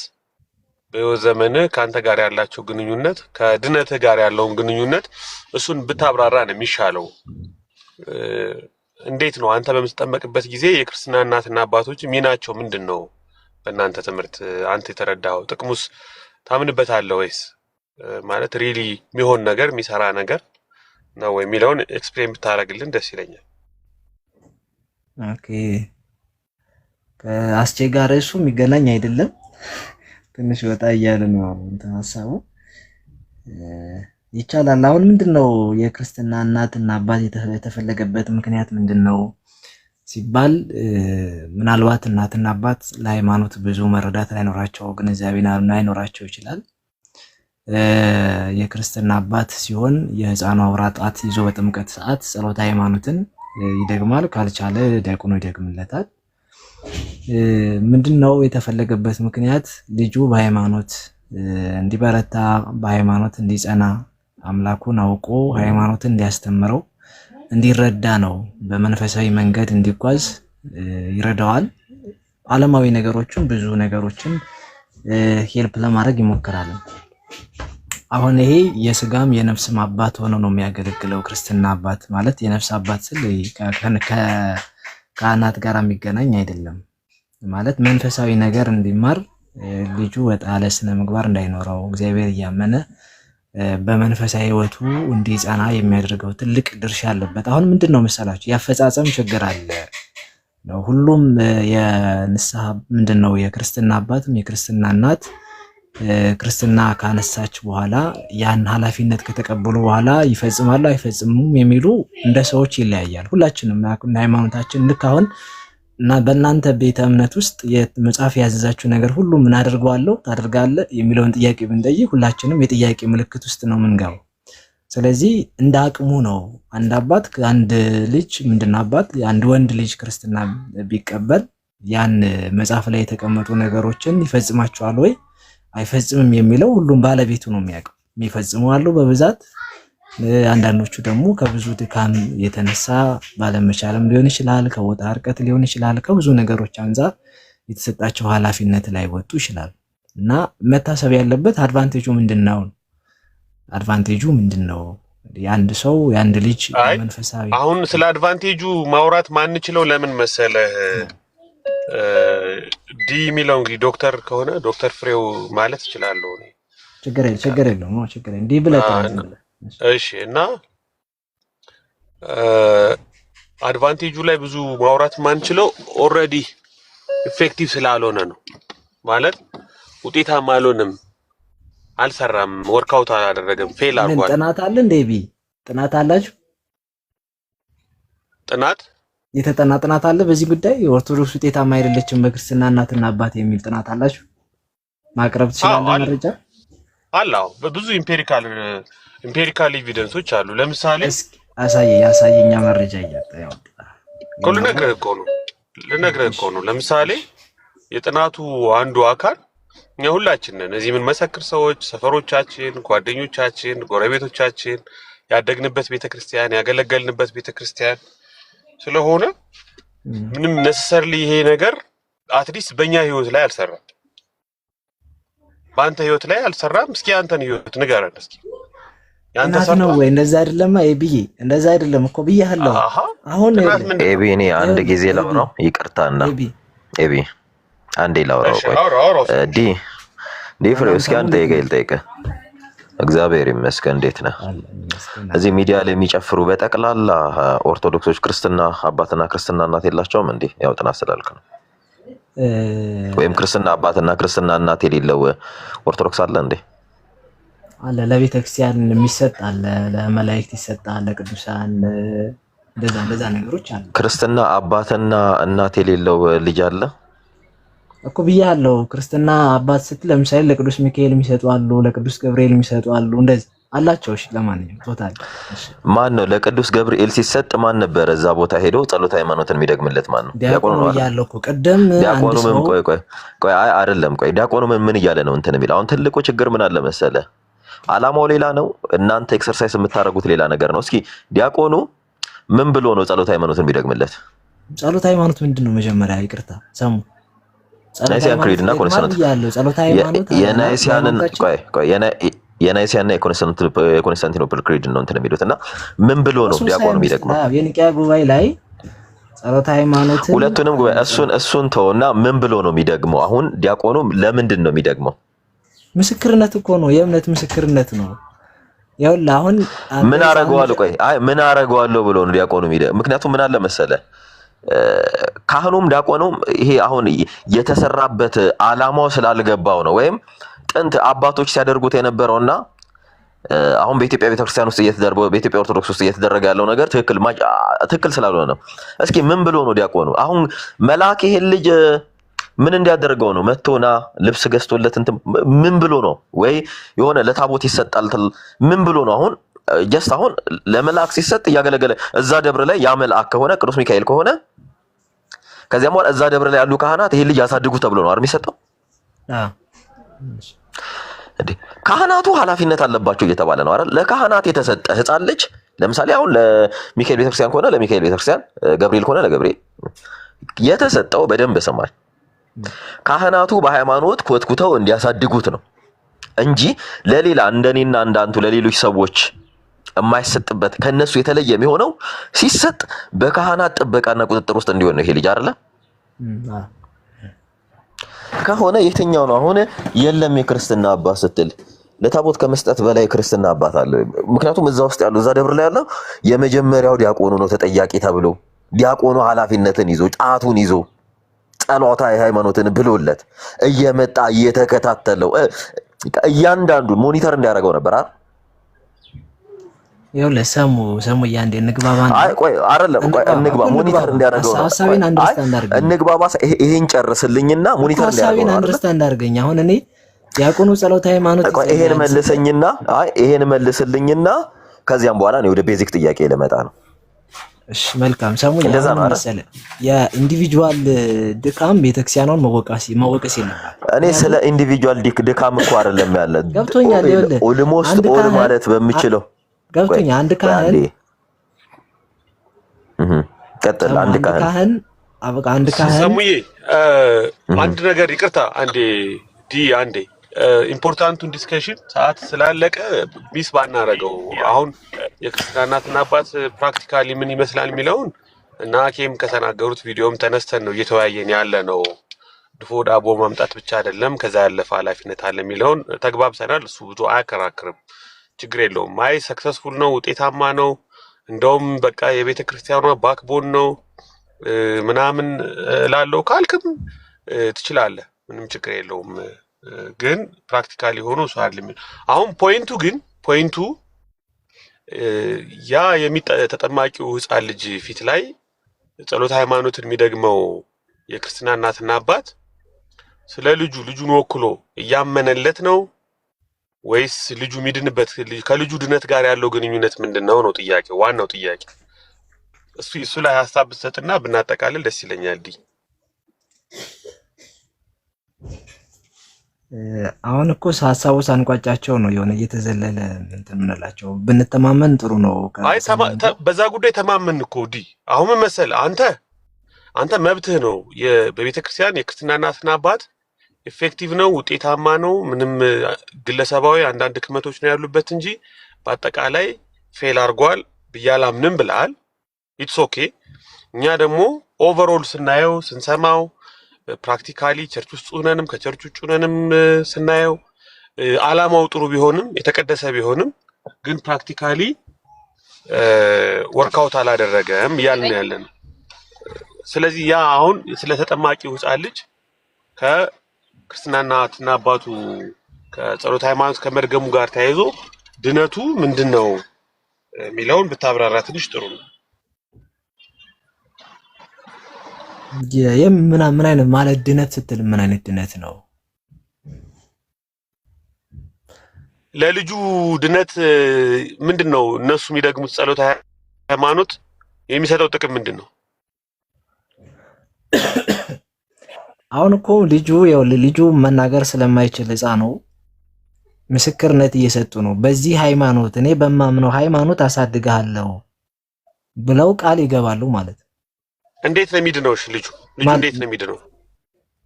በሕይወት ዘመንህ ከአንተ ጋር ያላቸው ግንኙነት ከድነትህ ጋር ያለውን ግንኙነት እሱን ብታብራራ ነው የሚሻለው። እንዴት ነው አንተ በምትጠመቅበት ጊዜ የክርስትና እናትና አባቶች ሚናቸው ምንድን ነው? በእናንተ ትምህርት አንተ የተረዳኸው ጥቅሙስ ታምንበታለህ ወይስ ማለት ሪሊ የሚሆን ነገር የሚሰራ ነገር ነው የሚለውን ኤክስፕሌን ብታደርግልን ደስ ይለኛል። ኦኬ ከአስቼ ጋር እሱ የሚገናኝ አይደለም። ትንሽ ወጣ እያለ ነው እንትን ሀሳቡ። ይቻላል። አሁን ምንድነው የክርስትና እናትና አባት የተፈለገበት ምክንያት ምንድነው ሲባል ምናልባት እናትና አባት ለሃይማኖት ብዙ መረዳት ላይኖራቸው ግንዛቤ ላይኖራቸው ይችላል። የክርስትና አባት ሲሆን የሕፃኑ አውራ ጣት ይዞ በጥምቀት ሰዓት ጸሎተ ሃይማኖትን ይደግማል። ካልቻለ ዲያቆኑ ይደግምለታል። ምንድነው የተፈለገበት ምክንያት? ልጁ በሃይማኖት እንዲበረታ፣ በሃይማኖት እንዲጸና፣ አምላኩን አውቆ ሃይማኖትን እንዲያስተምረው እንዲረዳ ነው። በመንፈሳዊ መንገድ እንዲጓዝ ይረዳዋል። ዓለማዊ ነገሮችን ብዙ ነገሮችን ሄልፕ ለማድረግ ይሞክራል። አሁን ይሄ የስጋም የነፍስም አባት ሆኖ ነው የሚያገለግለው። ክርስትና አባት ማለት የነፍስ አባት ስል ከካህናት ጋር የሚገናኝ አይደለም። ማለት መንፈሳዊ ነገር እንዲማር ልጁ ወጣ ያለ ስነ ምግባር እንዳይኖረው እግዚአብሔር እያመነ በመንፈሳዊ ሕይወቱ እንዲጸና የሚያደርገው ትልቅ ድርሻ አለበት። አሁን ምንድን ነው መሰላችሁ ያፈጻጸም ችግር አለ ነው። ሁሉም የንስሐ ምንድን ነው የክርስትና አባትም የክርስትና እናት ክርስትና ካነሳች በኋላ ያን ኃላፊነት ከተቀበሉ በኋላ ይፈጽማሉ አይፈጽሙም የሚሉ እንደ ሰዎች ይለያያል። ሁላችንም ሃይማኖታችን ልክ አሁን እና በእናንተ ቤተ እምነት ውስጥ የመጽሐፍ ያዘዛችሁ ነገር ሁሉ ምን አድርገዋለሁ ታደርጋለህ የሚለውን ጥያቄ ብንጠይቅ ሁላችንም የጥያቄ ምልክት ውስጥ ነው የምንገባው። ስለዚህ እንደ አቅሙ ነው። አንድ አባት አንድ ልጅ ምንድን አባት አንድ ወንድ ልጅ ክርስትና ቢቀበል ያን መጽሐፍ ላይ የተቀመጡ ነገሮችን ይፈጽማቸዋል ወይ አይፈጽምም የሚለው ሁሉም ባለቤቱ ነው የሚያውቀው። የሚፈጽሙ አሉ በብዛት፣ አንዳንዶቹ ደግሞ ከብዙ ድካም የተነሳ ባለመቻልም ሊሆን ይችላል፣ ከቦታ ርቀት ሊሆን ይችላል፣ ከብዙ ነገሮች አንፃር የተሰጣቸው ኃላፊነት ላይ ወጡ ይችላል። እና መታሰብ ያለበት አድቫንቴጁ ምንድነው? አድቫንቴጁ ምንድነው? የአንድ ሰው የአንድ ልጅ አይ መንፈሳዊ አሁን ስለ አድቫንቴጁ ማውራት ማንችለው ለምን መሰለህ? ዲ የሚለው እንግዲህ ዶክተር ከሆነ ዶክተር ፍሬው ማለት እችላለሁ እኔ። ችግር የለውም ነው ችግር እንዲህ ብለህ እሺ። እና አድቫንቴጁ ላይ ብዙ ማውራት ማንችለው ኦልሬዲ ኢፌክቲቭ ስላልሆነ ነው። ማለት ውጤታማ አልሆነም፣ አልሰራም፣ ወርክአውት አላደረገም፣ ፌል አድርጓል። ጥናት አለ እንደ ቢ ጥናት አላችሁ? ጥናት የተጠና ጥናት አለ በዚህ ጉዳይ? ኦርቶዶክስ ውጤታማ አይደለችም በክርስትና እናትና አባት የሚል ጥናት አላችሁ? ማቅረብ ትችላለህ መረጃ? አላው በብዙ ኢምፔሪካል ኤቪደንሶች አሉ። ለምሳሌ ያሳየኛ መረጃ ያወጣ ልነግርህ እኮ ነው። ለምሳሌ የጥናቱ አንዱ አካል እኛ ሁላችንን እዚህ ምን መሰክር ሰዎች፣ ሰፈሮቻችን፣ ጓደኞቻችን፣ ጎረቤቶቻችን ያደግንበት ቤተክርስቲያን ያገለገልንበት ቤተክርስቲያን ስለሆነ ምንም ነሰሰርሊ ይሄ ነገር አትሊስት በእኛ ህይወት ላይ አልሰራም። በአንተ ህይወት ላይ አልሰራም። እስኪ አንተን ህይወት ንገረን እስኪ። ያንተ ሰው ነው ወይ? እንደዛ አይደለም ኤቢዬ፣ እንደዛ አይደለም እኮ ብያለሁ። አሁን ኤቢ እኔ አንድ ጊዜ ላውራው፣ ይቅርታና ኤቢ አንዴ ላውራው። ቆይ ዲ ፍሬው እስኪ አንድ ደቂቃ ልጠይቅህ። እግዚአብሔር ይመስገን፣ እንዴት ነህ? እዚህ ሚዲያ ላይ የሚጨፍሩ በጠቅላላ ኦርቶዶክሶች ክርስትና አባትና ክርስትና እናት የላቸውም እንዴ? ያው ጥናት ስላልክ ነው። ወይም ክርስትና አባትና ክርስትና እናት የሌለው ኦርቶዶክስ አለ እንዴ? አለ። ለቤተክርስቲያን የሚሰጥ አለ፣ ለመላእክት ይሰጣል፣ ለቅዱሳን እንደዛ ነገሮች አሉ። ክርስትና አባትና እናት የሌለው ልጅ አለ እኮ ብያለሁ። ክርስትና አባት ስትል ለምሳሌ ለቅዱስ ሚካኤል የሚሰጡ አሉ፣ ለቅዱስ ገብርኤል የሚሰጡ አሉ፣ እንደዚህ አላቸው። እሺ ለማንኛውም ቶታል ማን ነው ለቅዱስ ገብርኤል ሲሰጥ ማን ነበር እዛ ቦታ ሄዶ ጸሎት ሃይማኖትን የሚደግምለት ማን ነው? ዲያቆኑ ነው ያለው እኮ ቀደም። ዲያቆኑ ምን ቆይ አይ አይደለም፣ ቆይ ዲያቆኑ ምን እያለ ነው እንትን የሚል? አሁን ትልቁ ችግር ምን አለ መሰለ፣ አላማው ሌላ ነው፣ እናንተ ኤክሰርሳይዝ የምታደርጉት ሌላ ነገር ነው። እስኪ ዲያቆኑ ምን ብሎ ነው ጸሎት ሃይማኖትን የሚደግምለት? ጸሎት ሃይማኖት ምንድነው? መጀመሪያ ይቅርታ ሰሙ ናይሲያን ክሪድ እና ኮንስታንቲኖፕል የናይሲያንን የናይሲያና የኮንስታንቲኖፕል ክሪድ ነው እንትን የሚሉት እና ምን ብሎ ነው ዲያቆኑ የሚደግመው? የኒቅያ ጉባኤ ላይ ጸሎት ሃይማኖት ሁለቱንም ጉባኤ እሱን ተውና ምን ብሎ ነው የሚደግመው? አሁን ዲያቆኑ ለምንድን ነው የሚደግመው? ምስክርነት እኮ ነው፣ የእምነት ምስክርነት ነው። ይኸውልህ አሁን ምን አረጋዋለሁ? ቆይ አይ ምን አረጋዋለሁ ብሎ ነው ዲያቆኑ የሚደግመው? ምክንያቱም ምን አለ መሰለ ካህኑም ዲያቆኑም ይሄ አሁን የተሰራበት አላማው ስላልገባው ነው። ወይም ጥንት አባቶች ሲያደርጉት የነበረውና አሁን በኢትዮጵያ ቤተክርስቲያን ውስጥ በኢትዮጵያ ኦርቶዶክስ ውስጥ እየተደረገ ያለው ነገር ትክክል ስላልሆነ ነው። እስኪ ምን ብሎ ነው ዲያቆኑ? አሁን መልአክ ይሄን ልጅ ምን እንዲያደርገው ነው? መጥቶና ልብስ ገዝቶለት ምን ብሎ ነው? ወይ የሆነ ለታቦት ይሰጣል ምን ብሎ ነው? አሁን ጀስት አሁን ለመልአክ ሲሰጥ እያገለገለ እዛ ደብር ላይ ያ መልአክ ከሆነ ቅዱስ ሚካኤል ከሆነ ከዚያም በኋላ እዛ ደብር ላይ ያሉ ካህናት ይሄን ልጅ ያሳድጉ ተብሎ ነው አይደል የሚሰጠው? ካህናቱ ኃላፊነት አለባቸው እየተባለ ነው አይደል? ለካህናት የተሰጠ ህፃን ልጅ ለምሳሌ አሁን ለሚካኤል ቤተክርስቲያን ከሆነ ለሚካኤል ቤተክርስቲያን፣ ገብርኤል ከሆነ ለገብርኤል የተሰጠው በደንብ ሰማል። ካህናቱ በሃይማኖት ኮትኩተው እንዲያሳድጉት ነው እንጂ ለሌላ እንደኔና እንዳንቱ ለሌሎች ሰዎች የማይሰጥበት ከነሱ የተለየ የሚሆነው ሲሰጥ በካህናት ጥበቃና ቁጥጥር ውስጥ እንዲሆን ነው። ይሄ ልጅ አይደለ ከሆነ የትኛው ነው አሁን? የለም የክርስትና አባት ስትል ለታቦት ከመስጠት በላይ ክርስትና አባት አለ። ምክንያቱም እዛ ውስጥ ያለው እዛ ደብር ላይ ያለው የመጀመሪያው ዲያቆኑ ነው ተጠያቂ ተብሎ ዲያቆኑ ኃላፊነትን ይዞ ጣቱን ይዞ ጸሎታ ሃይማኖትን ብሎለት እየመጣ እየተከታተለው እያንዳንዱን ሞኒተር እንዲያደርገው ነበር አይደል? ይኸውልህ ሰሙ ያንዴ እንግባባና አይ ቆይ አይደለም ቆይ እንግባ ሞኒተር እንዲያደርገው ነው። ሐሳቤን አንደርስታንድ አድርገኝ። እንግባባ ይሄን ጨርስልኝና ሞኒተር እንዲያደርገው ነው። ሐሳቤን አንደርስታንድ አድርገኝ። አሁን እኔ ዲያቆኑ ጸሎት ሃይማኖት ቆይ ይሄን መልስልኝና ከዚያም በኋላ ነው ወደ ቤዚክ ጥያቄ ለመጣ ነው። እሺ መልካም ሰሙኝ። እንደዛ ነው መሰለህ የኢንዲቪጁዋል ድካም ቤተክርስቲያኗን መወቀስ የለባትም። እኔ ስለ ኢንዲቪጁዋል ድካም እኮ አይደለም ያለ ገብቶኛል። ይኸውልህ ኦልሞስት ኦል ማለት በሚችለው ገብቶኛል። አንድ ካህን ቀጥል። አንድ ካህን ሰሙዬ አንድ ነገር ይቅርታ፣ አንዴ ኢምፖርታንቱን ዲስከሽን ሰዓት ስላለቀ ሚስ ባናረገው አሁን የክርስትና እናትና አባት ፕራክቲካሊ ምን ይመስላል የሚለውን እና ኬም ከተናገሩት ቪዲዮም ተነስተን ነው እየተወያየን ያለ ነው። ድፎ ዳቦ ማምጣት ብቻ አይደለም፣ ከዛ ያለፈ ኃላፊነት አለ የሚለውን ተግባብተናል። እሱ ብዙ አያከራክርም፣ ችግር የለውም። አይ ሰክሰስፉል ነው፣ ውጤታማ ነው፣ እንደውም በቃ የቤተ ክርስቲያኗ ባክቦን ነው ምናምን ላለው ካልክም ትችላለህ፣ ምንም ችግር የለውም። ግን ፕራክቲካሊ ሆኖ እሱ አይደለም። አሁን ፖይንቱ ያ ተጠማቂው ሕፃን ልጅ ፊት ላይ ጸሎተ ሃይማኖትን የሚደግመው የክርስትና እናትና አባት ስለ ልጁን ወክሎ እያመነለት ነው ወይስ ልጁ የሚድንበት ከልጁ ድነት ጋር ያለው ግንኙነት ምንድነው ነው ጥያቄው፣ ዋናው ጥያቄ። እሱ ላይ ሀሳብ ብትሰጥና ብናጠቃልል ደስ ይለኛል። አሁን እኮ ሀሳቡ ሳንቋጫቸው ነው የሆነ እየተዘለለ እንትን ምንላቸው። ብንተማመን ጥሩ ነው። አይ በዛ ጉዳይ ተማመን እኮ አሁን ምን መሰለህ፣ አንተ መብትህ ነው። በቤተክርስቲያን የክርስትና እናትና አባት ኢፌክቲቭ ነው፣ ውጤታማ ነው። ምንም ግለሰባዊ አንዳንድ ድክመቶች ነው ያሉበት እንጂ በአጠቃላይ ፌል አድርጓል ብዬ አላምንም ብለሃል። ኢትስ ኦኬ። እኛ ደግሞ ኦቨርኦል ስናየው ስንሰማው ፕራክቲካሊ ቸርች ውስጥ ሆነንም ከቸርች ውጭ ሆነንም ስናየው አላማው ጥሩ ቢሆንም የተቀደሰ ቢሆንም ግን ፕራክቲካሊ ወርክአውት አላደረገም እያልን ያለን። ስለዚህ ያ አሁን ስለተጠማቂው ሕፃን ልጅ ከክርስትና እናትና አባቱ ከጸሎተ ሃይማኖት ከመድገሙ ጋር ተያይዞ ድነቱ ምንድነው የሚለውን ብታብራራ ትንሽ ጥሩ ነው። ምን አይነት ማለት ድነት ስትል ምን አይነት ድነት ነው? ለልጁ ድነት ምንድነው? እነሱ የሚደግሙት ጸሎተ ሃይማኖት የሚሰጠው ጥቅም ምንድነው? አሁን እኮ ልጁ መናገር ስለማይችል ሕፃኑ ምስክርነት እየሰጡ ነው። በዚህ ሃይማኖት እኔ በማምነው ሃይማኖት አሳድግሃለሁ ብለው ቃል ይገባሉ ማለት ነው። እንዴት ነው የሚድነው? ልጁ እንዴት ነው የሚድነው?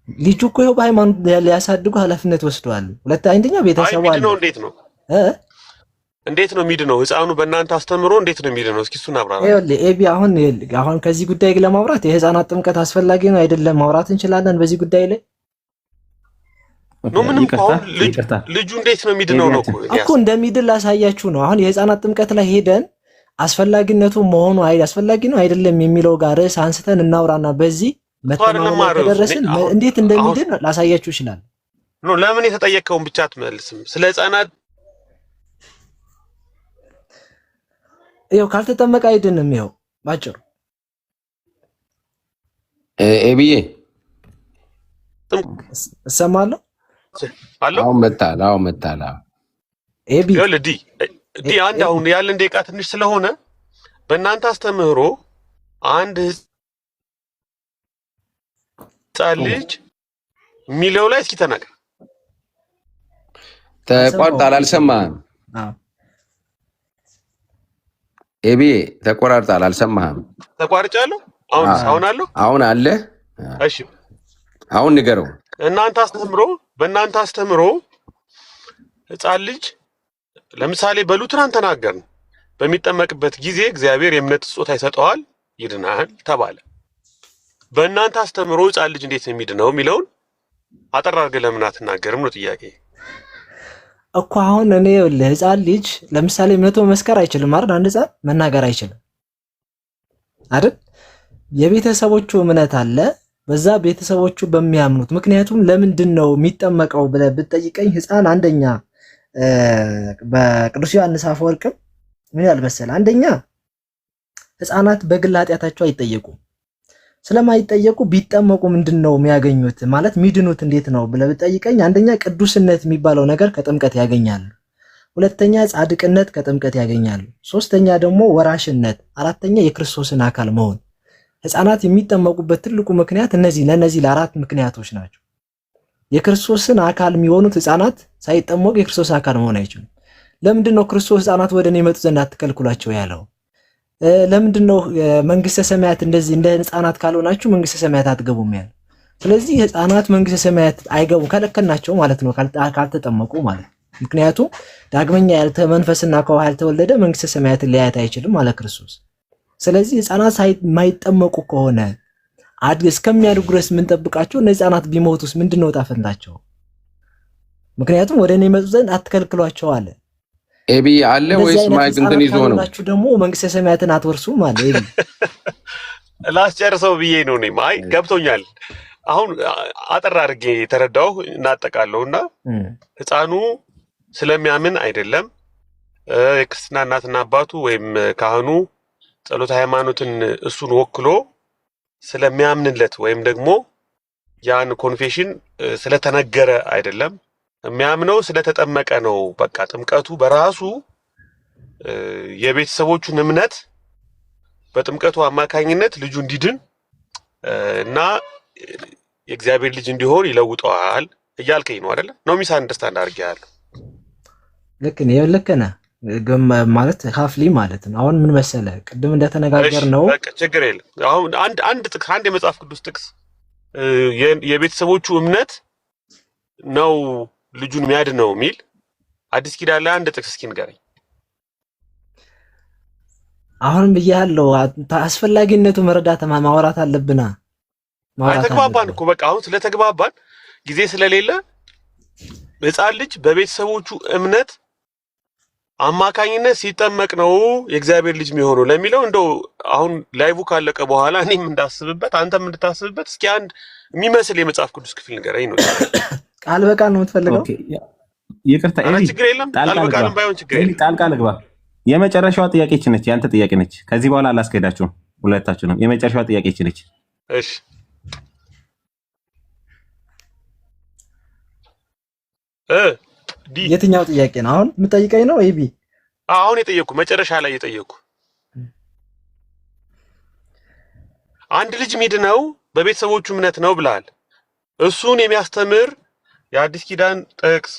ልጁ እኮ ይኸው በሃይማኖት ሊያሳድጉ ኃላፊነት ወስደዋል። አንደኛ ቤተሰቡ አለ። እንዴት ነው የሚድነው? ሕፃኑ በእናንተ አስተምሮ እንዴት ነው የሚድነው? እስኪ እሱን አብራራ። ኤቢ አሁን ከዚህ ጉዳይ ለማውራት የሕፃናት ጥምቀት አስፈላጊ ነው አይደለም ማውራት እንችላለን በዚህ ጉዳይ ላይ ነው። ምንም አሁን ልጁ እንዴት ነው የሚድነው ነው እኮ እንደሚድን ላሳያችሁ ነው። አሁን የሕፃናት ጥምቀት ላይ ሄደን አስፈላጊነቱ መሆኑ አስፈላጊ ነው አይደለም የሚለው ጋር ርዕስ አንስተን እናውራና በዚህ መተማመን ከደረስን እንዴት እንደሚድን ላሳያችሁ ይችላል። ለምን የተጠየቀውን ብቻ አትመልስም? ስለ ሕፃናት ይኸው ካልተጠመቀ አይድንም። ይኸው ባጭሩ ኤቢዬ እሰማለሁ። አሁን መጣል ኤቢ አንድ አሁን ያለን ደቂቃ ትንሽ ስለሆነ በእናንተ አስተምህሮ አንድ ሕፃን ልጅ የሚለው ላይ እስኪ ተናገር። ተቋርጣል፣ አልሰማህም? ኤቢ ተቆራርጣል፣ አልሰማህም? ተቋርጫለሁ። አሁን አለ። እሺ አሁን ንገረው። በእናንተ አስተምህሮ ሕፃን ልጅ ለምሳሌ በሉትራን ተናገርን፣ በሚጠመቅበት ጊዜ እግዚአብሔር የእምነት ስጦታ ይሰጠዋል፣ ይድናል ተባለ። በእናንተ አስተምሮ ሕፃን ልጅ እንዴት ነው የሚድነው የሚለውን አጠር አድርገህ ለምን አትናገርም ነው ጥያቄ እኮ። አሁን እኔ ሕፃን ልጅ ለምሳሌ እምነቱ መመስከር አይችልም አይደል? አንድ ሕፃን መናገር አይችልም አይደል? የቤተሰቦቹ እምነት አለ፣ በዛ ቤተሰቦቹ በሚያምኑት ምክንያቱም ለምንድን ነው የሚጠመቀው ብለህ ብትጠይቀኝ ሕፃን አንደኛ በቅዱስ ዮሐንስ አፈወርቅም ምን ያህል መሰለህ፣ አንደኛ ሕፃናት በግል ኃጢአታቸው አይጠየቁም። ስለማይጠየቁ ቢጠመቁ ምንድነው የሚያገኙት ማለት ሚድኑት እንዴት ነው ብለህ ብትጠይቀኝ አንደኛ ቅዱስነት የሚባለው ነገር ከጥምቀት ያገኛሉ፣ ሁለተኛ ጻድቅነት ከጥምቀት ያገኛሉ፣ ሶስተኛ ደግሞ ወራሽነት፣ አራተኛ የክርስቶስን አካል መሆን። ሕፃናት የሚጠመቁበት ትልቁ ምክንያት ለነዚህ ለአራት ምክንያቶች ናቸው። የክርስቶስን አካል የሚሆኑት ሕፃናት ሳይጠመቁ የክርስቶስ አካል መሆን አይችሉም። ለምንድነው ክርስቶስ ሕፃናት ወደ እኔ መጡ ዘንድ አትከልክሏቸው ያለው? ለምንድነው መንግስተ ሰማያት እንደዚህ እንደ ሕፃናት ካልሆናችሁ መንግስተ ሰማያት አትገቡም ያለው? ስለዚህ ሕፃናት መንግስተ ሰማያት አይገቡም፣ ከለከልናቸው ማለት ነው ካልተጠመቁ ማለት ነው። ምክንያቱም ዳግመኛ መንፈስና ከውሃ ያልተወለደ መንግስተ ሰማያትን ሊያያት አይችልም አለ ክርስቶስ። ስለዚህ ህፃናት የማይጠመቁ ከሆነ እስከሚያድጉ ድረስ የምንጠብቃቸው እነዚህ ህፃናት ቢሞቱስ ምንድነው ዕጣ ፈንታቸው? ምክንያቱም ወደ እኔ ይመጡ ዘንድ አትከልክሏቸው አለ። ኤቢ አለ ወይስ ማይክ እንትን ይዞ ነው? ናችሁ ደግሞ መንግስተ ሰማያትን አትወርሱም አለ። ኤቢ ላስጨርሰው ብዬ ነው። እኔም አይ ገብቶኛል። አሁን አጠር አድርጌ የተረዳው እናጠቃለሁና ህፃኑ ስለሚያምን አይደለም የክርስትና እናትና አባቱ ወይም ካህኑ ጸሎተ ሃይማኖትን እሱን ወክሎ ስለሚያምንለት ወይም ደግሞ ያን ኮንፌሽን ስለተነገረ አይደለም። የሚያምነው ስለተጠመቀ ነው። በቃ ጥምቀቱ በራሱ የቤተሰቦቹን እምነት በጥምቀቱ አማካኝነት ልጁ እንዲድን እና የእግዚአብሔር ልጅ እንዲሆን ይለውጠዋል እያልከኝ ነው አይደለ? ነው ሚስ አንደርስታንድ አድርጌያለሁ። ልክ ነህ ማለት ሀፍሊ ማለት ነው። አሁን ምን መሰለ ቅድም እንደተነጋገር ነው። በቃ ችግር የለም። አሁን አንድ የመጽሐፍ ቅዱስ ጥቅስ የቤተሰቦቹ እምነት ነው ልጁን የሚያድነው የሚል አዲስ ኪዳን ላይ አንድ ጥቅስ እስኪ ንገረኝ። አሁንም ብያለሁ አስፈላጊነቱ መረዳት ማውራት አለብና ተግባባን እኮ በቃ አሁን ስለተግባባን ጊዜ ስለሌለ ህፃን ልጅ በቤተሰቦቹ እምነት አማካኝነት ሲጠመቅ ነው የእግዚአብሔር ልጅ የሚሆነው ለሚለው እንደው አሁን ላይቭ ካለቀ በኋላ እኔም እንዳስብበት አንተም እንድታስብበት እስኪ አንድ የሚመስል የመጽሐፍ ቅዱስ ክፍል ንገረኝ ነው። ቃል በቃል ነው የምትፈልገው? ይቅርታ ችግር የለም ቃል በቃልም ባይሆን ችግር የለም። ጣልቃ ልግባ። የመጨረሻዋ ጥያቄች ነች፣ ያንተ ጥያቄ ነች። ከዚህ በኋላ አላስኬዳችሁም ሁለታችሁንም። የመጨረሻዋ ጥያቄች ነች። እሺ የትኛው ጥያቄ ነው አሁን የምጠይቀኝ ነው? ኤቢ አሁን የጠየኩ መጨረሻ ላይ የጠየኩ አንድ ልጅ ሚድነው በቤተሰቦቹ እምነት ነው ብለሃል። እሱን የሚያስተምር የአዲስ ኪዳን ጥቅስ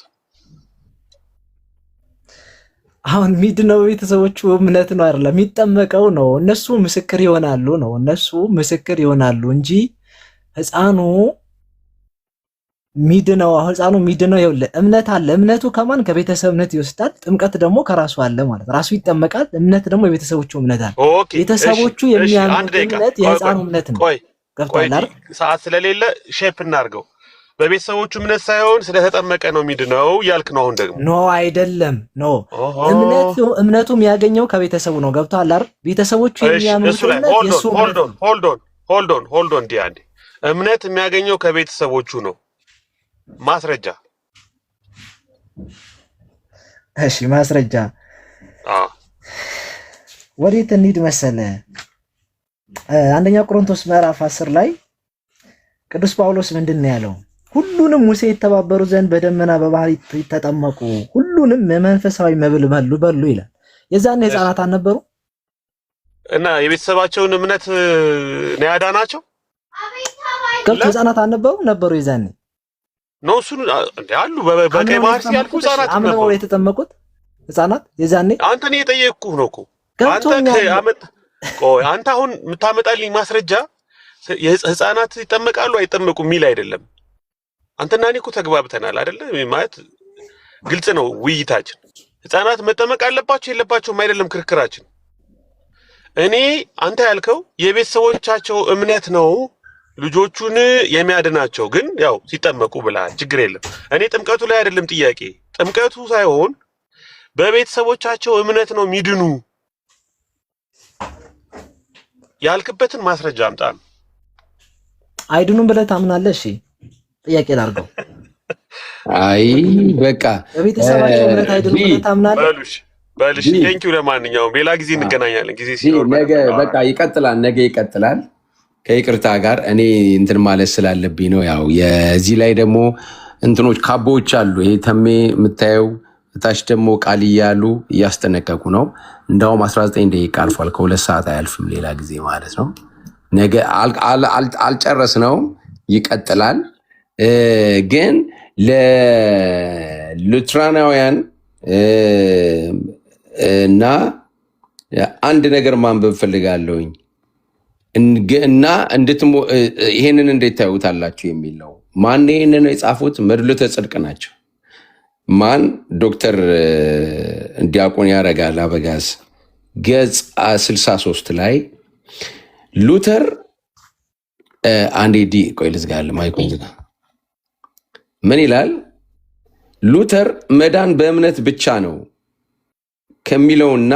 አሁን ሚድነው ቤተሰቦቹ እምነት ነው አይደለም፣ የሚጠመቀው ነው። እነሱ ምስክር ይሆናሉ ነው እነሱ ምስክር ይሆናሉ እንጂ ህፃኑ ሚድነው ህፃኑ ሚድነው ይኸውልህ እምነት አለ። እምነቱ ከማን ከቤተሰብ እምነት ይወስዳል። ጥምቀት ደግሞ ከራሱ አለ ማለት ራሱ ይጠመቃል። እምነት ደግሞ የቤተሰቦቹ እምነት አለ። ቤተሰቦቹ የሚያምኑት እምነት የህፃኑ እምነት ነው። ቆይ ሰዓት ስለሌለ ሼፕ እናድርገው። በቤተሰቦቹ እምነት ሳይሆን ስለተጠመቀ ነው ሚድነው ያልክ ነው። አሁን ደግሞ ኖ አይደለም ኖ እምነቱ የሚያገኘው ከቤተሰቡ ነው። ገብቶሃል አይደል? ቤተሰቦቹ የሚያምኑት እምነት የሱ ሆልድ ኦን ዲያንዲ እምነት የሚያገኘው ከቤተሰቦቹ ነው። ማስረጃ እሺ ማስረጃ ወዴት እንሂድ መሰለ? አንደኛ ቆሮንቶስ ምዕራፍ 10 ላይ ቅዱስ ጳውሎስ ምንድን ነው ያለው? ሁሉንም ሙሴ የተባበሩ ዘንድ በደመና በባህር ተጠመቁ፣ ሁሉንም የመንፈሳዊ መብል በሉ ይላል። የዛኔ ህፃናት አልነበሩ እና የቤተሰባቸውን እምነት ነው ያዳናቸው። ህፃናት አልነበሩ ነበሩ የዛኔ ነው እሱን አሉ በቀይ ባህር ሲያልፉ ህፃናት አምነው የተጠመቁት ህፃናት የዛኔ አንተ ነው የጠየቅኩህ ነው እኮ አንተ አሁን የምታመጣልኝ ማስረጃ ህፃናት ይጠመቃሉ አይጠመቁ የሚል አይደለም። አንተና እኔ እኮ ተግባብተናል አይደለ? ማለት ግልጽ ነው ውይይታችን። ህፃናት መጠመቅ አለባቸው የለባቸውም አይደለም ክርክራችን። እኔ አንተ ያልከው የቤተሰቦቻቸው እምነት ነው ልጆቹን የሚያድናቸው ግን ያው ሲጠመቁ ብለሃል። ችግር የለም። እኔ ጥምቀቱ ላይ አይደለም ጥያቄ። ጥምቀቱ ሳይሆን በቤተሰቦቻቸው እምነት ነው ሚድኑ ያልክበትን ማስረጃ አምጣ። አይድኑም ብለህ ታምናለህ? እሺ ጥያቄ ላድርገው። አይ በቃ በቤተሰባቸው እምነት አይድኑም ብለህ ታምናለህ? በልሽ ቴንኪው። ለማንኛውም ሌላ ጊዜ እንገናኛለን። ጊዜ ሲኖር ነገ በቃ ይቀጥላል። ነገ ይቀጥላል። ከይቅርታ ጋር እኔ እንትን ማለት ስላለብኝ ነው። ያው የዚህ ላይ ደግሞ እንትኖች ካቦዎች አሉ። ይሄ ተሜ የምታየው እታች ደግሞ ቃል እያሉ እያስጠነቀቁ ነው። እንዳውም 19 ደቂቃ አልፏል። ከ2 ሰዓት አያልፍም። ሌላ ጊዜ ማለት ነው። ነገ አልጨረስነውም፣ ይቀጥላል። ግን ለሉትራናውያን እና አንድ ነገር ማንበብ ፈልጋለሁኝ እና ይሄንን እንዴት ታዩታላችሁ የሚል ነው። ማን ይሄንን የጻፉት? መድሎተ ጽድቅ ናቸው። ማን ዶክተር ዲያቆን ያረጋል አበጋዝ ገጽ 63 ላይ ሉተር አንዴ ቆይ ልዝጋል ማይኩን ዝጋ። ምን ይላል? ሉተር መዳን በእምነት ብቻ ነው ከሚለውና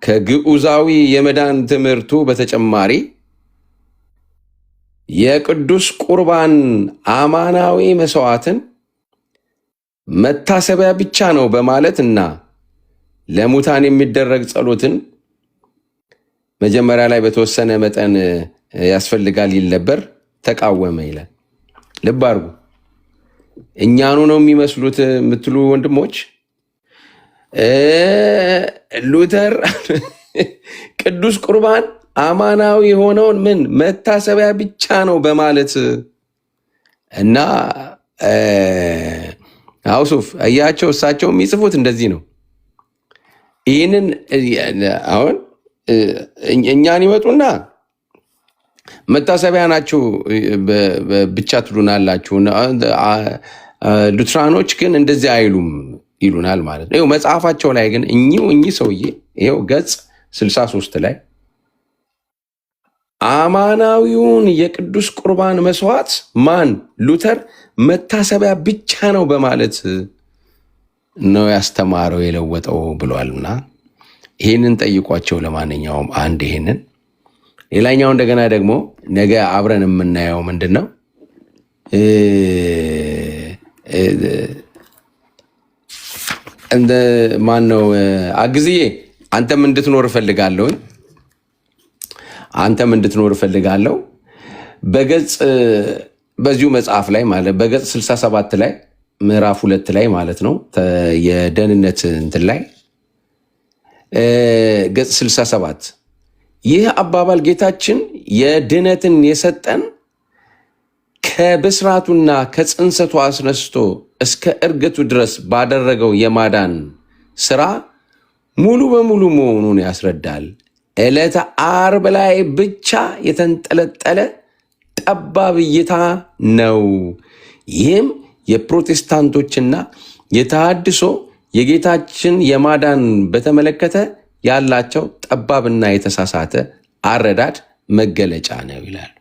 ከግዑዛዊ የመዳን ትምህርቱ በተጨማሪ የቅዱስ ቁርባን አማናዊ መስዋዕትን መታሰቢያ ብቻ ነው በማለት እና ለሙታን የሚደረግ ጸሎትን መጀመሪያ ላይ በተወሰነ መጠን ያስፈልጋል ይል ነበር፣ ተቃወመ ይላል። ልብ አድርጉ። እኛኑ ነው የሚመስሉት የምትሉ ወንድሞች፣ ሉተር ቅዱስ ቁርባን አማናዊ የሆነውን ምን መታሰቢያ ብቻ ነው በማለት እና አውሱፍ እያቸው እሳቸው የሚጽፉት እንደዚህ ነው። ይህንን አሁን እኛን ይመጡና መታሰቢያ ናችሁ ብቻ ትሉናላችሁ፣ ሉትራኖች ግን እንደዚህ አይሉም ይሉናል ማለት ነው። መጽሐፋቸው ላይ ግን እኚህ ሰውዬ ይኸው ገጽ 63 ላይ አማናዊውን የቅዱስ ቁርባን መስዋዕት ማን ሉተር መታሰቢያ ብቻ ነው በማለት ነው ያስተማረው የለወጠው ብሏልና ይህንን ጠይቋቸው። ለማንኛውም አንድ ይህንን ሌላኛው እንደገና ደግሞ ነገ አብረን የምናየው ምንድን ነው? እንደ ማን ነው አግዝዬ አንተም እንድትኖር እፈልጋለሁ። በገጽ በዚሁ መጽሐፍ ላይ ማለት በገጽ 67 ላይ ምዕራፍ 2 ላይ ማለት ነው የደህንነት እንትን ላይ ገጽ 67 ይህ አባባል ጌታችን የድነትን የሰጠን ከብስራቱና ከጽንሰቱ አስነስቶ እስከ እርገቱ ድረስ ባደረገው የማዳን ስራ ሙሉ በሙሉ መሆኑን ያስረዳል። ዕለተ ዓርብ ላይ ብቻ የተንጠለጠለ ጠባብ እይታ ነው። ይህም የፕሮቴስታንቶችና የተሃድሶ የጌታችን የማዳን በተመለከተ ያላቸው ጠባብና የተሳሳተ አረዳድ መገለጫ ነው ይላል።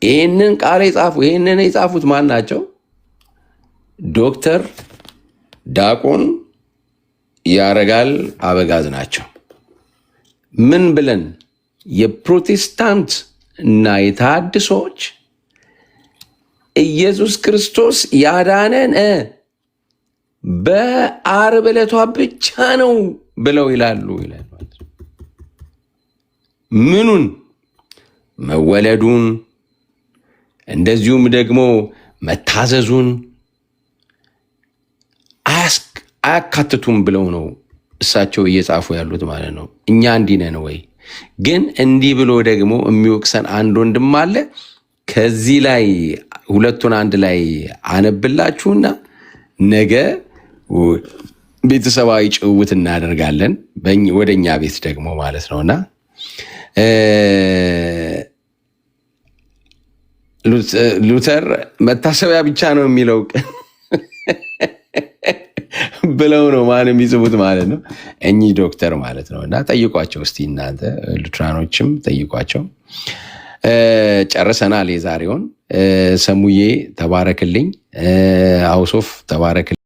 ይህንን ቃል የጻፉት ማን ናቸው? ዶክተር ዲያቆን ያረጋል አበጋዝ ናቸው። ምን ብለን የፕሮቴስታንት እና የተሃድሶች ኢየሱስ ክርስቶስ ያዳነን በዓርብ ዕለቷ ብቻ ነው ብለው ይላሉ። ምኑን? መወለዱን፣ እንደዚሁም ደግሞ መታዘዙን አያካትቱም ብለው ነው እሳቸው እየጻፉ ያሉት ማለት ነው። እኛ እንዲህ ነን ወይ? ግን እንዲህ ብሎ ደግሞ የሚወቅሰን አንድ ወንድም አለ። ከዚህ ላይ ሁለቱን አንድ ላይ አነብላችሁና ነገ ቤተሰባዊ ጭውውት እናደርጋለን ወደኛ ቤት ደግሞ ማለት ነውና ሉተር መታሰቢያ ብቻ ነው የሚለው ብለው ነው ማን የሚጽፉት ማለት ነው እኚህ ዶክተር ማለት ነው። እና ጠይቋቸው እስቲ እናንተ ሉትራኖችም ጠይቋቸው። ጨርሰናል የዛሬውን። ሰሙዬ ተባረክልኝ፣ አውሶፍ ተባረክልኝ።